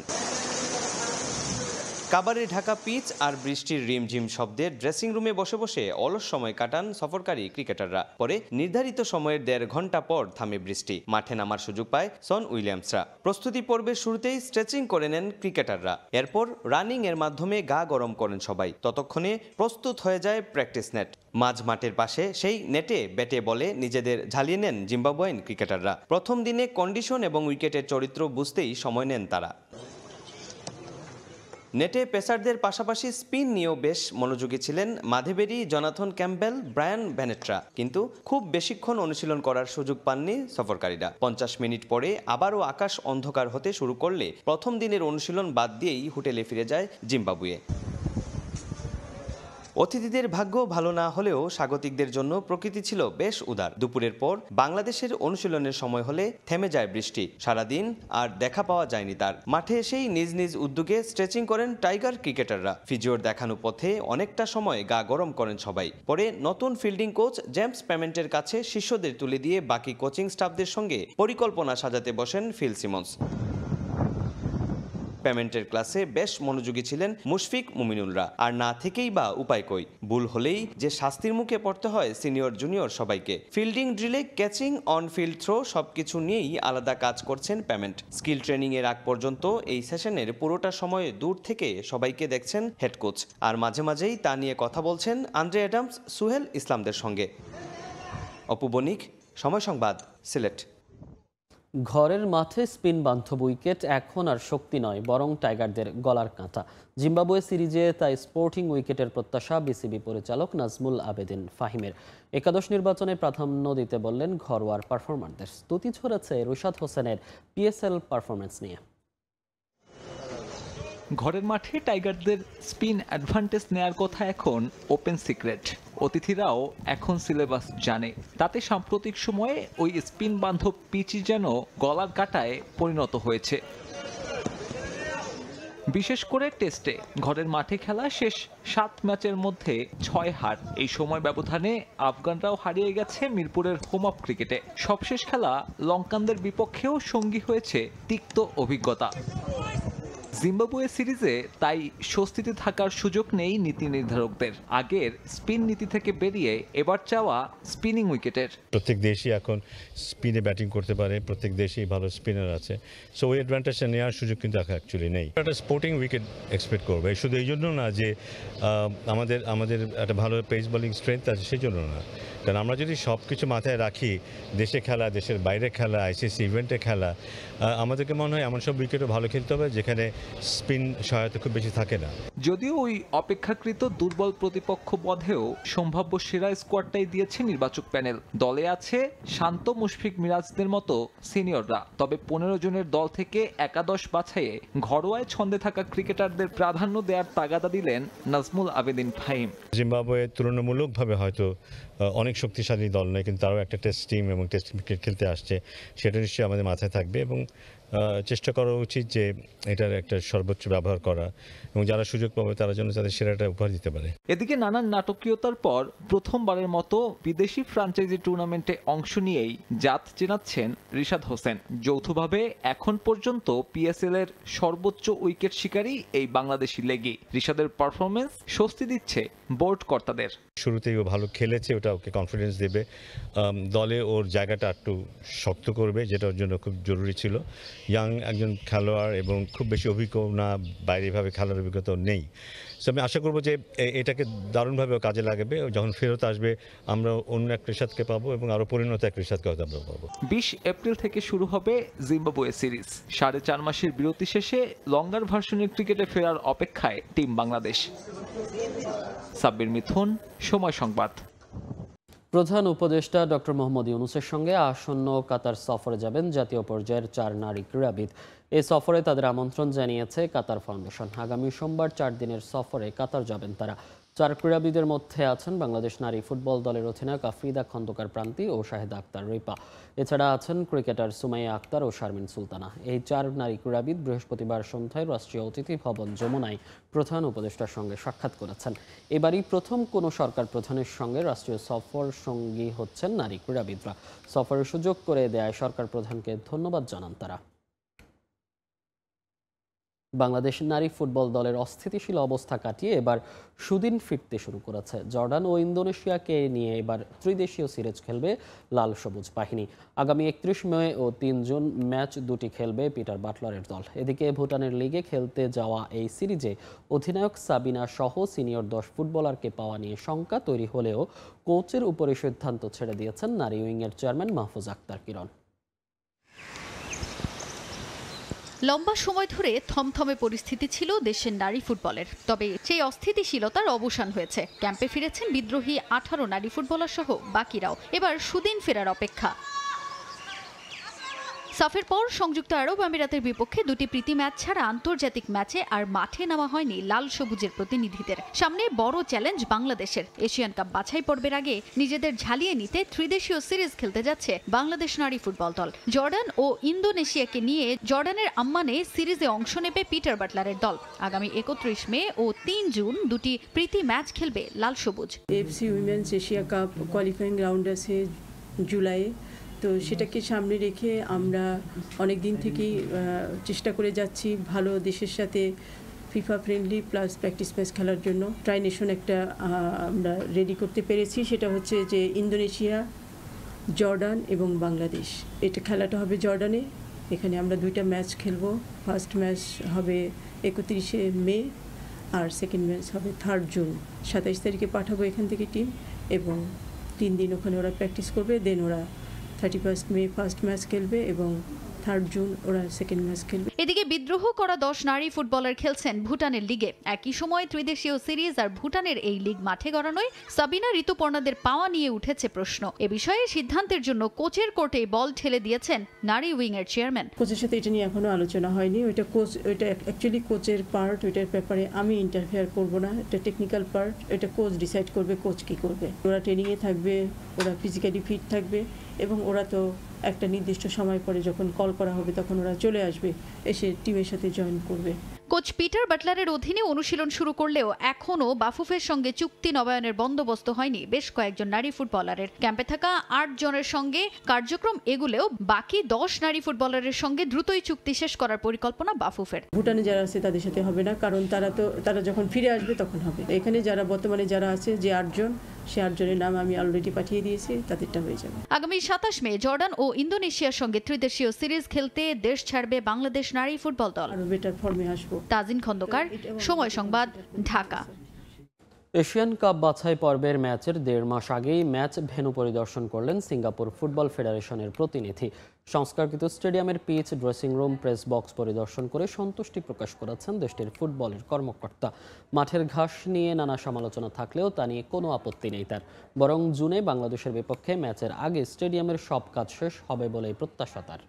কাবারে ঢাকা পিচ আর বৃষ্টির রিমঝিম শব্দে ড্রেসিং রুমে বসে বসে অলস সময় কাটান সফরকারী ক্রিকেটাররা। পরে নির্ধারিত সময়ের 1.5 ঘন্টা পর থামে বৃষ্টি। মাঠে নামার সুযোগ পায় সন উইলিয়ামসরা। প্রস্তুতি পর্বের শুরুতেই স্ট্রেচিং করে নেন ক্রিকেটাররা। এরপর রানিং এর মাধ্যমে গা গরম করেন সবাই। ততক্ষণে প্রস্তুত হয়ে যায় প্র্যাকটিস নেট। মাঝ মাঠের পাশে সেই নেটে ব্যাটে বলে নিজেদের ঝালিয়ে নেন জিম্বাবুয়ান ক্রিকেটাররা। প্রথম দিনে কন্ডিশন এবং উইকেটের চরিত্র বুঝতেই সময় নেন তারা। নেটে পেসারদের পাশাপাশি স্পিন নিয়েও বেশ মনোযোগী ছিলেন মাধেবেরি, জনাথন ক্যাম্পবেল, ব্রায়ান বেনেট্রা। কিন্তু খুব বেশিক্ষণ অনুশীলন করার সুযোগ পাননি সফরকারীরা। 50 মিনিট পরে আবারও আকাশ অন্ধকার হতে শুরু করলে প্রথম দিনের অনুশীলন বাদ দিয়েই হোটেলে ফিরে যায় জিম্বাবুয়ে। অতিথিদের ভাগ্য ভালো না হলেও স্বাগতিকদের জন্য প্রকৃতি ছিল বেশ উদার। দুপুরের পর বাংলাদেশের অনুশীলনের সময় হলে থেমে যায় বৃষ্টি। সারাদিন আর দেখা পাওয়া যায়নি তার। মাঠে এসেই নিজ নিজ উদ্যোগে স্ট্রেচিং করেন টাইগার ক্রিকেটাররা। ফিজিওর দেখানো পথে অনেকটা সময় গা গরম করেন সবাই। পরে নতুন ফিল্ডিং কোচ জেমস পেমেন্টের কাছে শিষ্যদের তুলে দিয়ে বাকি কোচিং স্টাফদের সঙ্গে পরিকল্পনা সাজাতে বসেন ফিল সিমন্স। পেমেন্টের ক্লাসে বেশ মনোযোগী ছিলেন মুশফিক মুমিনুলরা। আর না থেকেই বা উপায় কই, ভুল হলেই যে শাস্তির মুখে পড়তে হয় সিনিয়র জুনিয়র সবাইকে। ফিল্ডিং ড্রিলে, ক্যাচিং, অন ফিল্ড থ্রো সবকিছু নিয়েই আলাদা কাজ করছেন পেমেন্ট। স্কিল ট্রেনিং এর আগ পর্যন্ত এই সেশনের পুরোটা সময় দূর থেকে সবাইকে দেখছেন হেড কোচ। আর মাঝে মাঝেই তা নিয়ে কথা বলছেন আন্দ্রে অ্যাডামস, সুহেল ইসলামদের সঙ্গে। অপু বণিক, সময় সংবাদ, সিলেট। ঘরের মাঠে স্পিন বান্ধব উইকেট এখন আর শক্তি নয়, বরং টাইগারদের গলার কাঁটা। জিম্বাবুয়ে সিরিজে তাই স্পোর্টিং উইকেটের প্রত্যাশা বিসিবি পরিচালক নাজমুল আবেদিন ফাহিমের। একাদশ নির্বাচনে প্রাধান্য দিতে বললেন ঘরোয়ার পারফরমারদের। স্তুতি ছড়াচ্ছে রুশাদ হোসেনের পিএসএল পারফরম্যান্স নিয়ে। ঘরের মাঠে টাইগারদের স্পিন অ্যাডভান্টেজ নেয়ার কথা এখন ওপেন সিক্রেট। অতিথিরাও এখন সিলেবাস জানে। তাতে সাম্প্রতিক সময়ে ওই স্পিন বান্ধব পিচই যেন গলার কাঁটায় পরিণত হয়েছে। বিশেষ করে টেস্টে ঘরের মাঠে খেলা শেষ 7 ম্যাচের মধ্যে 6 হার। এই সময় ব্যবধানে আফগানরাও হারিয়ে গেছে মিরপুরের হোম অফ ক্রিকেটে। সবশেষ খেলা লঙ্কানদের বিপক্ষেও সঙ্গী হয়েছে তিক্ত অভিজ্ঞতা। জিম্বাবুয়ে সিরিজে তাই স্বস্তিতে থাকার সুযোগ নেই নীতি নির্ধারকদের। আগের স্পিন নীতি থেকে বেরিয়ে এবার চাওয়া স্পিনিং উইকেটের। প্রত্যেক দেশই এখন স্পিনে ব্যাটিং করতে পারে, প্রত্যেক দেশেই ভালো স্পিনার আছে। সো ওই অ্যাডভান্টেজটা নেওয়ার সুযোগ কিন্তু অ্যাকচুয়ালি নেই। একটা স্পোর্টিং উইকেট এক্সপেক্ট করবে, শুধু এই জন্য না যে আমাদের একটা ভালো পেস বোলিং স্ট্রেংথ আছে সেই জন্য না। কারণ আমরা যদি সব কিছু মাথায় রাখি, দেশে খেলা, দেশের বাইরে খেলা, আইসিসি ইভেন্টে খেলা, আমাদেরকে মনে হয় এমন সব উইকেটও ভালো খেলতে হবে যেখানে স্পিন সহায়তা খুব বেশি থাকে না। যদিও ওই অপেক্ষাকৃত দুর্বল প্রতিপক্ষ বধেও সম্ভাব্য সেরা স্কোয়াডটাই দিয়েছে নির্বাচক প্যানেল। দলে আছে শান্ত, মুশফিক, মিরাজদের মতো সিনিয়ররা। তবে 15 জনের দল থেকে একাদশ বাছাইয়ে ঘরোয়ায় ছন্দে থাকা ক্রিকেটারদের প্রাধান্য দেওয়ার তাগাদা দিলেন নাজমুল আবেদিন ফাহিম। জিম্বাবুয়ে তুলনামূলকভাবে হয়তো অনেক শক্তিশালী দল নয়, কিন্তু তারাও একটা টেস্ট টিম এবং টেস্ট ক্রিকেট খেলতে আসছে, সেটা নিশ্চয়ই আমাদের মাথায় থাকবে এবং চেষ্টা করা উচিত যে এটার একটা সর্বোচ্চ ব্যবহার করা এবং যারা সুযোগ পাবে তারা যেন তাদের সেরাটা উপহার দিতে পারে। এদিকে নানান নাটকীয়তার পর প্রথমবারের মতো বিদেশি ফ্র্যাঞ্চাইজি টুর্নামেন্টে অংশ নিয়েই জাত চেনাচ্ছেন রিশাদ হোসেন। যৌথভাবে এখন পর্যন্ত পিএসএল এর সর্বোচ্চ উইকেট শিকারী এই বাংলাদেশি লেগি। রিশাদের পারফরমেন্স স্বস্তি দিচ্ছে বোর্ড কর্তাদের। শুরুতেই ও ভালো খেলেছে, ওটা ওকে কনফিডেন্স দেবে, দলে ওর জায়গাটা একটু শক্ত করবে, যেটা ওর জন্য খুব জরুরি ছিল। ইয়াং একজন খেলোয়াড় এবং খুব বেশি অভিজ্ঞ না, বাইরেভাবে খেলার অভিজ্ঞতা নেই। সো আমি আশা করবো যে এটাকে দারুণভাবে কাজে লাগাবে। যখন ফেরত আসবে আমরা অন্য এক রিশাদকে পাবো এবং আরও পরিণত এক রিশাদকে হয়তো আমরা পাবো। 20 এপ্রিল থেকে শুরু হবে জিম্বাবুয়ে সিরিজ। 4.5 মাসের বিরতি শেষে লঙ্গার ভার্সনের ক্রিকেটে ফেরার অপেক্ষায় টিম বাংলাদেশ। সাব্বির মিথুন, সময় সংবাদ। প্রধান উপদেষ্টা ডক্টর মোহাম্মদ ইউনূসের সঙ্গে আসন্ন কাতার সফরে যাবেন জাতীয় পর্যায়ের 4 নারী ক্রীড়াবিদ। এই সফরে তাদের আমন্ত্রণ জানিয়েছে কাতার ফাউন্ডেশন। আগামী সোমবার 4 দিনের সফরে কাতার যাবেন তারা। 4 ক্রীড়াবিদের মধ্যে আছেন বাংলাদেশ নারী ফুটবল দলের অধিনায়ক আফ্রিদা খন্দকার প্রান্তি ও শাহেদা আক্তার রিপা। এছাড়া আছেন ক্রিকেটার সুমাইয়া আক্তার ও শারমিন সুলতানা। এই 4 নারী ক্রীড়াবিদ বৃহস্পতিবার সন্ধ্যায় রাষ্ট্রীয় অতিথি ভবন যমুনায় প্রধান উপদেষ্টার সঙ্গে সাক্ষাৎ করেছেন। এবারই প্রথম কোনো সরকার প্রধানের সঙ্গে রাষ্ট্রীয় সফর সঙ্গী হচ্ছেন নারী ক্রীড়াবিদরা। সফরের সুযোগ করে দেয় সরকার প্রধানকে ধন্যবাদ জানান তারা। বাংলাদেশ নারী ফুটবল দলের অস্থিতিশীল অবস্থা কাটিয়ে এবার সুদিন ফিরতে শুরু করেছে। জর্ডান ও ইন্দোনেশিয়াকে নিয়ে এবার ত্রিদেশীয় সিরিজ খেলবে লাল সবুজ বাহিনী। আগামী 31 মে ও 3 জুন ম্যাচ দুটি খেলবে পিটার বাটলারের দল। এদিকে ভুটানের লিগে খেলতে যাওয়া এই সিরিজে অধিনায়ক সাবিনা সহ সিনিয়র 10 ফুটবলারকে পাওয়া নিয়ে শঙ্কা তৈরি হলেও কোচের উপরে সিদ্ধান্ত ছেড়ে দিয়েছেন নারী উইংয়ের চেয়ারম্যান মাহফুজ আক্তার কিরণ। লম্বা সময় ধরে থমথমে পরিস্থিতি ছিল দেশের নারী ফুটবলের, তবে সেই অস্থিতিশীলতার অবসান হয়েছে। ক্যাম্পে ফিরেছেন বিদ্রোহী 18 নারী ফুটবলার সহ বাকিরাও। এবার সুদিন ফেরার অপেক্ষা। সাফের পর সংযুক্ত আরব আমিরাতের বিপক্ষে দুটি প্রীতি ম্যাচ ছাড়া আন্তর্জাতিক ম্যাচে আর মাঠে নামা হয়নি লাল সবুজের প্রতিনিধিদের। সামনে বড় চ্যালেঞ্জ বাংলাদেশের। এশিয়ান কাপ বাছাই পর্বের আগে নিজেদের ঝালিয়ে নিতে ত্রিদেশীয় সিরিজ খেলতে যাচ্ছে বাংলাদেশ নারী ফুটবল দল। জর্ডান ও ইন্দোনেশিয়াকে নিয়ে জর্ডানের আম্মানে সিরিজে অংশ নেবে পিটার বাটলারের দল। আগামী 31 মে ও 3 জুন দুটি প্রীতি ম্যাচ খেলবে লাল সবুজ। FC women's Asia cup qualifying round আছে জুলাইয়ে, তো সেটাকে সামনে রেখে আমরা অনেক দিন থেকেই চেষ্টা করে যাচ্ছি ভালো দেশের সাথে FIFA friendly plus practice match খেলার জন্য। ট্রাই নেশন একটা আমরা রেডি করতে পেরেছি, সেটা হচ্ছে যে ইন্দোনেশিয়া, জর্ডান এবং বাংলাদেশ। এটা খেলাটা হবে জর্ডানে। এখানে আমরা 2টা ম্যাচ খেলবো। ফার্স্ট ম্যাচ হবে 31 মে আর সেকেন্ড ম্যাচ হবে 3 জুন। 27 তারিখে পাঠাবো এখান থেকে টিম এবং 3 দিন ওখানে ওরা প্র্যাকটিস করবে। দেন ওরা 31 মে ফার্স্ট ম্যাচ খেলবে এবং 3 জুন ওরা সেকেন্ড ম্যাচ খেলবে। এদিকে বিদ্রোহ করা 10 নারী ফুটবলার খেলছেন ভুটানের লিগে। একই সময় ত্রিদেশীয় সিরিজ আর ভুটানের এই লিগ মাঠে গড়ানোয় সাবিনা ঋতুপর্ণাদের পাওয়া নিয়ে উঠেছে প্রশ্ন। এ বিষয়ে সিদ্ধান্তের জন্য কোচের কোর্টে বল ঠেলে দিয়েছেন নারী উইংয়ের চেয়ারম্যান। কোচের সাথে এটা নিয়ে এখনো আলোচনা হয়নি। ওইটা অ্যাকচুয়ালি কোচের পার্ট। ওইটার ব্যাপারে আমি ইন্টারফেয়ার করব না। এটা টেকনিক্যাল পার্ট। এটা কোচ ডিসাইড করবে কোচ কি করবে। ওরা ট্রেনিংয়ে থাকবে, ওরা ফিজিক্যালি ফিট থাকবে এবং ওরা তো একটা নির্দিষ্ট সময় পরে যখন কল করা হবে তখন ওরা চলে আসবে, এসে টিমের সাথে জয়েন করবে। কোচ পিটার বাটলারের অধীনে অনুশীলন শুরু করলেও এখনও বাফুফের সঙ্গে চুক্তি নবায়নের বন্দোবস্ত হয়নি বেশ কয়েকজন নারী ফুটবলারের। ক্যাম্পে থাকা 8 জনের সঙ্গে কার্যক্রম এগুলেও বাকি 10 নারী ফুটবলারের সঙ্গে দ্রুতই চুক্তি শেষ করার পরিকল্পনা বাফুফের। ভুটানে যারা আছে তাদের সাথে হবে না, কারণ তারা যখন ফিরে আসবে তখন হবে। এখানে যারা বর্তমানে যারা আছে যে 8 জন, সে 8 জনের নাম আমি অলরেডি পাঠিয়ে দিয়েছি, তাদেরটা হয়ে যাবে। আগামী 27 মে জর্ডান ও ইন্দোনেশিয়ার সঙ্গে ত্রিদেশীয় সিরিজ খেলতে দেশ ছাড়বে বাংলাদেশ নারী ফুটবল দল। আরো বেটার ফর্মে আসবো। তাজিন খন্দকার, সময় সংবাদ, ঢাকা। এশিয়ান কাপ বাছাই পর্বের ম্যাচের 1.5 মাস আগেই ম্যাচ ভেন্যু পরিদর্শন করলেন সিঙ্গাপুর ফুটবল ফেডারেশনের প্রতিনিধি। সংস্কারকৃত স্টেডিয়ামের pitch, dressing room, press box পরিদর্শন করে সন্তুষ্টি প্রকাশ করেছেন দেশটির ফুটবলের কর্মকর্তা। মাঠের ঘাস নিয়ে নানা সমালোচনা থাকলেও তা নিয়ে কোনো আপত্তি নেই তার। বরং জুনে বাংলাদেশের বিপক্ষে ম্যাচের আগে স্টেডিয়ামের সব কাজ শেষ হবে বলে প্রত্যাশা তার।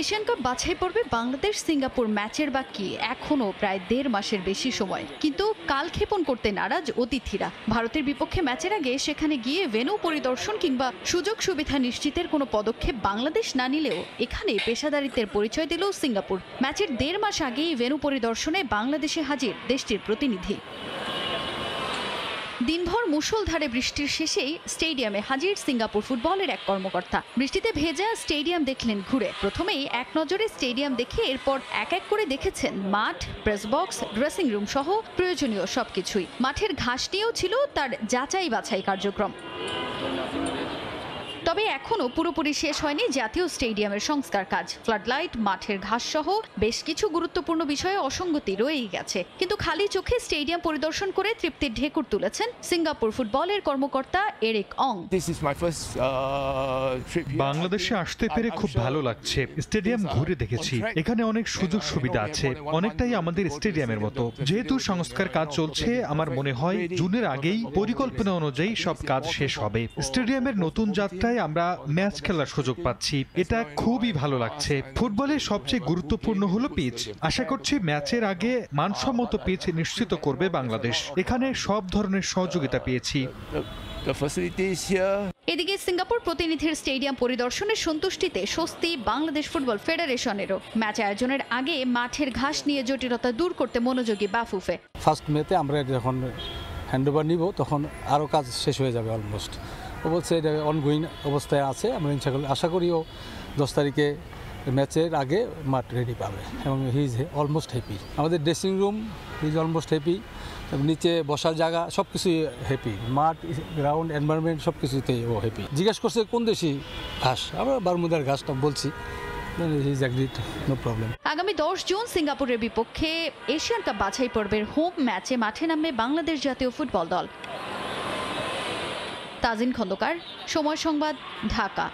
এশিয়ান কাপ বাছাই পর্বে বাংলাদেশ সিঙ্গাপুর ম্যাচের বাকি এখনও প্রায় 1.5 মাসের বেশি সময়, কিন্তু কালক্ষেপণ করতে নারাজ অতিথিরা। ভারতের বিপক্ষে ম্যাচের আগে সেখানে গিয়ে ভেন্যু পরিদর্শন কিংবা সুযোগ সুবিধা নিশ্চিতের কোনো পদক্ষেপ বাংলাদেশ না নিলেও এখানে পেশাদারিত্বের পরিচয় দিল সিঙ্গাপুর। ম্যাচের 1.5 মাস আগেই ভেন্যু পরিদর্শনে বাংলাদেশে হাজির দেশটির প্রতিনিধি। দিনভর মুষলধারে বৃষ্টির শেষেই স্টেডিয়ামে হাজির সিঙ্গাপুর ফুটবলের এক কর্মকর্তা। বৃষ্টিতে ভেজা স্টেডিয়াম দেখলেন ঘুরে। প্রথমেই এক নজরে স্টেডিয়াম দেখে এরপর এক এক করে দেখেছেন মাঠ, প্রেস বক্স, ড্রেসিং রুম সহ প্রয়োজনীয় সবকিছুই। মাঠের ঘাস নিয়েও ছিল তার যাচাই বাছাই কার্যক্রম। তবে এখনও পুরোপুরি শেষ হয়নি জাতীয় স্টেডিয়ামের সংস্কার কাজ। ফ্লাডলাইট, মাঠের ঘাস সহ বেশ কিছু গুরুত্বপূর্ণ বিষয়ে অসঙ্গতি রয়েই গেছে, কিন্তু খালি চোখে স্টেডিয়াম পরিদর্শন করে তৃপ্তির ঢেকুর তুলেছেন সিঙ্গাপুর ফুটবলের কর্মকর্তা এরিক অং। বাংলাদেশে আসতে পেরে খুব ভালো লাগছে। স্টেডিয়াম ঘুরে দেখেছি, এখানে অনেক সুযোগ সুবিধা আছে, অনেকটাই আমাদের স্টেডিয়ামের মতো। যেহেতু সংস্কার কাজ চলছে, আমার মনে হয় জুনের আগেই পরিকল্পনা অনুযায়ী সব কাজ শেষ হবে। স্টেডিয়ামের নতুন যাত্রায় জায়গায় আমরা ম্যাচ খেলার সুযোগ পাচ্ছি, এটা খুবই ভালো লাগছে। ফুটবলের সবচেয়ে গুরুত্বপূর্ণ হলো পিচ। আশা করছি ম্যাচের আগে মানসম্মত পিচ নিশ্চিত করবে বাংলাদেশ। এখানে সব ধরনের সহযোগিতা পেয়েছি। এদিকে সিঙ্গাপুর প্রতিনিধির স্টেডিয়াম পরিদর্শনের সন্তুষ্টিতে স্বস্তি বাংলাদেশ ফুটবল ফেডারেশনেরও। ম্যাচ আয়োজনের আগে মাঠের ঘাস নিয়ে জটিলতা দূর করতে মনোযোগী বাফুফে। ফার্স্ট মেতে আমরা যখন হ্যান্ডওভার নিব তখন আরও কাজ শেষ হয়ে যাবে অলমোস্ট। ও বলছে এটা অনগোয়িং অবস্থায় আছে, আমরা আশা করিও 10 তারিখে ম্যাচের আগে মাঠ রেডি পাবে এবং হি ইজ অলমোস্ট হ্যাপি। আমাদের dressing room he is almost happy, নিচে বসার জায়গা সব কিছুই হ্যাপি, মাঠ গ্রাউন্ড এনভায়রনমেন্ট সব কিছুতেই ও হ্যাপি। জিজ্ঞাসা করছে কোন দেশি ঘাস, আমরা বারমুদার ঘাসটা বলছি। আগামী 10 জুন সিঙ্গাপুরের বিপক্ষে এশিয়ান কাপ বাছাই পর্বের হোম ম্যাচে মাঠে নামবে বাংলাদেশ জাতীয় ফুটবল দল। তাজিন খন্দকার, সময় সংবাদ, ঢাকা।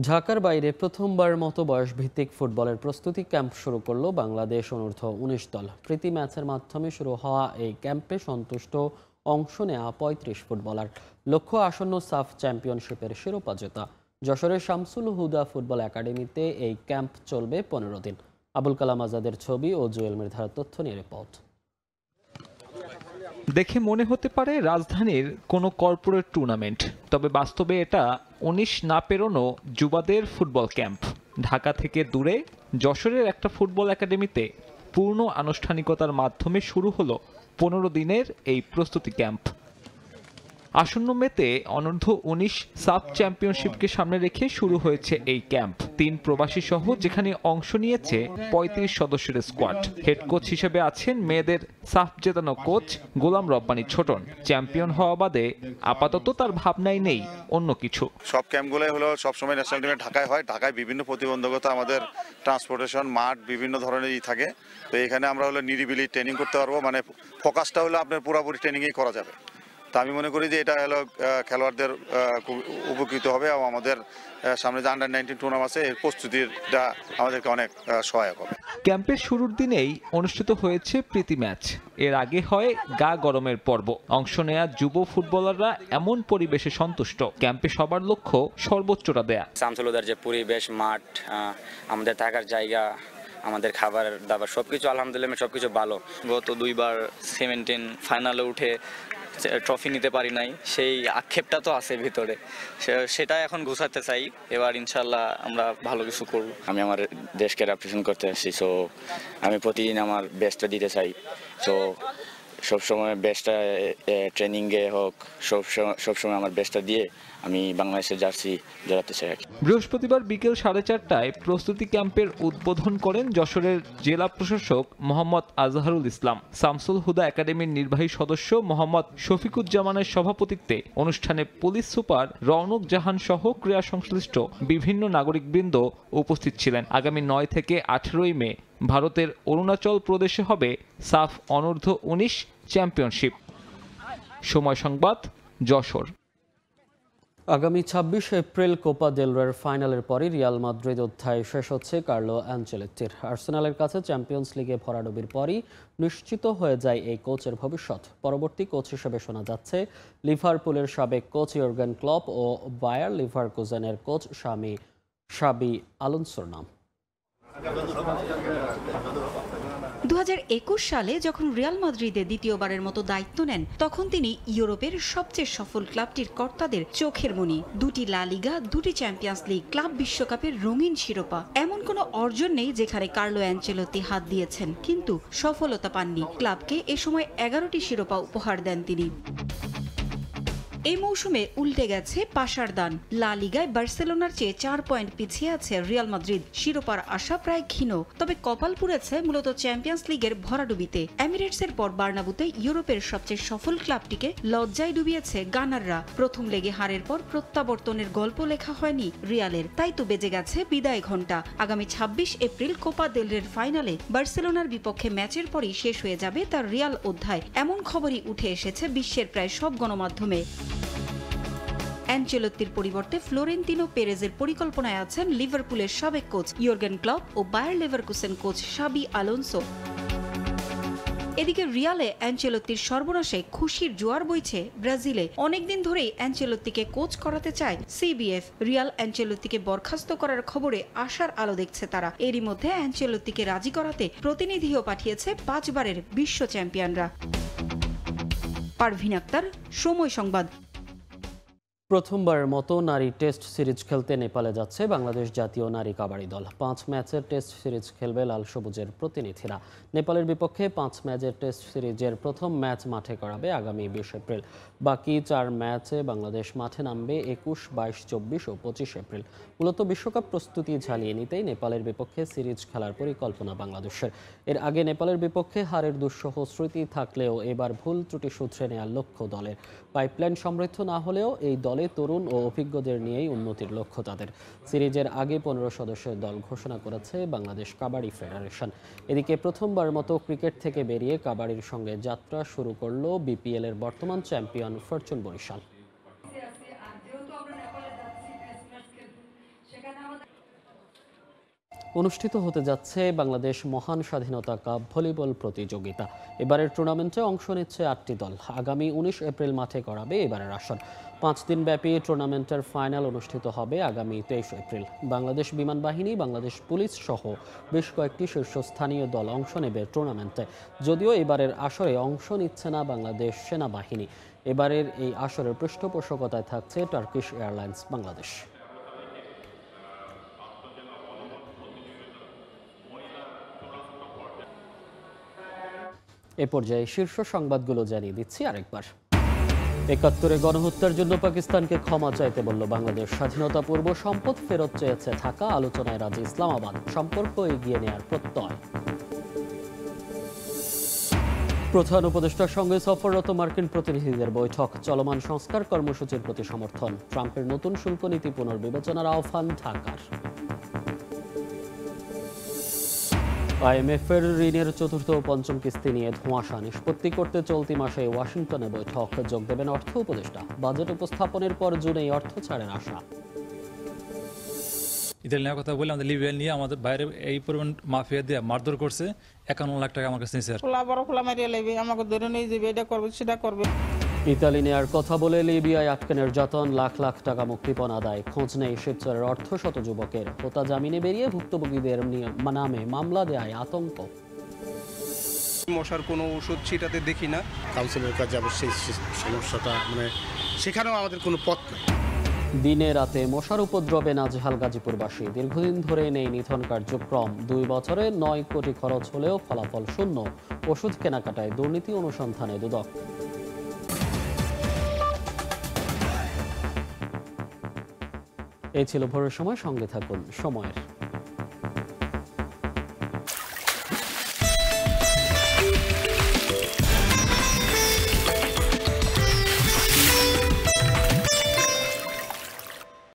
ঢাকার বাইরে প্রথমবার মতো বয়সভিত্তিক ফুটবলের প্রস্তুতি ক্যাম্প শুরু করলো বাংলাদেশ অনূর্ধ্ব 19 দল। প্রীতি ম্যাচের মাধ্যমে শুরু হওয়া এই ক্যাম্পে সন্তুষ্ট অংশ নেওয়া 35 ফুটবলার। লক্ষ্য আসন্ন সাফ চ্যাম্পিয়নশিপের শিরোপা জেতা। যশোরের শামসুল হুদা ফুটবল একাডেমিতে এই ক্যাম্প চলবে 15 দিন। আবুল কালাম আজাদের ছবি ও জুয়েল মৃধার তথ্য নিয়ে রিপোর্ট। দেখে মনে হতে পারে রাজধানীর কোনো কর্পোরেট টুর্নামেন্ট, তবে বাস্তবে এটা 19 না পেরোনো যুবাদের ফুটবল ক্যাম্প। ঢাকা থেকে দূরে যশোরের একটা ফুটবল একাডেমিতে পূর্ণ আনুষ্ঠানিকতার মাধ্যমে শুরু হলো 15 দিনের এই প্রস্তুতি ক্যাম্প। আসন্ন মেতে অনূর্ধ্ব 19 সাব চ্যাম্পিয়নশিপকে সামনে রেখে শুরু হয়েছে এই ক্যাম্প। 3 প্রবাসী সহ যেখানে অংশ নিয়েছে 35 সদস্যের স্কোয়াড। হেড কোচ হিসেবে আছেন মেয়েদের সাফ জেতানো কোচ গোলাম রব্বানী ছোটন। চ্যাম্পিয়ন হওয়া বাদে আপাতত তার ভাবনাই নেই অন্য কিছু। সব ক্যাম্পগুলোই হলো সবসময় ন্যাশনাল টিমে ঢাকায় হয়। ঢাকায় বিভিন্ন প্রতিবন্ধকতা, আমাদের ট্রান্সপোর্টেশন, মাঠ বিভিন্ন ধরনেরই থাকে। তো এখানে আমরা হলো নিরিবিলি ট্রেনিং করতে পারবো, মানে ফোকাসটা হলো আপনার পুরোপুরি ট্রেনিংই করা যাবে। তা আমি মনে করি যে এটা হলো খেলোয়াড়দের খুব উপকৃত হবে এবং আমাদের সামনে যে আন্ডার-19 টুর্নামেন্ট আছে এর প্রস্তুতিটা আমাদেরকে অনেক সহায়ক হবে। ক্যাম্পের শুরুর দিনেই অনুষ্ঠিত হয়েছে প্রীতি ম্যাচ। এর আগে হয় গা গরমের পর্ব। অংশ নেয়া যুব ফুটবলাররা এমন পরিবেশে সন্তুষ্ট, ক্যাম্পে সবার লক্ষ্য সর্বোচ্চটা দেয়া। শামসুল হুদার যে পরিবেশ, মাঠ, আমাদের থাকার জায়গা, আমাদের খাবার দাবার সবকিছু আলহামদুলিল্লাহ সবকিছু ভালো। গত 2 বার 17 ফাইনালে উঠে ট্রফি নিতে পারি নাই, সেই আক্ষেপটা তো আছে ভিতরে, সেটা এখন গুছাতে চাই। এবার ইনশাল্লাহ আমরা ভালো কিছু করব। আমি আমার দেশকে রিপ্রেজেন্ট করতে আসছি, সো আমি প্রতিদিন আমার বেস্টটা দিতে চাই। সো সবসময় বেস্টটা ট্রেনিংয়ে হোক, সবসময় আমার বেস্টটা দিয়ে আমি বাংলাদেশের জার্সি জড়াতে চাই। বৃহস্পতিবার বিকেল 4:30টায় প্রস্তুতি ক্যাম্পের উদ্বোধন করেন যশোরের জেলা প্রশাসক মোহাম্মদ আজহারুল ইসলাম। শামসুল হুদা একাডেমির নির্বাহী সদস্য মোহাম্মদ শফিকুজ্জামানের সভাপতিত্বে অনুষ্ঠানে পুলিশ সুপার রওনক জাহান সহ ক্রীড়া সংশ্লিষ্ট বিভিন্ন নাগরিকবৃন্দ উপস্থিত ছিলেন। আগামী 9 থেকে 18 মে ভারতের অরুণাচল প্রদেশে হবে সাফ অনূর্ধ্ব 19 চ্যাম্পিয়নশিপ। সময় সংবাদ, যশোর। আগামী 26 এপ্রিল কোপা দেল রের ফাইনালের পরই রিয়াল মাদ্রিদ অধ্যায় শেষ হচ্ছে কার্লো অ্যানচেলত্তির। আর্সেনালের কাছে চ্যাম্পিয়ন্স লিগে ভরাডুবির পরই নিশ্চিত হয়ে যায় এই কোচের ভবিষ্যৎ। পরবর্তী কোচ হিসেবে শোনা যাচ্ছে লিভারপুলের সাবেক কোচ ইয়র্গেন ক্লপ ও বায়ার লিভারকুজেনের কোচ শাবি আলোনসোর নাম। 2021 সালে যখন রিয়াল মাদ্রিদে দ্বিতীয়বারের মতো দায়িত্ব নেন, তখন তিনি ইউরোপের সবচেয়ে সফল ক্লাবটির কর্তাদের চোখের মণি। 2টি লা লিগা, 2টি চ্যাম্পিয়ন্স লিগ, ক্লাব বিশ্বকাপের রঙিন শিরোপা, এমন কোনো অর্জন নেই যেখানে কার্লো অ্যানচেলত্তি হাত দিয়েছেন কিন্তু সফলতা পাননি। ক্লাবকে এ সময় 11টি শিরোপা উপহার দেন তিনি। এই মৌসুমে উল্টে গেছে পাশার দান। লা লিগায় বার্সেলোনার চেয়ে 4 পয়েন্ট পিছিয়ে আছে রিয়াল মাদ্রিদ। শিরোপার আশা প্রায় ক্ষীণ, তবে কপাল পুড়েছে মূলত চ্যাম্পিয়ন্স লিগের ভরাডুবিতে। এমিরেটসের পর বার্নাবুতে ইউরোপের সবচেয়ে সফল ক্লাবটিকে লজ্জায় ডুবিয়েছে গানাররা। প্রথম লেগে হারের পর প্রত্যাবর্তনের গল্প লেখা হয়নি রিয়ালের, তাই তো বেজে গেছে বিদায় ঘণ্টা। আগামী 26 এপ্রিল কোপা দেল রের ফাইনালে বার্সেলোনার বিপক্ষে ম্যাচের পরই শেষ হয়ে যাবে তার রিয়াল অধ্যায়, এমন খবরই উঠে এসেছে বিশ্বের প্রায় সব গণমাধ্যমে। অ্যানচেলত্তির পরিবর্তে ফ্লোরেন্তিনো পেরেজের পরিকল্পনায় আছেন লিভারপুলের সাবেক কোচ ইয়র্গেন ক্লপ ও বায়ার লেভারকুসেন কোচ শাবি আলোনসো। এদিকে রিয়ালে অ্যানচেলত্তির সর্বনাশে খুশির জোয়ার বইছে ব্রাজিলে। অনেকদিন ধরেই অ্যানচেলত্তিকে কোচ করাতে চায় সিবিএফ। রিয়াল অ্যানচেলত্তিকে বরখাস্ত করার খবরে আশার আলো দেখছে তারা। এরই মধ্যে অ্যানচেলত্তিকে রাজি করাতে প্রতিনিধিও পাঠিয়েছে 5 বারের বিশ্ব চ্যাম্পিয়নরা। পারভিন আক্তার, সময় সংবাদ। প্রথমবারের মতো নারী টেস্ট সিরিজ খেলতে নেপালে যাচ্ছে বাংলাদেশ জাতীয় নারী কাবাডি দল। 5 ম্যাচের টেস্ট সিরিজ খেলবে লাল সবুজের প্রতিনিধিরা। নেপালের বিপক্ষে 5 ম্যাচের টেস্ট সিরিজের প্রথম ম্যাচ মাঠে করাবে আগামী 20 এপ্রিল। বাকি 4 ম্যাচে বাংলাদেশ মাঠে নামবে 21, 22, 24 ও 25 এপ্রিল। মূলত বিশ্বকাপ প্রস্তুতি ঝালিয়ে নিতেই নেপালের বিপক্ষে সিরিজ খেলার পরিকল্পনা বাংলাদেশের। এর আগে নেপালের বিপক্ষে হারের দুঃসহ স্মৃতি থাকলেও এবার ভুল ত্রুটি শুধরে নেওয়ার লক্ষ্য দলের। পাইপলাইন সমৃদ্ধ না হলেও এই দলে তরুণ ও অভিজ্ঞদের নিয়েই উন্নতির লক্ষ্য তাদের। সিরিজের আগে 15 সদস্যের দল ঘোষণা করেছে বাংলাদেশ কাবাডি ফেডারেশন। এদিকে প্রথমবার মতো ক্রিকেট থেকে বেরিয়ে কাবাডির সঙ্গে যাত্রা শুরু করল বিপিএল এর বর্তমান চ্যাম্পিয়ন ফরচুন বরিশাল। অনুষ্ঠিত হতে যাচ্ছে বাংলাদেশ মহান স্বাধীনতা কাপ ভলিবল প্রতিযোগিতা। এবারের টুর্নামেন্টে অংশ নিচ্ছে 8টি দল। আগামী 19 এপ্রিল মাঠে করাবে এবারের আসর। 5 দিনব্যাপী টুর্নামেন্টের ফাইনাল অনুষ্ঠিত হবে আগামী 23 এপ্রিল। বাংলাদেশ বিমান বাহিনী, বাংলাদেশ পুলিশ সহ বেশ কয়েকটি শীর্ষস্থানীয় দল অংশ নেবে টুর্নামেন্টে। যদিও এবারের আসরে অংশ নিচ্ছে না বাংলাদেশ সেনাবাহিনী। এবারের এই আসরের পৃষ্ঠপোষকতায় থাকছে টার্কিশ এয়ারলাইন্স বাংলাদেশ। এ পর্যায়ে শীর্ষ সংবাদগুলো জানিয়ে দিচ্ছি আরেকবার। ৭১-এ গণহত্যার জন্য পাকিস্তানকে ক্ষমা চাইতে বলল বাংলাদেশ। স্বাধীনতা পূর্ব সম্পদ ফেরত চেয়েছে ঢাকা, আলোচনায় রাজি ইসলামাবাদ। সম্পর্ক এগিয়ে নেয়ার প্রত্যয়। প্রধান উপদেষ্টার সঙ্গে সফররত মার্কিন প্রতিনিধিদের বৈঠক। চলমান সংস্কার কর্মসূচির প্রতি সমর্থন। ট্রাম্পের নতুন শুল্ক নীতি পুনর্বিবেচনার আহ্বান ঢাকার। আইএমএফ এর ঋণের চতুর্থ ও পঞ্চম কিস্তি নিয়ে ধোঁয়াশা। নিষ্পত্তি করতে চলতি মাসে ওয়াশিংটনে বৈঠক। যোগ দেবেন অর্থ উপদেষ্টা। বাজেট উপস্থাপনের পর জুনেই অর্থ ছাড়ের আশা। ইতালি নেওয়ার কথা বলে আমাদের লিবিয়া নিয়ে আমাদের বাইরে এই পরিমাণ মাফিয়া দিয়ে মারধর করছে। 51 লাখ টাকা আমার কাছে নিয়েছে। খোলা মারিয়ে লাগবে, আমাকে ধরে নিয়ে যাবে, এটা করবে সেটা করবে। ইতালি নেয়ার কথা বলে লিবিয়ায় আটকে নির্যাতন, লাখ লাখ টাকা মুক্তিপণ আদায়। খোঁজ নেই শিবচরের অর্ধশত যুবকের। হোতা জামিনে বেরিয়ে ভুক্তভোগীদের নামে মামলা দেয় আতঙ্ক। মশার কোনো ওষুধ ছিটাতে দেখি না। কাউন্সিলের কাছে অবশ্যই সমস্যাটা সেখানেও আমাদের কোনো পথ নেই। দিনে রাতে মশার উপদ্রবে নাজেহাল গাজীপুরবাসী। দীর্ঘদিন ধরে নেই নিধন কার্যক্রম। 2 বছরে 9 কোটি খরচ হলেও ফলাফল শূন্য। ওষুধ কেনাকাটায় দুর্নীতি অনুসন্ধানে দুদক। এই ছিল ভোরের সময়। সঙ্গে থাকুন সময়ের।